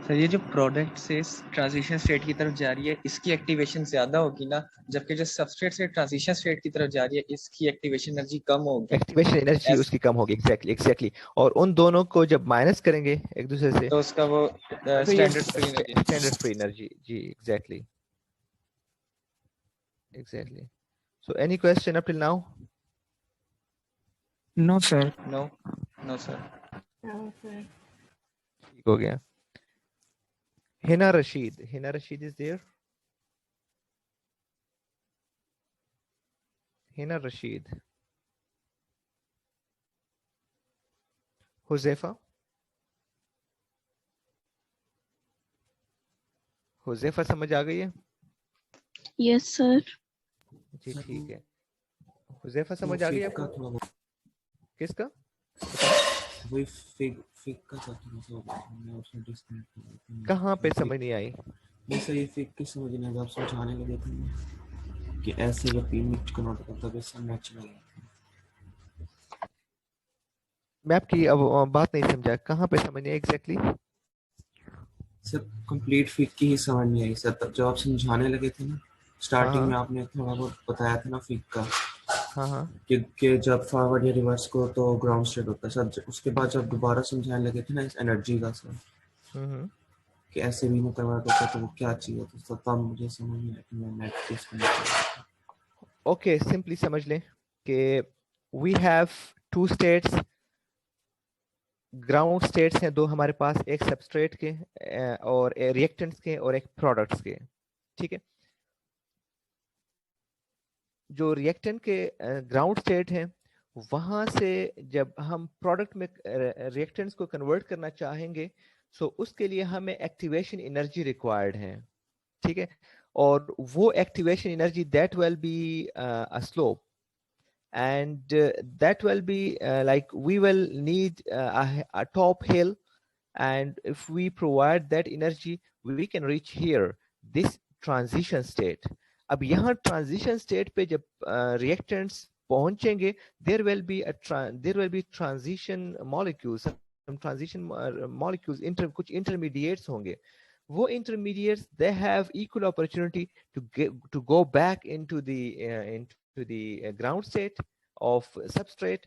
Sir ये जो प्रोडक्ट से ट्रांजिशन स्टेट की तरफ जा रही है इसकी एक्टिवेशन ज्यादा होगी ना, जबकि जो सबस्ट्रेट से ट्रांजिशन स्टेट की तरफ जा रही है इसकी एक्टिवेशन एनर्जी कम होगी। एक्टिवेशन एनर्जी उसकी कम होगी। एग्जैक्टली। और उन दोनों को जब माइनस करेंगे एक दूसरे से तो उसका वो standard free energy. Standard free energy जी exactly. So any question up till now? No sir. No sir. ठीक हो गया। Hina Rashid is there? Hina Rashid. Josefa समझ आ गई है? Yes sir. जी ठीक है। हुज़ैफा समझ आ गई आपको? किसका? वही फिक का थोड़ा सा मैं उसमें डिस्कनेक्ट हो गया। कहाँ पे समझ नहीं आई? जैसे ये फिक की समझ नहीं आई, आप समझाने लगे थे कि ऐसे जब पीमिट कन्वर्ट करता है वैसे मैच में मैं आपकी अब बात नहीं समझा, कहाँ पे समझ नहीं आई एग्जैक्टली? सर कंप्लीट फिक की ही समझ नहीं आई सर, तब जब आप समझाने लगे थे ना स्टार्टिंग में आपने थोड़ा बहुत बताया था ना फिक का। हाँ कि जब फॉरवर्ड या रिवर्स को तो ग्राउंड स्टेट होता है सर। उसके बाद जब दोबारा समझाने लगे थे ना इस एनर्जी का सर कि ऐसे भी में कन्वर्ट होता है तो वो क्या चाहिए, तो तब मुझे समझ नहीं आया कि मैं नेक्स्ट केस को। ओके सिंपली समझ लें कि we have two states, ground states हैं दो हमारे पास, एक सबस्ट्रेट के और रिएक्टेंट्स के और एक प्रोडक्ट्स के। ठीक है, जो रिएक्टेंट के ग्राउंड स्टेट है वहां से जब हम प्रोडक्ट में रिएक्टेंट्स को कन्वर्ट करना चाहेंगे सो उसके लिए हमें एक्टिवेशन एनर्जी रिक्वायर्ड है। ठीक है, और वो activation energy that will be a slope and that will be like we will need a top hill, and if we provide that energy we can reach here this transition state. अब यहाँ transition state पे जब reactants पहुंचेंगे there will be transition molecules, some transition molecules कुछ intermediates होंगे। वो intermediates they have equal opportunity to go back into the ground state of substrate,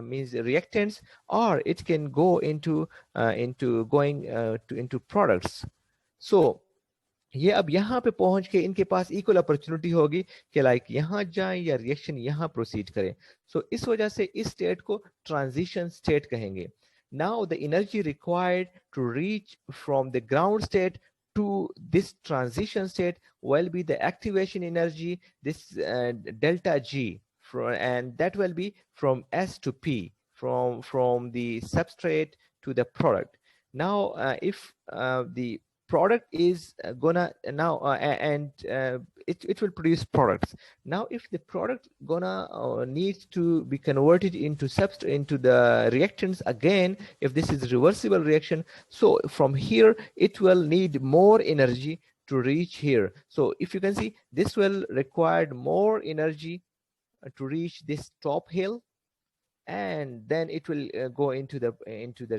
means reactants, or it can go into products. So ये अब यहाँ पे पहुंच के इनके पास इक्वल अपॉर्चुनिटी होगी कि लाइक यहाँ जाए या रिएक्शन यहाँ प्रोसीड करें। सो इस वजह से इस स्टेट को ट्रांजिशन स्टेट कहेंगे। Now the energy required to reach from the ground state to this transition state will be the activation energy, this delta G, and that will be from S to P, from the substrate to the product. Now if the product is gonna now it will produce products. Now if the product gonna needs to be converted into substrate, into the reactants again, if this is reversible reaction, so from here it will need more energy to reach here. So if you can see, this will require more energy to reach this top hill, and then it will go into the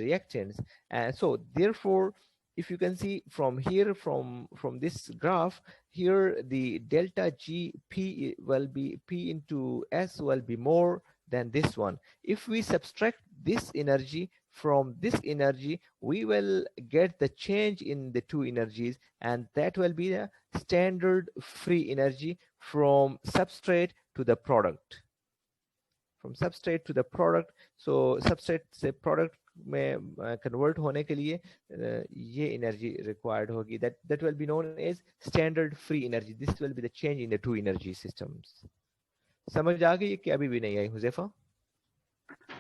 reactants. And so therefore if you can see from here, from this graph, here the delta G P will be P into S will be more than this one. If we subtract this energy from this energy, we will get the change in the two energies, and that will be the standard free energy from substrate to the product. From substrate to the product. So substrate से product में convert होने के लिए ये energy required होगी. That will be known as standard free energy. This will be the change in the two energy systems. समझ आ गई कि अभी भी नहीं आई हुज़ैफा?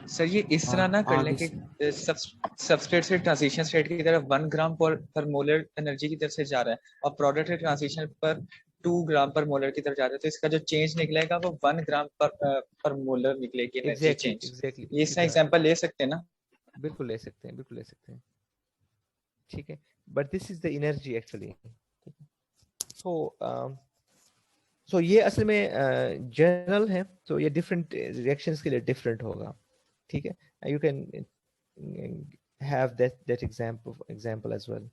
सर ये इस तरह ना कर लें कि सबस्ट्रेट से ट्रांजिशन स्टेट की तरफ 1 ग्राम पर मोलर एनर्जी की तरफ से जा रहा है और प्रोडक्ट के ट्रांजिशन पर 2 ग्राम पर मोलर की तरफ जा रहा है, तो इसका जो चेंज निकलेगा वो 1 ग्राम पर मोलर निकलेगी एनर्जी चेंज। ये इसका एग्जांपल ले सकते हैं ना? बिल्कुल ले सकते हैं, बिल्कुल ले सकते हैं, ठीक है। But this is the energy actually. So ये असल में जनरल है, तो ये डिफरेंट रिएक्शंस के लिए डिफरेंट होगा, ठीक है। You can have that example as well.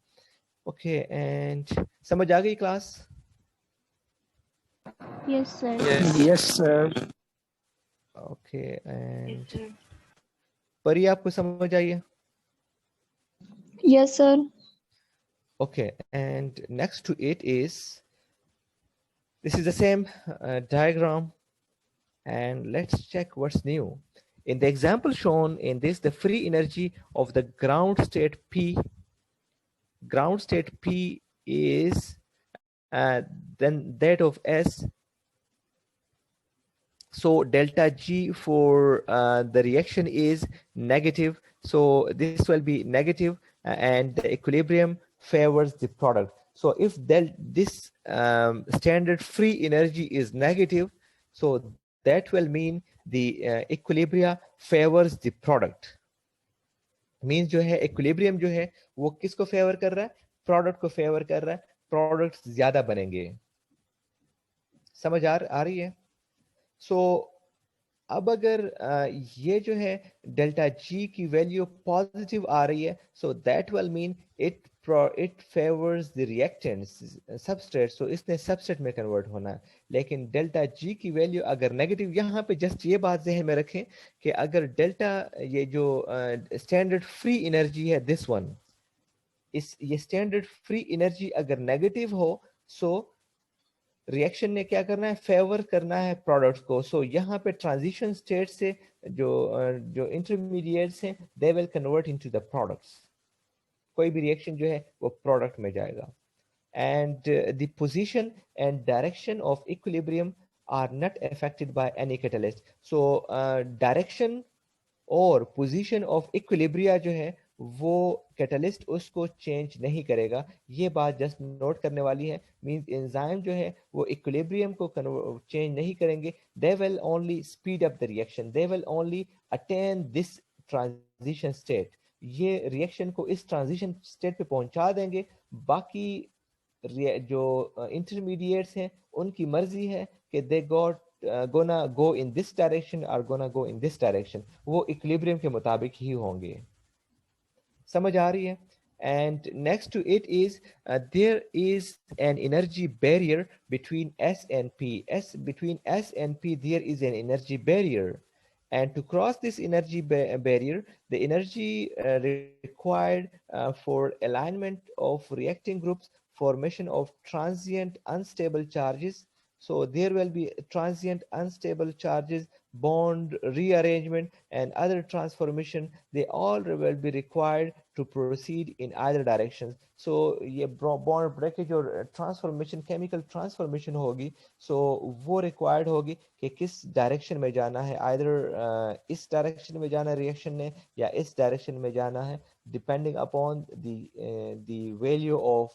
Okay, and समझ आ गई class? Yes, sir. Yes, sir. Okay, and Pari आपको समझ आई है? Yes, sir. Okay, and next to it is, this is the same diagram, and let's check what's new. In the example shown in this, the free energy of the ground state P is then that of S. So delta G for the reaction is negative, so this will be negative, and the equilibrium favors the product. So if this standard free energy is negative, so that will mean the equilibria favors the product. Means जो है equilibrium जो है वो किसको favour कर रहा है? Product को फेवर कर रहा है, प्रोडक्ट्स ज्यादा बनेंगे। समझ आ रही है? सो अब अगर ये जो है डेल्टा जी की वैल्यू पॉजिटिव आ रही है, so that will mean it favours the reactants substrate, so इसने सबस्ट्रेट में कन्वर्ट होना है। लेकिन डेल्टा जी की वैल्यू अगर नेगेटिव, यहाँ पे जस्ट ये बात ज़हन में रखें कि अगर डेल्टा ये जो स्टैंडर्ड फ्री एनर्जी है दिस वन, ये स्टैंडर्ड फ्री एनर्जी अगर नेगेटिव हो, सो रिएक्शन ने क्या करना है? फेवर करना है प्रोडक्ट्स को। सो यहाँ पे ट्रांजिशन स्टेट से जो इंटरमीडिएट्स हैं they will convert into the products. कोई भी रिएक्शन जो है वो प्रोडक्ट में जाएगा। And the position and direction of equilibrium are not affected by any catalyst. So direction और पोजीशन ऑफ इक्विलिब्रिया जो है वो कैटलिस्ट उसको चेंज नहीं करेगा। ये बात जस्ट नोट करने वाली है। मींस एंजाइम जो है वो इक्विलिब्रियम को चेंज नहीं करेंगे, they will only speed up the reaction, they will only attain this transition state. ये रिएक्शन को इस ट्रांजिशन स्टेट पे पहुंचा देंगे। बाकी जो इंटरमीडिएट्स हैं उनकी मर्जी है कि they got gonna go in this direction और gonna go in this direction, वो इक्विलिब्रियम के मुताबिक ही होंगे। समझ आ रही है? And next to it is there is an energy barrier between S and P. Between S and P there is an energy barrier, and to cross this energy barrier, the energy required for alignment of reacting groups, formation of transient unstable charges. So there will be transient unstable charges, bond rearrangement and other transformation, they all will be required to proceed in either directions. So ये bond breakage और transformation, chemical transformation होगी, so वो required होगी कि किस direction में जाना है, either इस direction में जाना है reaction ने या इस direction में जाना है, depending upon the value of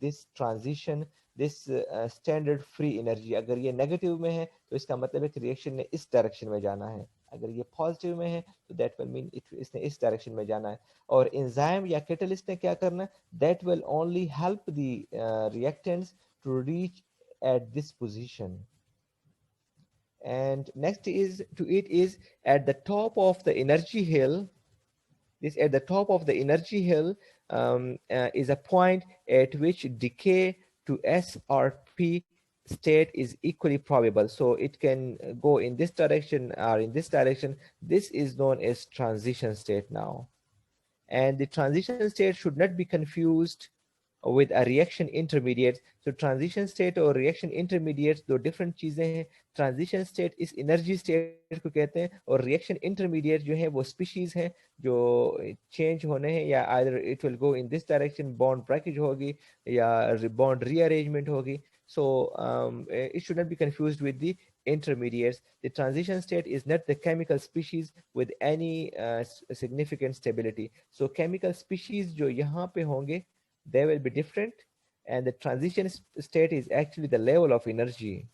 this transition, this standard free energy। अगर ये नेगेटिव में है तो इसका मतलब है कि रिएक्शन ने इस डायरेक्शन में जाना है, अगर ये पॉजिटिव में है तो दैट विल मीन इसने इस डायरेक्शन में जाना है। और एंजाइम या कैटलिस्ट ने क्या करना है? That will only help the reactants to reach at this position. And next is to it is at the top of the energy hill. This at the top of the energy hill is a point at which decay to S or P state is equally probable. So it can go in this direction or in this direction. This is known as transition state now. And the transition state should not be confused with a reaction intermediate. So transition state और reaction intermediates दो different चीजें हैं. Transition state इस energy state को कहते हैं और reaction intermediate जो है वो species हैं जो change होने हैं या either it will go in this direction, bond breakage होगी या bond rearrangement होगी. So it should not be confused with the intermediates. The transition state is not the chemical species with any significant stability. So chemical species जो यहाँ पे होंगे they will be different, and the transition state is actually the level of energy.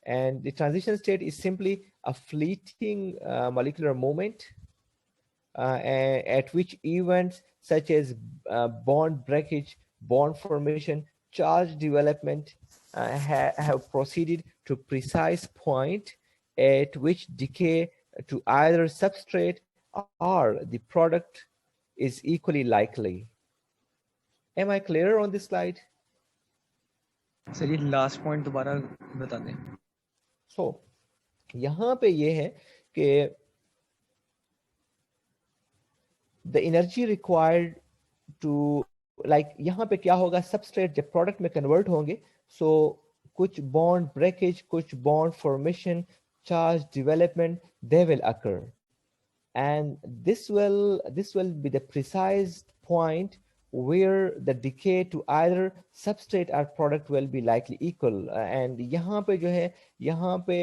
And the transition state is simply a fleeting molecular moment at which events such as bond breakage, bond formation, charge development have proceeded to precise point at which decay to either substrate or the product is equally likely. Am I clear on this slide? Sir ये last point दोबारा बता दें. So यहाँ पे ये है कि the energy required to like यहाँ पे क्या होगा, substrate जब product में convert होंगे, so कुछ bond breakage, कुछ bond formation, charge development, they will occur, and this will be the precise point where the decay to either substrate or product will be likely equal. And यहाँ पे जो है, यहाँ पे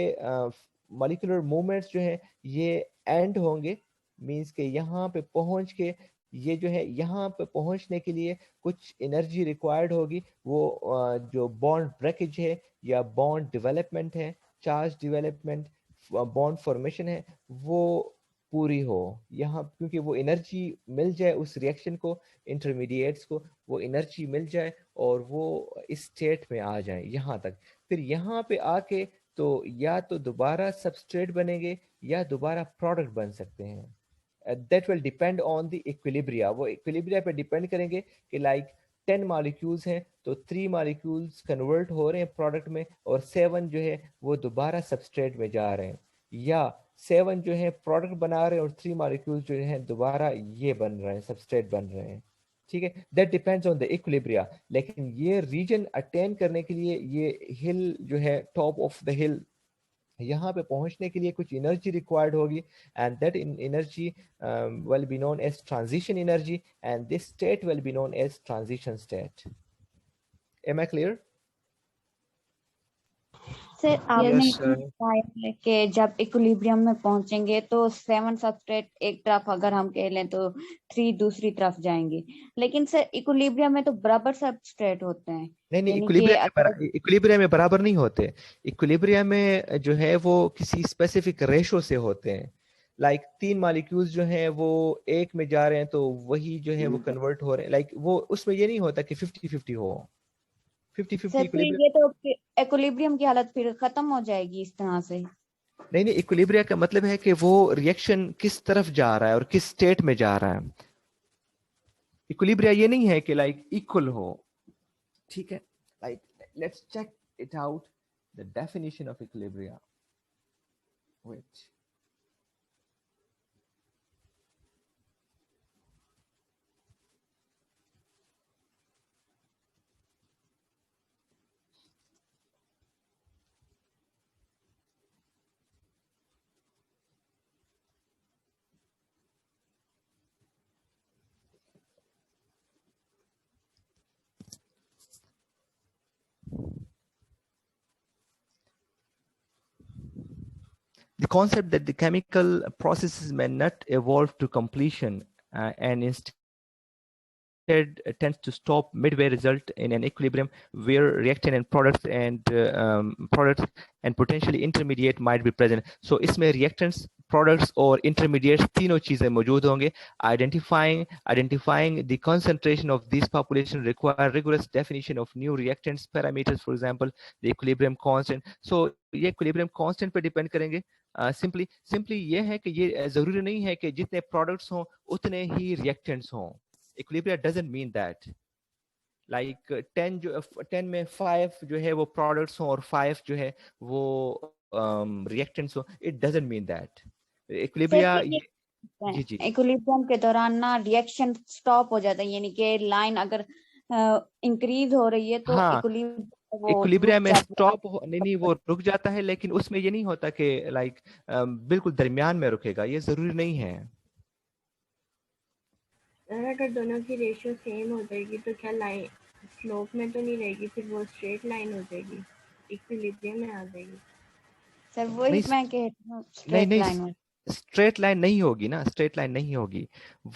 molecular movements जो है ये end होंगे, means के यहाँ पे पहुँच के ये जो है यहाँ पे पहुँचने के लिए कुछ energy required होगी, वो जो bond breakage है या bond development है, charge development, bond formation है, वो पूरी हो यहाँ, क्योंकि वो एनर्जी मिल जाए उस रिएक्शन को, इंटरमीडिएट्स को वो एनर्जी मिल जाए और वो इस स्टेट में आ जाए यहाँ तक. फिर यहाँ पे आके तो या तो दोबारा सबस्ट्रेट बनेंगे या दोबारा प्रोडक्ट बन सकते हैं. That will depend on the equilibria. वो इक्विलिब्रिया पे डिपेंड करेंगे कि लाइक 10 मॉलिक्यूल्स हैं तो 3 मॉलिक्यूल्स कन्वर्ट हो रहे हैं प्रोडक्ट में और 7 जो है वो दोबारा सबस्ट्रेट में जा रहे हैं, या 7 जो है प्रोडक्ट बना रहे हैं और 3 मॉलिक्यूल्स जो हैं दोबारा ये बन रहे हैं, सबस्ट्रेट बन रहे हैं. ठीक है, that depends on the equilibria. लेकिन ये रीजन अटेन करने के लिए ये हिल जो है, टॉप ऑफ द हिल, यहाँ पे पहुंचने के लिए कुछ एनर्जी रिक्वायर्ड होगी, and that energy will be known as transition energy, and this state will be known as transition state. Am I clear? Sir आपने बताया कि जब इक्विलिब्रियम में पहुंचेंगे तो 7 सबस्ट्रेट एक तरफ अगर हम कह लें तो 3 दूसरी तरफ जाएंगे, लेकिन सर इक्विलिब्रियम में तो बराबर सबस्ट्रेट होते हैं. नहीं, इक्विलिब्रियम में बराबर नहीं होते. इक्विलिब्रियम में जो है वो किसी स्पेसिफिक रेशो से होते हैं. लाइक 3 मॉलिक्यूल्स जो हैं वो एक में जा रहे हैं तो वही जो है वो कन्वर्ट हो रहे हैं. लाइक वो उसमें ये नहीं होता कि 50-50 हो. 50-50 ये तो इक्विलिब्रियम की हालत फिर खत्म हो जाएगी इस तरह से. नहीं, इक्विलिब्रिया का मतलब है कि वो रिएक्शन किस तरफ जा रहा है और किस स्टेट में जा रहा है. इक्विलिब्रिया ये नहीं है कि लाइक इक्वल हो. ठीक है, like let's check it out the definition of equilibria. Wait, the concept that the chemical processes may not evolve to completion and instead tends to stop midway, result in an equilibrium where reactant and products and potentially intermediate might be present. So इसमें reactants, products और intermediates तीनों चीजें मौजूद होंगे. Identifying the concentration of these population require rigorous definition of new reactants parameters, for example the equilibrium constant. So ये equilibrium constant पे depend करेंगे. Simply ये है कि ये जरूरी नहीं है कि जितने products हों उतने ही reactants हों. Equilibria doesn't mean that. Like 10 में 5 जो है वो प्रोडक्ट्स हो और 5 जो है वो रिएक्टेंट्स हो, it doesn't mean that equilibria. जी जी इक्विलिब्रियम के दौरान ना रिएक्शन स्टॉप हो जाता है, यानी कि लाइन अगर इंक्रीज हो रही है तो हाँ, इक्विलिब्रिया में स्टॉप नहीं वो रुक जाता है, लेकिन उसमें ये नहीं होता कि लाइक बिल्कुल दरमियान में रुकेगा, ये जरूरी नहीं है। अगर दोनों की रेशियो सेम हो जाएगी तो क्या लाइन स्लोप में तो नहीं रहेगी, फिर वो स्ट्रेट लाइन हो जाएगी, इक्विलिब्रियम में आ जाएगी। सर वही मैं कह रही हूँ, नहीं स्ट्रेट नहीं लाइन में स्ट्रेट लाइन नहीं होगी ना, स्ट्रेट लाइन नहीं होगी।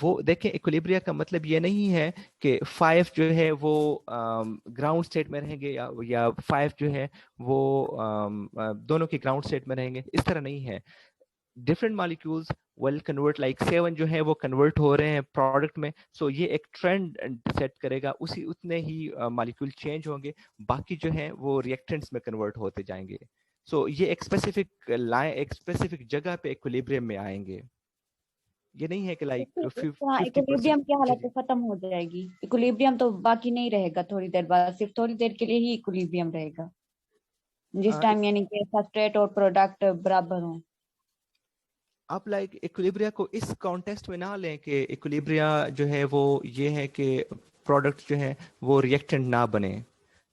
वो देखें, इक्विलिब्रिया का मतलब ये नहीं है कि 5 जो है वो ग्राउंड स्टेट में रहेंगे या 5 जो है वो दोनों के ग्राउंड स्टेट में रहेंगे, इस तरह नहीं है। Different molecules will convert, like 7 जो है वो कन्वर्ट हो रहे हैं प्रोडक्ट में, सो ये एक ट्रेंड सेट करेगा, उसी उतने ही मॉलिक्यूल चेंज होंगे, बाकी जो है वो रिएक्टेंट्स में कन्वर्ट होते जाएंगे। सो ये एक स्पेसिफिक लाइन, एक स्पेसिफिक जगह पे इक्विलिब्रियम में आएंगे। ये नहीं है कि लाइक 50% इक्विलिब्रियम की हालत खत्म हो जाएगी, इक्विलिब्रियम तो बाकी नहीं रहेगा, थोड़ी देर बाद सिर्फ थोड़ी देर के लिए ही इक्विलिब्रियम रहेगा, जिस टाइम यानी कि सबस्ट्रेट और प्रोडक्ट बराबर हो। आप लाइक इक्विलिब्रिया को इस कॉन्टेक्स्ट में ना लें कि इक्विलिब्रिया जो है वो ये है कि प्रोडक्ट जो है वो रिएक्टेंट ना बने,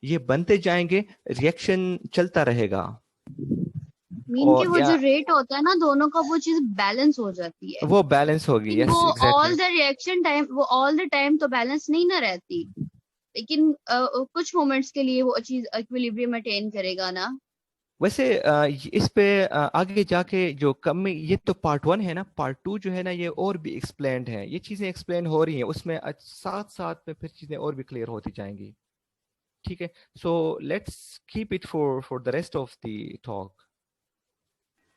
ये बनते जाएंगे, रिएक्शन चलता रहेगा। मीन के वो जो रेट होता है ना दोनों का, वो चीज बैलेंस हो जाती है, वो बैलेंस होगी। यस, वो exactly. All the reaction time, वो ऑल द टाइम तो बैलेंस नहीं ना रहती, लेकिन कुछ मोमेंट्स के लिए वो चीज इक्विलिब्रियम अटेन करेगा ना। वैसे इस पे आगे जाके जो कम, ये तो पार्ट 1 है ना, पार्ट 2 जो है ना ये और भी एक्सप्लेन्ड है, ये चीजें एक्सप्लेन हो रही हैं उसमें, साथ साथ में फिर चीजें और भी क्लियर होती जाएंगी। ठीक है, so let's keep it for the rest of the talk.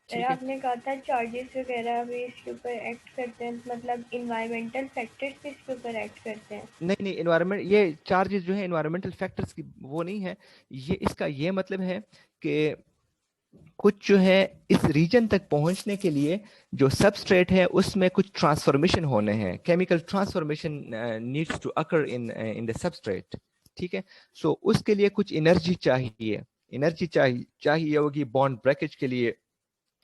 आपने कहा था चार्जेस वगैरह भी इसके ऊपर एक्ट करते हैं, मतलब इन्वायरमेंटल फैक्टर्स भी इसके ऊपर एक्ट करते हैं? नहीं, इन्वायरमेंट, ये चार्जेस जो है इन्वायरमेंटल फैक्टर्स की वो नहीं है, ये इसका ये मतलब है कि कुछ जो है इस रीजन तक पहुंचने के लिए जो सबस्ट्रेट है उसमें कुछ ट्रांसफॉर्मेशन होने हैं, chemical transformation needs to occur in the substrate. ठीक है, सो उसके लिए कुछ एनर्जी चाहिए, एनर्जी चाहिए होगी बॉन्ड ब्रेकेज के लिए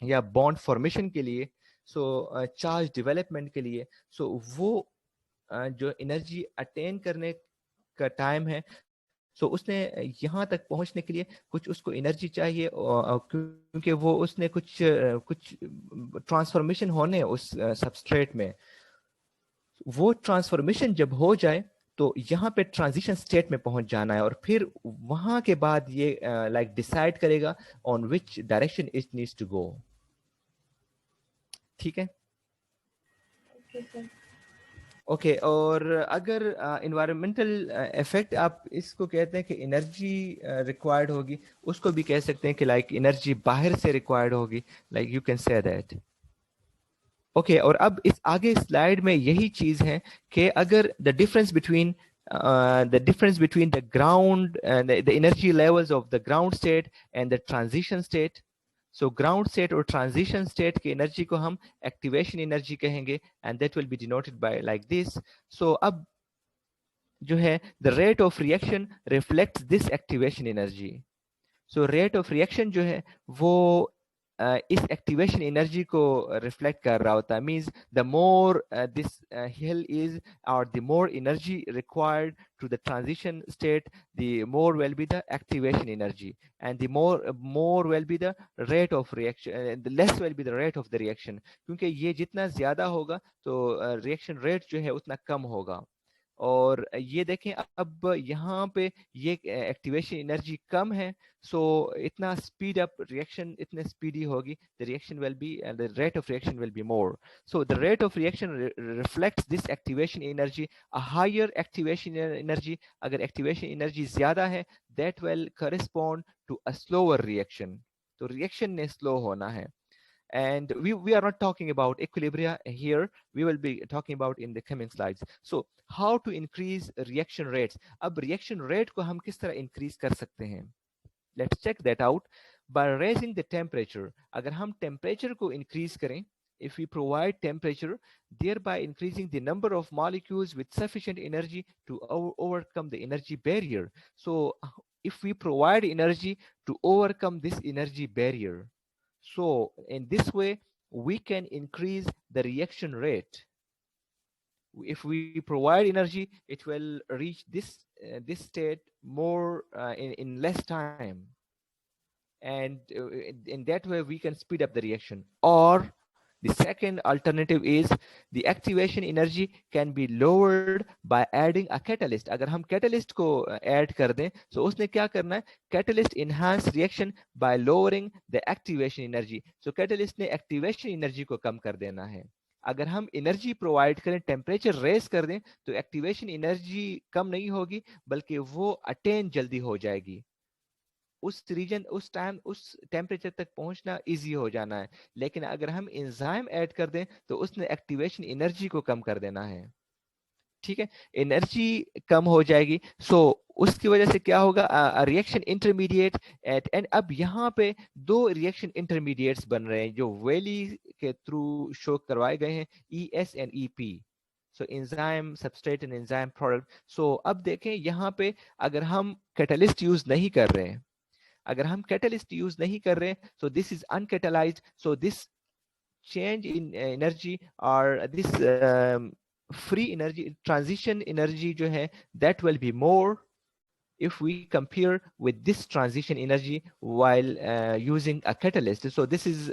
या बॉन्ड फॉर्मेशन के लिए, सो चार्ज डेवलपमेंट के लिए। सो वो जो एनर्जी अटेन करने का टाइम है, सो उसने यहाँ तक पहुँचने के लिए कुछ उसको एनर्जी चाहिए, क्योंकि वो उसने कुछ ट्रांसफॉर्मेशन होने उस सबस्ट्रेट में। वो ट्रांसफॉर्मेशन जब हो जाए तो यहाँ पे ट्रांजिशन स्टेट में पहुंच जाना है, और फिर वहां के बाद ये लाइक डिसाइड करेगा on which direction it needs to go. ठीक है, ओके। और अगर इन्वायरमेंटल इफेक्ट आप इसको कहते हैं कि एनर्जी रिक्वायर्ड होगी, उसको भी कह सकते हैं कि लाइक एनर्जी बाहर से रिक्वायर्ड होगी, like you can say that. Okay, और अब इस आगे स्लाइड में यही चीज है कि अगर the difference between the ground, the energy levels of the ground state and the transition state, so ground state और ट्रांजिशन स्टेट की एनर्जी को हम एक्टिवेशन एनर्जी कहेंगे, and that will be denoted by like this. So अब जो है the rate of reaction reflects this activation energy. So rate of reaction जो है वो इस एक्टिवेशन एनर्जी को रिफ्लेक्ट कर रहा होता है, means the more this hill is और the more energy required to the transition state, the more will be the activation energy, and the more will be the rate of reaction, the less will be the rate of the reaction, क्योंकि ये जितना ज्यादा होगा तो reaction rate जो है उतना कम होगा। और ये देखें अब यहाँ पे ये एक्टिवेशन एनर्जी कम है, सो इतना स्पीड अप रिएक्शन इतने स्पीडी होगी, the reaction will be, the rate of reaction will be more. So the rate of reaction reflects this activation energy, a higher activation energy, अगर activation energy ज्यादा है that will correspond to a slower reaction, तो reaction ने slow होना है। And we are not talking about equilibria here, we will be talking about in the coming slides. So how to increase reaction rates? अब reaction rate को हम किस तरह increase कर सकते हैं? Let's check that out by raising the temperature. अगर हम temperature को increase करें if we provide temperature, thereby increasing the number of molecules with sufficient energy to overcome the energy barrier. So if we provide energy to overcome this energy barrier, so in this way we can increase the reaction rate. If we provide energy, it will reach this state more in less time, and in that way we can speed up the reaction. Or the second alternative is the activation energy can be lowered by adding a catalyst. अगर हम catalyst को add कर दें, so उसने क्या करना है, catalyst enhance reaction by lowering the activation energy. So catalyst ने activation energy को कम कर देना है. अगर हम एनर्जी प्रोवाइड करें, टेम्परेचर रेस कर दें, तो एक्टिवेशन एनर्जी कम नहीं होगी बल्कि वो अटेन जल्दी हो जाएगी. उस रीजन उस टाइम उस टेम्परेचर तक पहुंचना इजी हो जाना है. लेकिन अगर हम एंजाइम ऐड कर दें तो उसने एक्टिवेशन एनर्जी को कम कर देना है. ठीक है, एनर्जी कम हो जाएगी. सो उसकी वजह से क्या होगा, रिएक्शन इंटरमीडिएट एट एंड. अब यहाँ पे दो रिएक्शन इंटरमीडिएट्स बन रहे हैं जो वैली के थ्रू शो करवाए गए हैं, ES and EP. So enzyme substrate and enzyme product. So अब देखें यहाँ पे अगर हम कैटलिस्ट यूज नहीं कर रहे हैं, अगर हम कैटलिस्ट यूज नहीं कर रहे हैं, सो this is uncatalysed. So this change in energy or this free energy transition energy जो है, that will be more if we compare with this transition energy while using a catalyst. So this is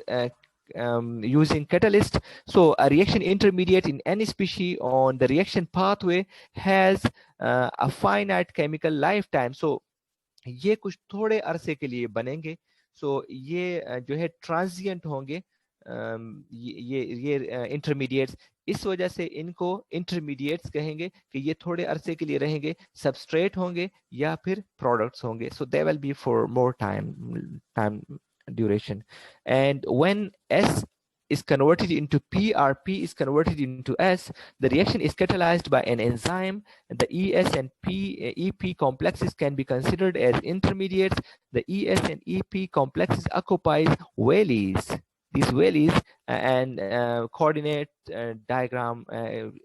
using catalyst. So a reaction intermediate in any species on the reaction pathway has a finite chemical lifetime. So ये कुछ थोड़े अरसे के लिए बनेंगे. सो ये जो है ट्रांजिएंट होंगे, ये इंटरमीडिएट्स. इस वजह से इनको इंटरमीडिएट्स कहेंगे कि ये थोड़े अरसे के लिए रहेंगे, सबस्ट्रेट होंगे या फिर प्रोडक्ट्स होंगे. So they will be for more time duration. And when S is converted into P or P is converted into S, the reaction is catalyzed by an enzyme. The ES and EP complexes can be considered as intermediates. The ES and EP complexes occupy valleys. These valleys and coordinate diagram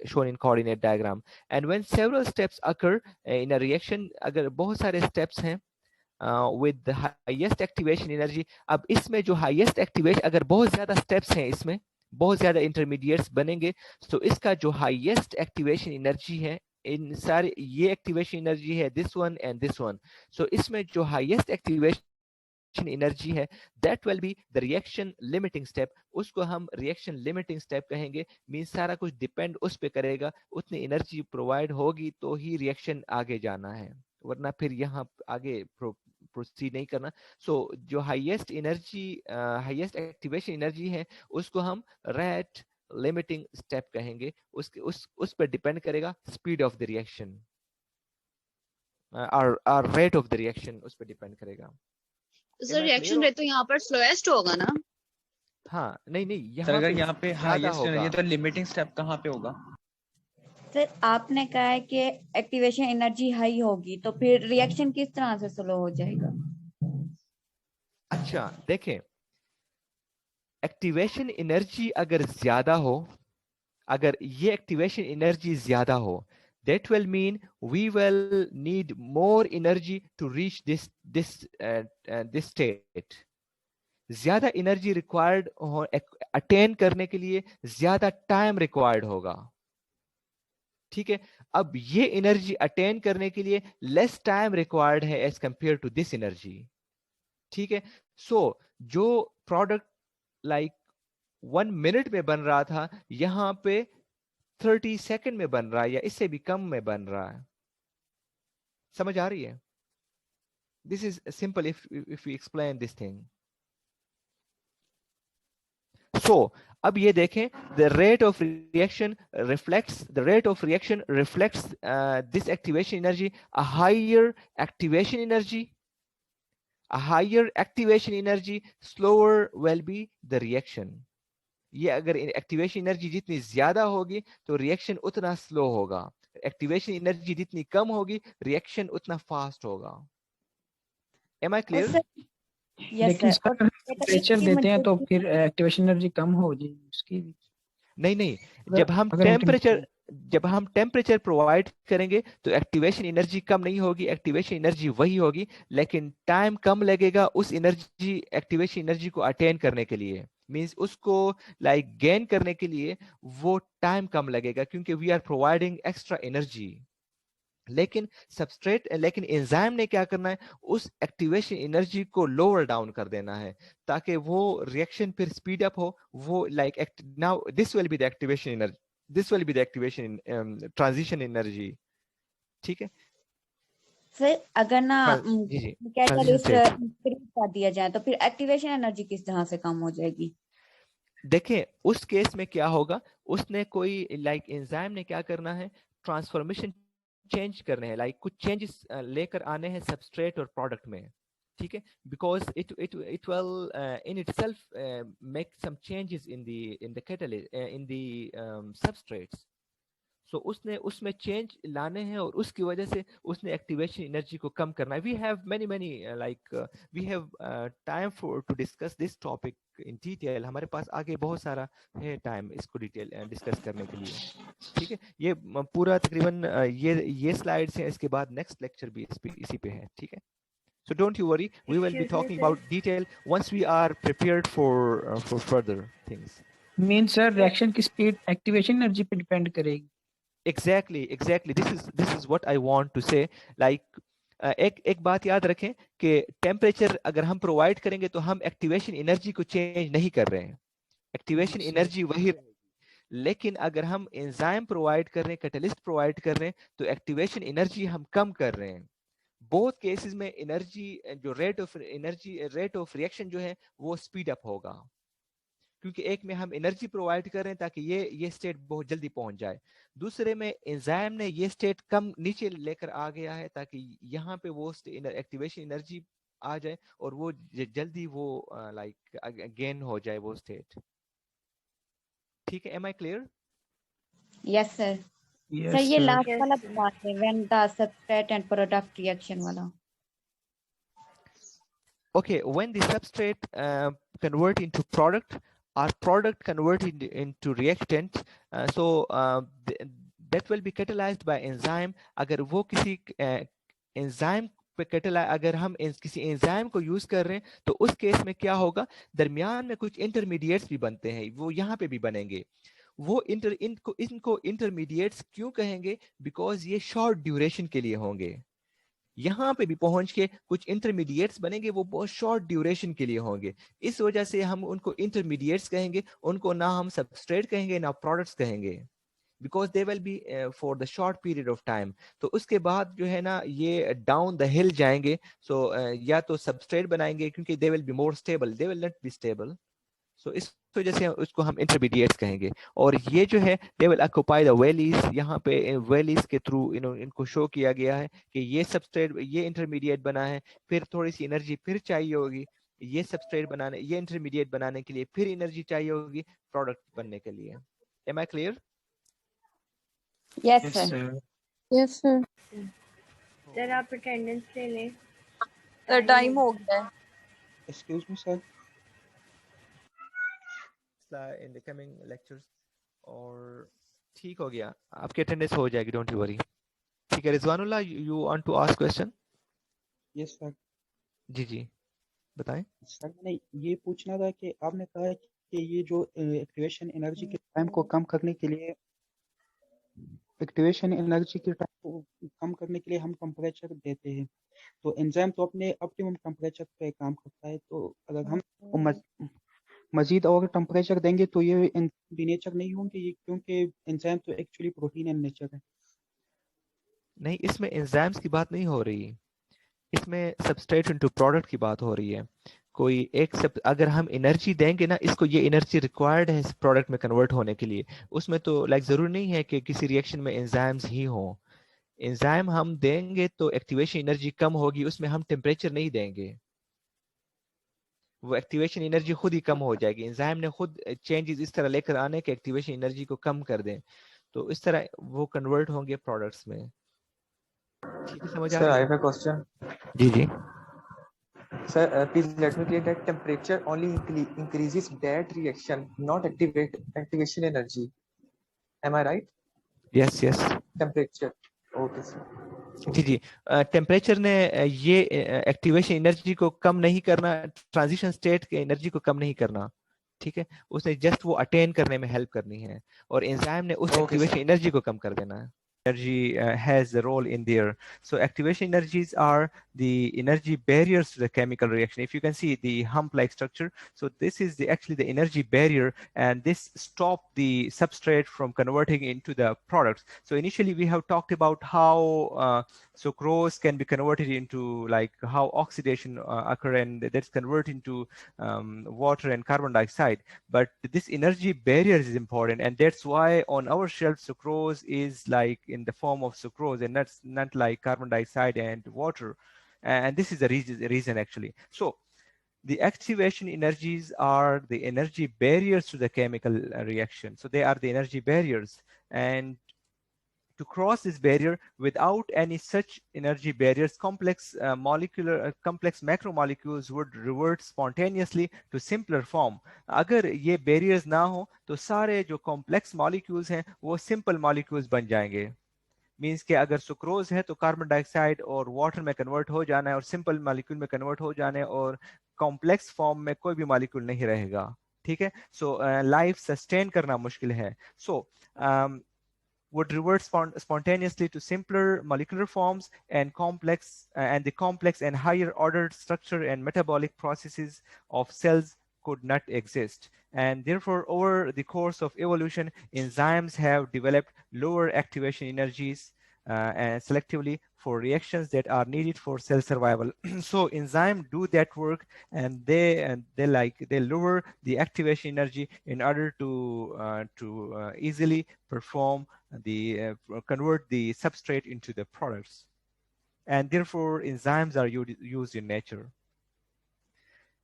shown in coordinate diagram. And when several steps occur in a reaction, अगर बहुत सारे steps हैं with the highest activation energy. अब इसमें जो highest activation, अगर बहुत ज्यादा steps हैं, इसमें बहुत ज्यादा intermediates बनेंगे, तो इसका जो highest activation energy है, इन सारे ये activation energy है this one and this one. So इसमें जो highest activation energy है, that will be the reaction limiting step. उसको हम reaction limiting step कहेंगे. मीन्स सारा कुछ depend उस पे करेगा, उतनी energy provide होगी तो ही reaction आगे जाना है, वरना फिर यहाँ आगे प्रोसीड नहीं करना. सो जो highest energy highest activation energy है उसको हम रेट लिमिटिंग स्टेप कहेंगे. उस पर डिपेंड करेगा स्पीड ऑफ द रिएक्शन और रेट ऑफ द रिएक्शन, उस पर डिपेंड करेगा. सर रिएक्शन रेट तो यहाँ पर स्लोएस्ट होगा ना? हाँ, नहीं सर अगर यहाँ पे हाईएस्ट एनर्जी तो लिमिटिंग स्टेप कहाँ पे होगा? सर आपने कहा है कि एक्टिवेशन एनर्जी हाई होगी, तो फिर रिएक्शन किस तरह से स्लो हो जाएगा? अच्छा देखें, एक्टिवेशन एनर्जी अगर ज्यादा हो, अगर ये एक्टिवेशन एनर्जी ज्यादा हो, that will mean we will need more energy to reach this state. ज्यादा एनर्जी रिक्वायर्ड अटेन करने के लिए ज्यादा टाइम रिक्वायर्ड होगा. ठीक है, अब ये एनर्जी अटेन करने के लिए लेस टाइम रिक्वायर्ड है as compare to this energy. ठीक है, सो जो प्रोडक्ट लाइक 1 मिनट में बन रहा था, यहां पे 30 सेकंड में बन रहा है या इससे भी कम में बन रहा है. समझ आ रही है? This is simple if you explain this thing. So अब ये देखें, the rate of reaction reflects this activation energy. A higher activation energy, slower will be the reaction. ये अगर एक्टिवेशन एनर्जी जितनी ज्यादा होगी तो रिएक्शन उतना स्लो होगा, एक्टिवेशन एनर्जी जितनी कम होगी रिएक्शन उतना फास्ट होगा. Am I clear? यस लेकिन सर। और सर टेम्परेचर देते हैं तो फिर एक्टिवेशन एनर्जी कम हो जाएगी उसकी भी। नहीं, अगर जब हम टेम्परेचर प्रोवाइड करेंगे तो एक्टिवेशन एनर्जी कम नहीं होगी, एक्टिवेशन एनर्जी वही होगी, लेकिन टाइम कम लगेगा उस एक्टिवेशन एनर्जी को अटेन करने के लिए, मींस उसको गेन करने के लिए वो टाइम कम लगेगा, क्योंकि we are providing extra energy. लेकिन एंजाइम ने क्या करना है, उस एक्टिवेशन एनर्जी को लोअर डाउन कर देना है ताकि वो रिएक्शन फिर स्पीड अप हो। वो now this will be the activation energy, this will be the activation transition energy. ठीक है सर अगर ना जी कैटालिस्ट इंक्रीज कर दिया जाए तो फिर एक्टिवेशन एनर्जी किस तरह से कम हो जाएगी? देखें उस केस में क्या होगा, उसने कोई एंजाइम ने क्या करना है, ट्रांसफॉर्मेशन चेंज करने हैं, कुछ चेंजेस लेकर आने हैं सबस्ट्रेट और प्रोडक्ट में। ठीक है, because it will in itself make some changes in the catalyst in the substrates. So उसने उसमें चेंज लाने हैं और उसकी वजह से उसने एक्टिवेशन एनर्जी को कम करना है। We have many we have time for to discuss this topic in detail. हमारे पास आगे बहुत सारा है टाइम इसको डिटेल डिस्कस करने के लिए। ठीक है, ये पूरा तकरीबन ये स्लाइड्स हैं, इसके बाद नेक्स्ट लेक्चर भी इसी पे है। ठीक है, so don't you worry, we will be talking about detail once we are prepared for further things. Main sir reaction की स्पीड एक्टिवेशन एनर्जी पे डिपेंड करेगी। Exactly, this is what I want to say. एक बात याद रखें कि temperature अगर हम प्रोवाइड करेंगे तो हम एक्टिवेशन एनर्जी को चेंज नहीं कर रहे हैं, एक्टिवेशन एनर्जी वही, लेकिन अगर हम एंजाइम प्रोवाइड कर रहे हैं, कैटलिस्ट प्रोवाइड कर रहे हैं, तो एक्टिवेशन एनर्जी हम कम कर रहे हैं। बोथ केसेस में एनर्जी जो रेट ऑफ रिएक्शन जो है वो स्पीड अप होगा, क्योंकि एक में हम एनर्जी प्रोवाइड कर रहे हैं ताकि ये स्टेट बहुत जल्दी पहुंच जाए, दूसरे में एंजाइम ने ये स्टेट कम नीचे लेकर आ गया है ताकि यहाँ पे वो एक्टिवेशन एनर्जी आ जाए और वो जल्दी वो गेन हो जाए वो स्टेट। ठीक है, am I clear? Yes sir. Sir ये लास्ट वाला बता दें, when the substrate and product reaction वाला। Okay, when the substrate convert into product or product convert into reactant, that will be catalyzed by enzyme. अगर वो किसी enzyme पे catalyze, अगर हम किसी enzyme को use कर रहे हैं तो उस केस में क्या होगा, दरमियान में कुछ intermediates भी बनते हैं, वो यहाँ पे भी बनेंगे। वो इनको intermediates क्यों कहेंगे, because ये short duration के लिए होंगे। यहाँ पे भी पहुंच के कुछ इंटरमीडिएट्स बनेंगे, वो बहुत शॉर्ट ड्यूरेशन के लिए होंगे, इस वजह से हम उनको इंटरमीडिएट्स कहेंगे, उनको ना हम सबस्ट्रेट कहेंगे ना प्रोडक्ट्स कहेंगे, because they will be for the short period of time. तो उसके बाद जो है ना ये डाउन द हिल जाएंगे, या तो सबस्ट्रेट बनाएंगे क्योंकि they will be more stable, they will not be stable, so इस वजह से उसको हम इंटरमीडिएट्स कहेंगे। और ये जो है they will occupy the valleys, यहाँ पे वैलीज के थ्रू इनको शो किया गया है कि ये सबस्ट्रेट, ये इंटरमीडिएट बना है, फिर थोड़ी सी एनर्जी फिर चाहिए होगी ये सबस्ट्रेट बनाने, ये इंटरमीडिएट बनाने के लिए, फिर एनर्जी चाहिए होगी प्रोडक्ट बनने के लिए। Am I clear? Yes sir. Yes sir. Sir आप अटेंडेंस ले लें, सर टाइम हो गया है। Excuse me sir, in the coming lectures, और ठीक हो गया, आपकी अटेंडेंस हो जाएगी, डोंट यू वरी। ठीक है, Rizwanullah, you want to ask question? Yes sir. जी बताएं। सर मैंने ये पूछना था कि आपने कहा कि ये जो एक्टिवेशन एनर्जी के टाइम को कम करने के लिए, एक्टिवेशन एनर्जी के टाइम को कम करने के लिए हम टेम्परेचर देते हैं, तो एंजाइम तो अपने ऑप्टिमम टेम्परेचर पे काम करता है, तो अगर हम मजीद और टेम्परेचर देंगे तो ये नेचर नहीं होंगे ये, क्योंकि एंजाइम तो एक्चुअली प्रोटीन इन नेचर है। नहीं, इसमें एंजाइम्स की बात नहीं हो रही, इसमें सबस्ट्रेट इनटू प्रोडक्ट की बात हो रही है। कोई एक अगर हम एनर्जी देंगे ना, इसको ये एनर्जी रिक्वायर्ड है इस प्रोडक्ट में कन्वर्ट होने के लिए, उसमें तो जरूरी नहीं है कि किसी रिएक्शन में एंजाइम्स ही हो। एंजाइम हम देंगे तो एक्टिवेशन एनर्जी कम होगी, उसमें हम टेम्परेचर नहीं देंगे, वो एक्टिवेशन एनर्जी खुद ही कम हो जाएगी। एंजाइम ने खुद चेंजेस इस तरह लेकर आने के एक्टिवेशन एनर्जी को कम कर दें, तो इस तरह वो कन्वर्ट होंगे प्रोडक्ट्स में। ठीक है, समझ आ रही है? Sir I have a question. जी Sir, please let me clear that temperature only increases that reaction, not activation energy. Am I right? Yes, yes. Temperature. Okay, sir. Ji ji temperature ने ये एक्टिवेशन एनर्जी को कम नहीं करना, transition state के energy को कम नहीं करना, ठीक है, उसने जस्ट वो अटेन करने में हेल्प करनी है, और एंजाइम ने उस एक्टिवेशन एनर्जी को कम कर देना है. Energy has a role in there. So activation energies are the energy barriers to the chemical reaction. If you can see the hump-like structure, so this is actually the energy barrier, and this stops the substrate from converting into the products. So initially we have talked about how sucrose can be converted into, like, how oxidation occur, and that's converted into water and carbon dioxide. But this energy barrier is important, and that's why on our shelf sucrose is like in the form of sucrose, and that's not like carbon dioxide and water. And this is the reason actually. So the activation energies are the energy barriers to the chemical reaction. So they are the energy barriers, and to cross this barrier without any such energy barriers, complex macromolecules would revert spontaneously to simpler form. अगर ये barriers ना हो तो सारे जो complex molecules हैं वो simple molecules बन जाएंगे. मीन्स कि अगर सुक्रोज है तो कार्बन डाइऑक्साइड और वाटर में कन्वर्ट हो जाना है, और सिंपल मॉलिक्यूल में कन्वर्ट हो जाने, और कॉम्प्लेक्स फॉर्म में कोई भी मॉलिक्यूल नहीं रहेगा. ठीक है, सो लाइफ सस्टेन करना मुश्किल है. सो would revert spontaneously to simpler molecular forms, and the complex and higher ordered structure and metabolic processes of cells could not exist. And therefore, over the course of evolution, enzymes have developed lower activation energies and selectively for reactions that are needed for cell survival. So enzymes do that work, and they lower the activation energy in order to easily perform convert the substrate into the products. And therefore, enzymes are used in nature.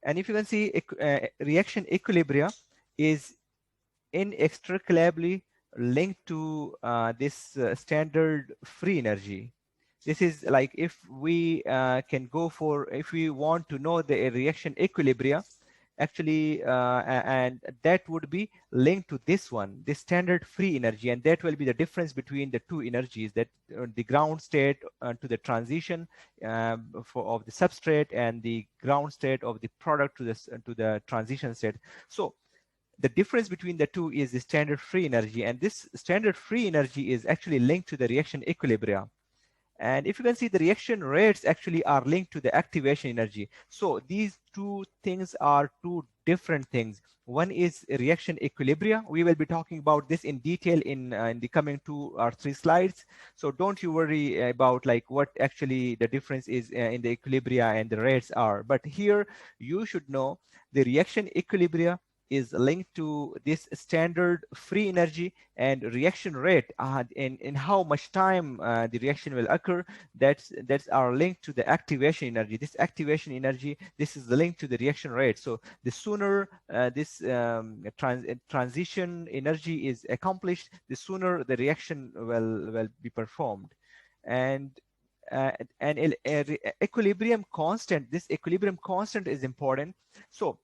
And if you can see, reaction equilibria is inextricably linked to this standard free energy. This is like, if we if we want to know the reaction equilibria, actually, and that would be linked to this one, the standard free energy, and that will be the difference between the two energies, that the ground state to the transition of the substrate, and the ground state of the product to the transition state. So the difference between the two is the standard free energy, and this standard free energy is actually linked to the reaction equilibria. And if you can see, the reaction rates actually are linked to the activation energy. So these two things are two different things. One is reaction equilibria. We will be talking about this in detail in the coming 2 or 3 slides. So don't you worry about like what actually the difference is in the equilibria and the rates are. But here you should know the reaction equilibria is linked to this standard free energy, and reaction rate in how much time the reaction will occur, that's are linked to the activation energy. This activation energy, this is the link to the reaction rate. So the sooner this transition energy is accomplished, the sooner the reaction will be performed. And equilibrium constant, this equilibrium constant is important. So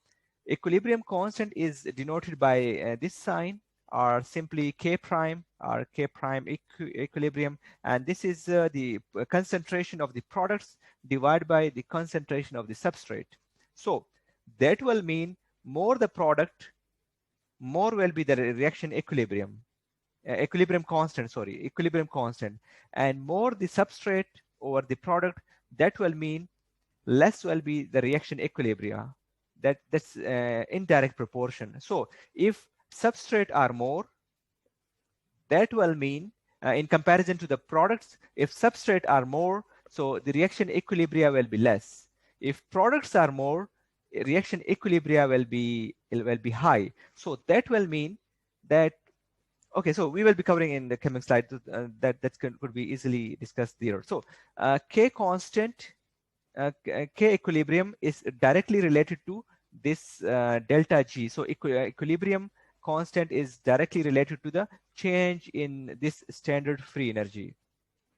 equilibrium constant is denoted by this sign, or simply K prime, or K prime equilibrium, and this is the concentration of the products divided by the concentration of the substrate. So that will mean more the product, more will be the reaction equilibrium, equilibrium constant, and more the substrate over the product, that will mean less will be the reaction equilibria. That's indirect proportion. So if substrate are more, that will mean in comparison to the products, if substrate are more, so the reaction equilibria will be less. If products are more, reaction equilibria will be high. So that will mean that, okay, so we will be covering in the coming slide that could be easily discussed there. So K constant, K equilibrium is directly related to this delta G. So equilibrium constant is directly related to the change in this standard free energy.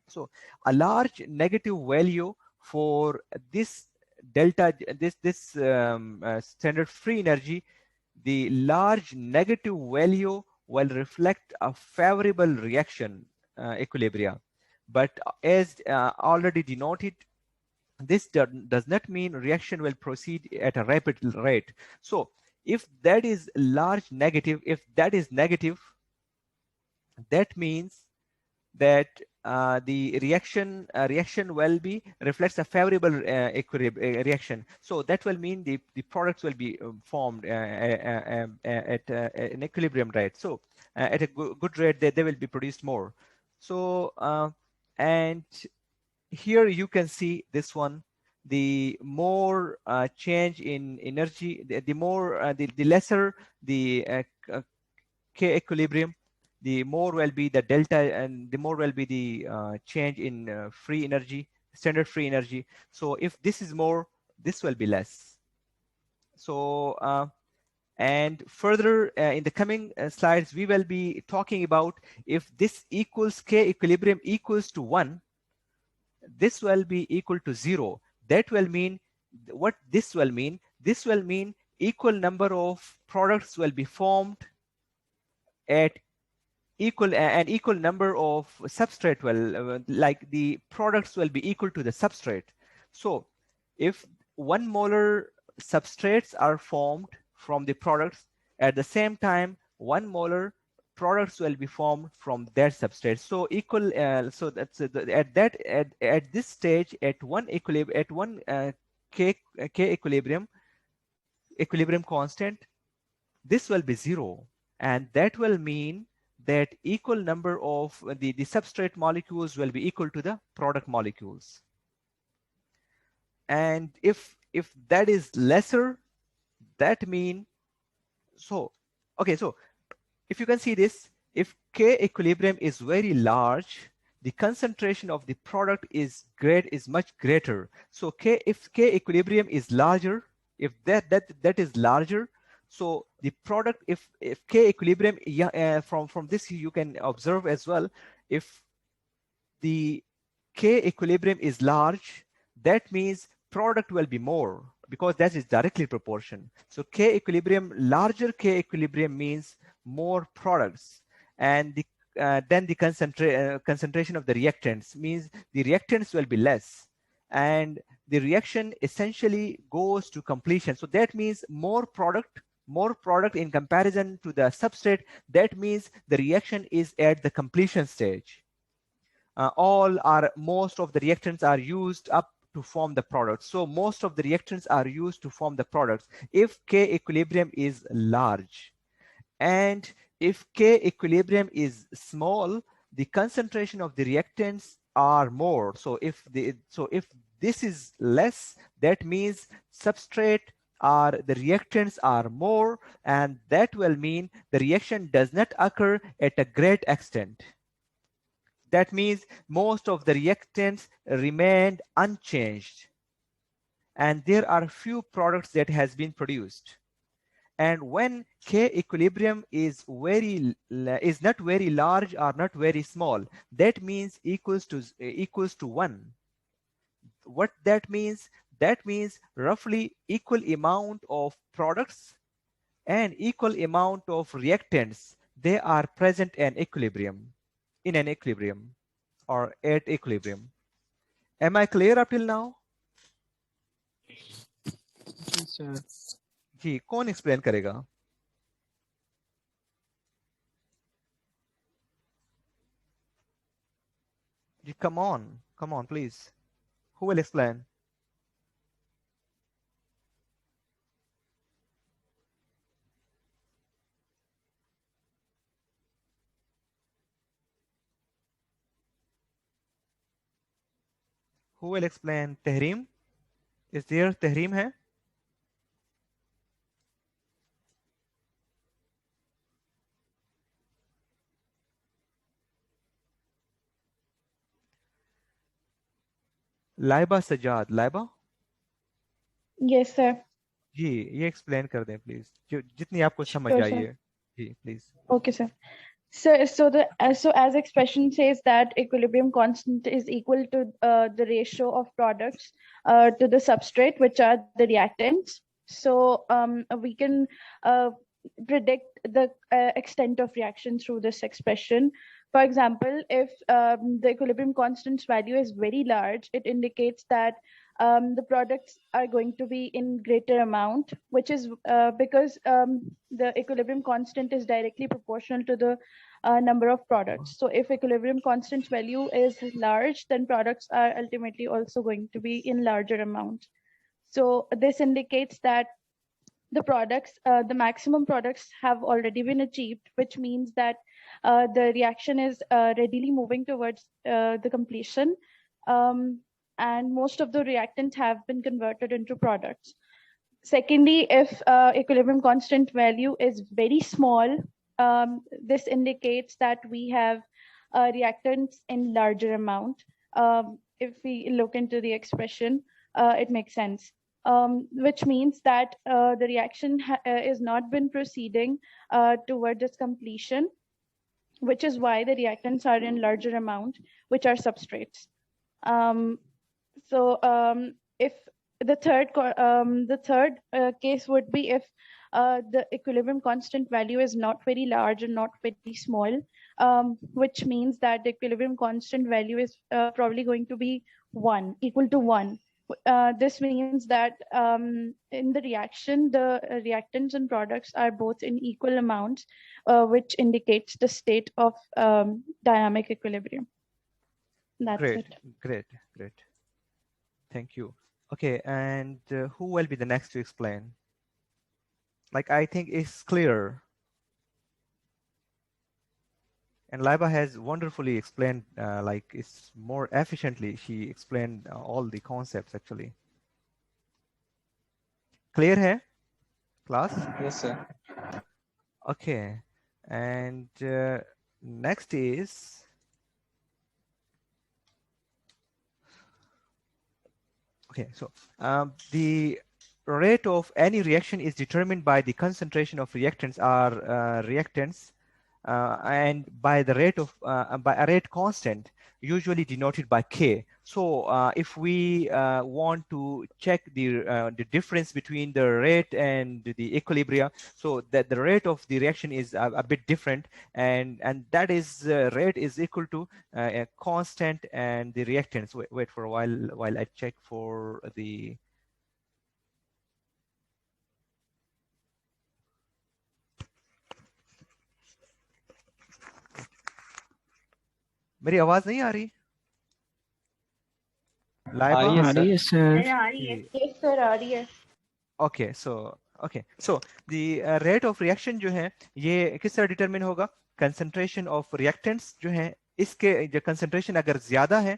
So a large negative value for this delta, this standard free energy, the large negative value will reflect a favorable reaction equilibria. But as already denoted, this does not mean reaction will proceed at a rapid rate. So if that is large negative, if that is negative, that means that the reaction will be reflects a favorable reaction. So that will mean the products will be formed at an equilibrium rate. So at a good rate, they will be produced more. So and here you can see this one, the more change in energy, the more the lesser the K equilibrium, the more will be the delta, and the more will be the change in free energy, standard free energy. So if this is more, this will be less. So and further in the coming slides, we will be talking about if this equals K equilibrium equals to 1, this will be equal to 0. That will mean, what this will mean? This will mean equal number of products will be formed at an equal number of substrate will like the products will be equal to the substrate. So if 1 molar substrates are formed from the products, at the same time 1 molar products will be formed from that substrate. So equal so that's at this stage, at one K equilibrium constant, this will be 0, and that will mean that equal number of the substrate molecules will be equal to the product molecules. And if that is lesser, that mean, so okay, so if you can see this, if K equilibrium is very large, the concentration of the product is much greater. So if K equilibrium is larger, if that is larger, so the product, if K equilibrium, from this you can observe as well, if the K equilibrium is large, that means product will be more, because that is directly proportion. So K equilibrium, larger K equilibrium means more products, and then the concentration of the reactants means the reactants will be less, and the reaction essentially goes to completion. So that means more product in comparison to the substrate. That means the reaction is at the completion stage. Most of the reactants are used up to form the products. So most of the reactants are used to form the products if K equilibrium is large. And if K equilibrium is small, the concentration of the reactants are more. So if this is less, that means substrate the reactants are more, and that will mean the reaction does not occur at a great extent. That means most of the reactants remained unchanged, and there are few products that has been produced. And when K equilibrium is not very large or not very small, that means equals to 1. What that means? That means roughly equal amount of products and equal amount of reactants, they are present in an equilibrium or at equilibrium. Am I clear up till now? जी, कौन explain करेगा? जी, come on, please. Who will explain? Who will explain? Tehreem? Is there Tehreem hai? Laiba Sajjad, Laiba? Yes, sir. जी, ये explain कर दें please, जितनी आपको समझ आई है. जी, please. Okay, sir. So as expression says that equilibrium constant is equal to the ratio of products to the substrate, which are the reactants. So we can predict the extent of reaction through this expression. For example, if the equilibrium constant's value is very large, it indicates that the products are going to be in greater amount, which is because the equilibrium constant is directly proportional to the number of products. So if equilibrium constant value is large, then products are ultimately also going to be in larger amount. So this indicates that the maximum products have already been achieved, which means that the reaction is readily moving towards the completion. And most of the reactants have been converted into products. Secondly, if equilibrium constant value is very small, this indicates that we have reactants in larger amount. If we look into the expression, it makes sense. Which means that the reaction is not been proceeding towards its completion, which is why the reactants are in larger amount, which are substrates. If the third case would be if the equilibrium constant value is not very large and not very small, which means that the equilibrium constant value is probably going to be equal to 1. This means that in the reaction, the reactants and products are both in equal amounts, which indicates the state of dynamic equilibrium. That's Great, it. great. Thank you. Okay, and who will be the next to explain? Like, I think it's clear. And Laiba has wonderfully explained, like it's more efficiently. She explained all the concepts actually. Clear hai, class? Yes, sir. Okay, and next is okay. So the rate of any reaction is determined by the concentration of reactants or reactants. And by the rate of by a rate constant, usually denoted by K. So if we want to check the difference between the rate and the equilibria, so that the rate of the reaction is a bit different, and that is rate is equal to a constant and the reactants. Wait for a while I check for the. मेरी आवाज नहीं आ रही? Laiba? Yes, sir, आ रही है. Okay, so the rate of reaction जो है ये किस तरह determine होगा? Concentration of reactants जो है इसके जो concentration अगर ज्यादा है,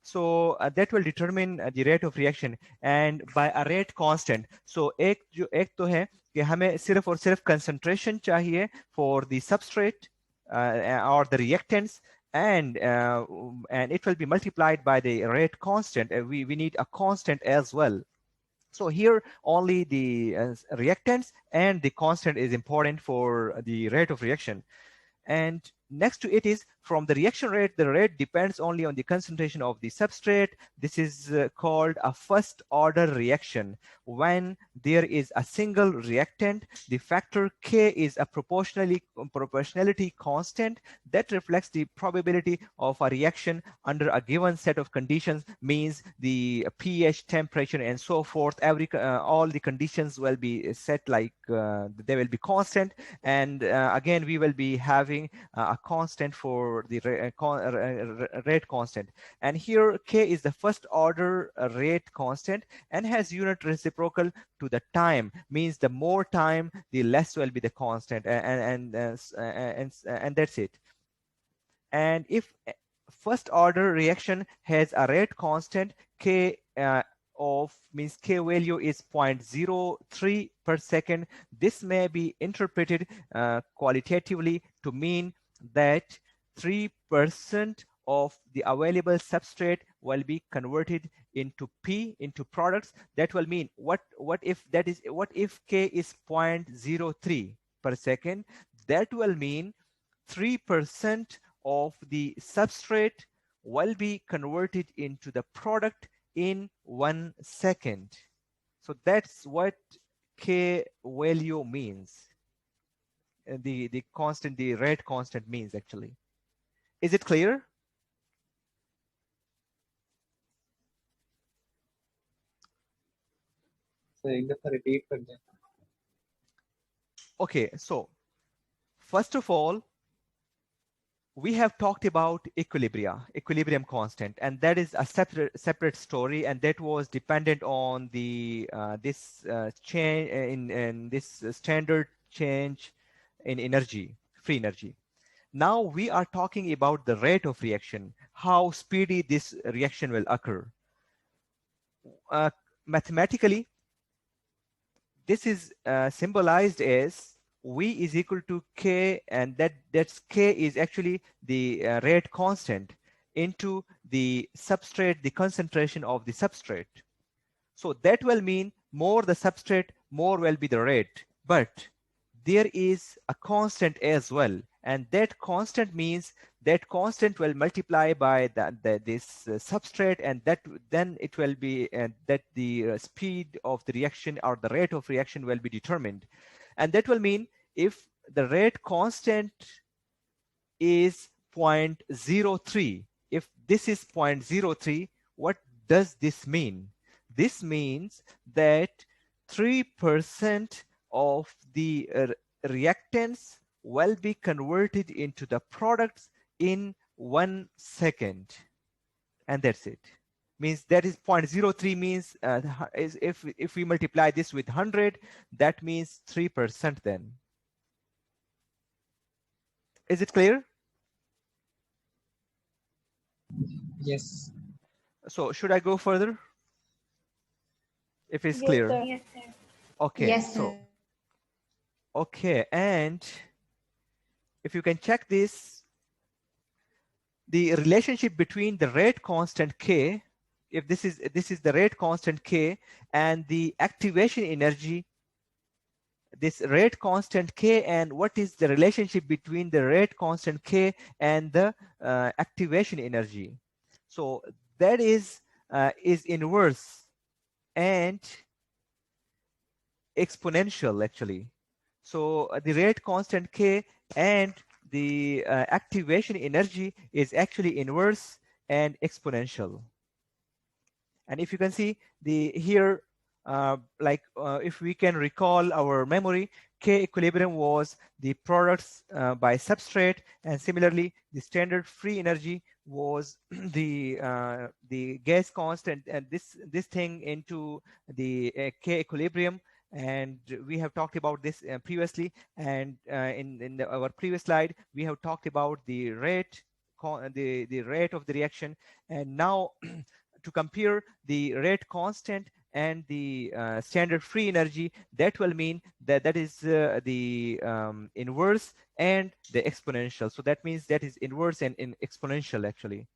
so that will determine the rate of reaction and by a rate constant. So एक तो है कि हमें सिर्फ और सिर्फ concentration चाहिए for the substrate or the reactants, and it will be multiplied by the rate constant. We need a constant as well. So here only the reactants and the constant is important for the rate of reaction. And next to it is from the reaction rate, the rate depends only on the concentration of the substrate. This is called a first order reaction. When there is a single reactant, the factor K is a proportionality constant that reflects the probability of a reaction under a given set of conditions, means the pH, temperature, and so forth. All the conditions will be set like they will be constant, and again we will be having a constant for the rate constant. And here K is the first order rate constant and has unit reciprocal to the time, means the more time the less will be the constant, and that's it. And if first order reaction has a rate constant K means K value is 0.03 per second, this may be interpreted qualitatively to mean that 3% of the available substrate will be converted into P, into products. That will mean what if K is 0.03 per second? That will mean 3% of the substrate will be converted into the product in 1 second. So that's what K value means. The constant, the rate constant means actually. Is it clear? So एक दफा repeat कर दें. Okay, so first of all, we have talked about equilibrium constant, and that is a separate story, and that was dependent on the this change in this standard change in energy, free energy. Now we are talking about the rate of reaction, how speedy this reaction will occur. Mathematically, this is symbolized as V is equal to K, and that's K is actually the rate constant into the substrate, the concentration of the substrate. So that will mean more the substrate, more will be the rate. But there is a constant as well, and that constant means that constant will multiply by this substrate, and that then it will be that the speed of the reaction or the rate of reaction will be determined. And that will mean if the rate constant is 0.03, if this is 0.03, what does this mean? This means that 3% of the reactants will be converted into the products in 1 second. And that's it. Means that is 0.03 means is if we multiply this with 100, that means 3% then. Is it clear? Yes. So should I go further? If it's clear. Sir. Yes, sir. Okay. Yes, so sir. okay, and if you can check this, the relationship between the rate constant K, if this is the rate constant K, and the activation energy, this rate constant K, and what is the relationship between the rate constant K and the activation energy. So that is inverse and exponential actually. So the rate constant K and the activation energy is actually inverse and exponential. And if you can see the here, if we can recall our memory, K equilibrium was the products by substrate, and similarly the standard free energy was the gas constant, and this thing into the K equilibrium. And we have talked about this previously, and in our previous slide we have talked about the rate the rate of the reaction. And now to compare the rate constant and the standard free energy, that will mean that that is the inverse and the exponential. So that means that is inverse and exponential actually.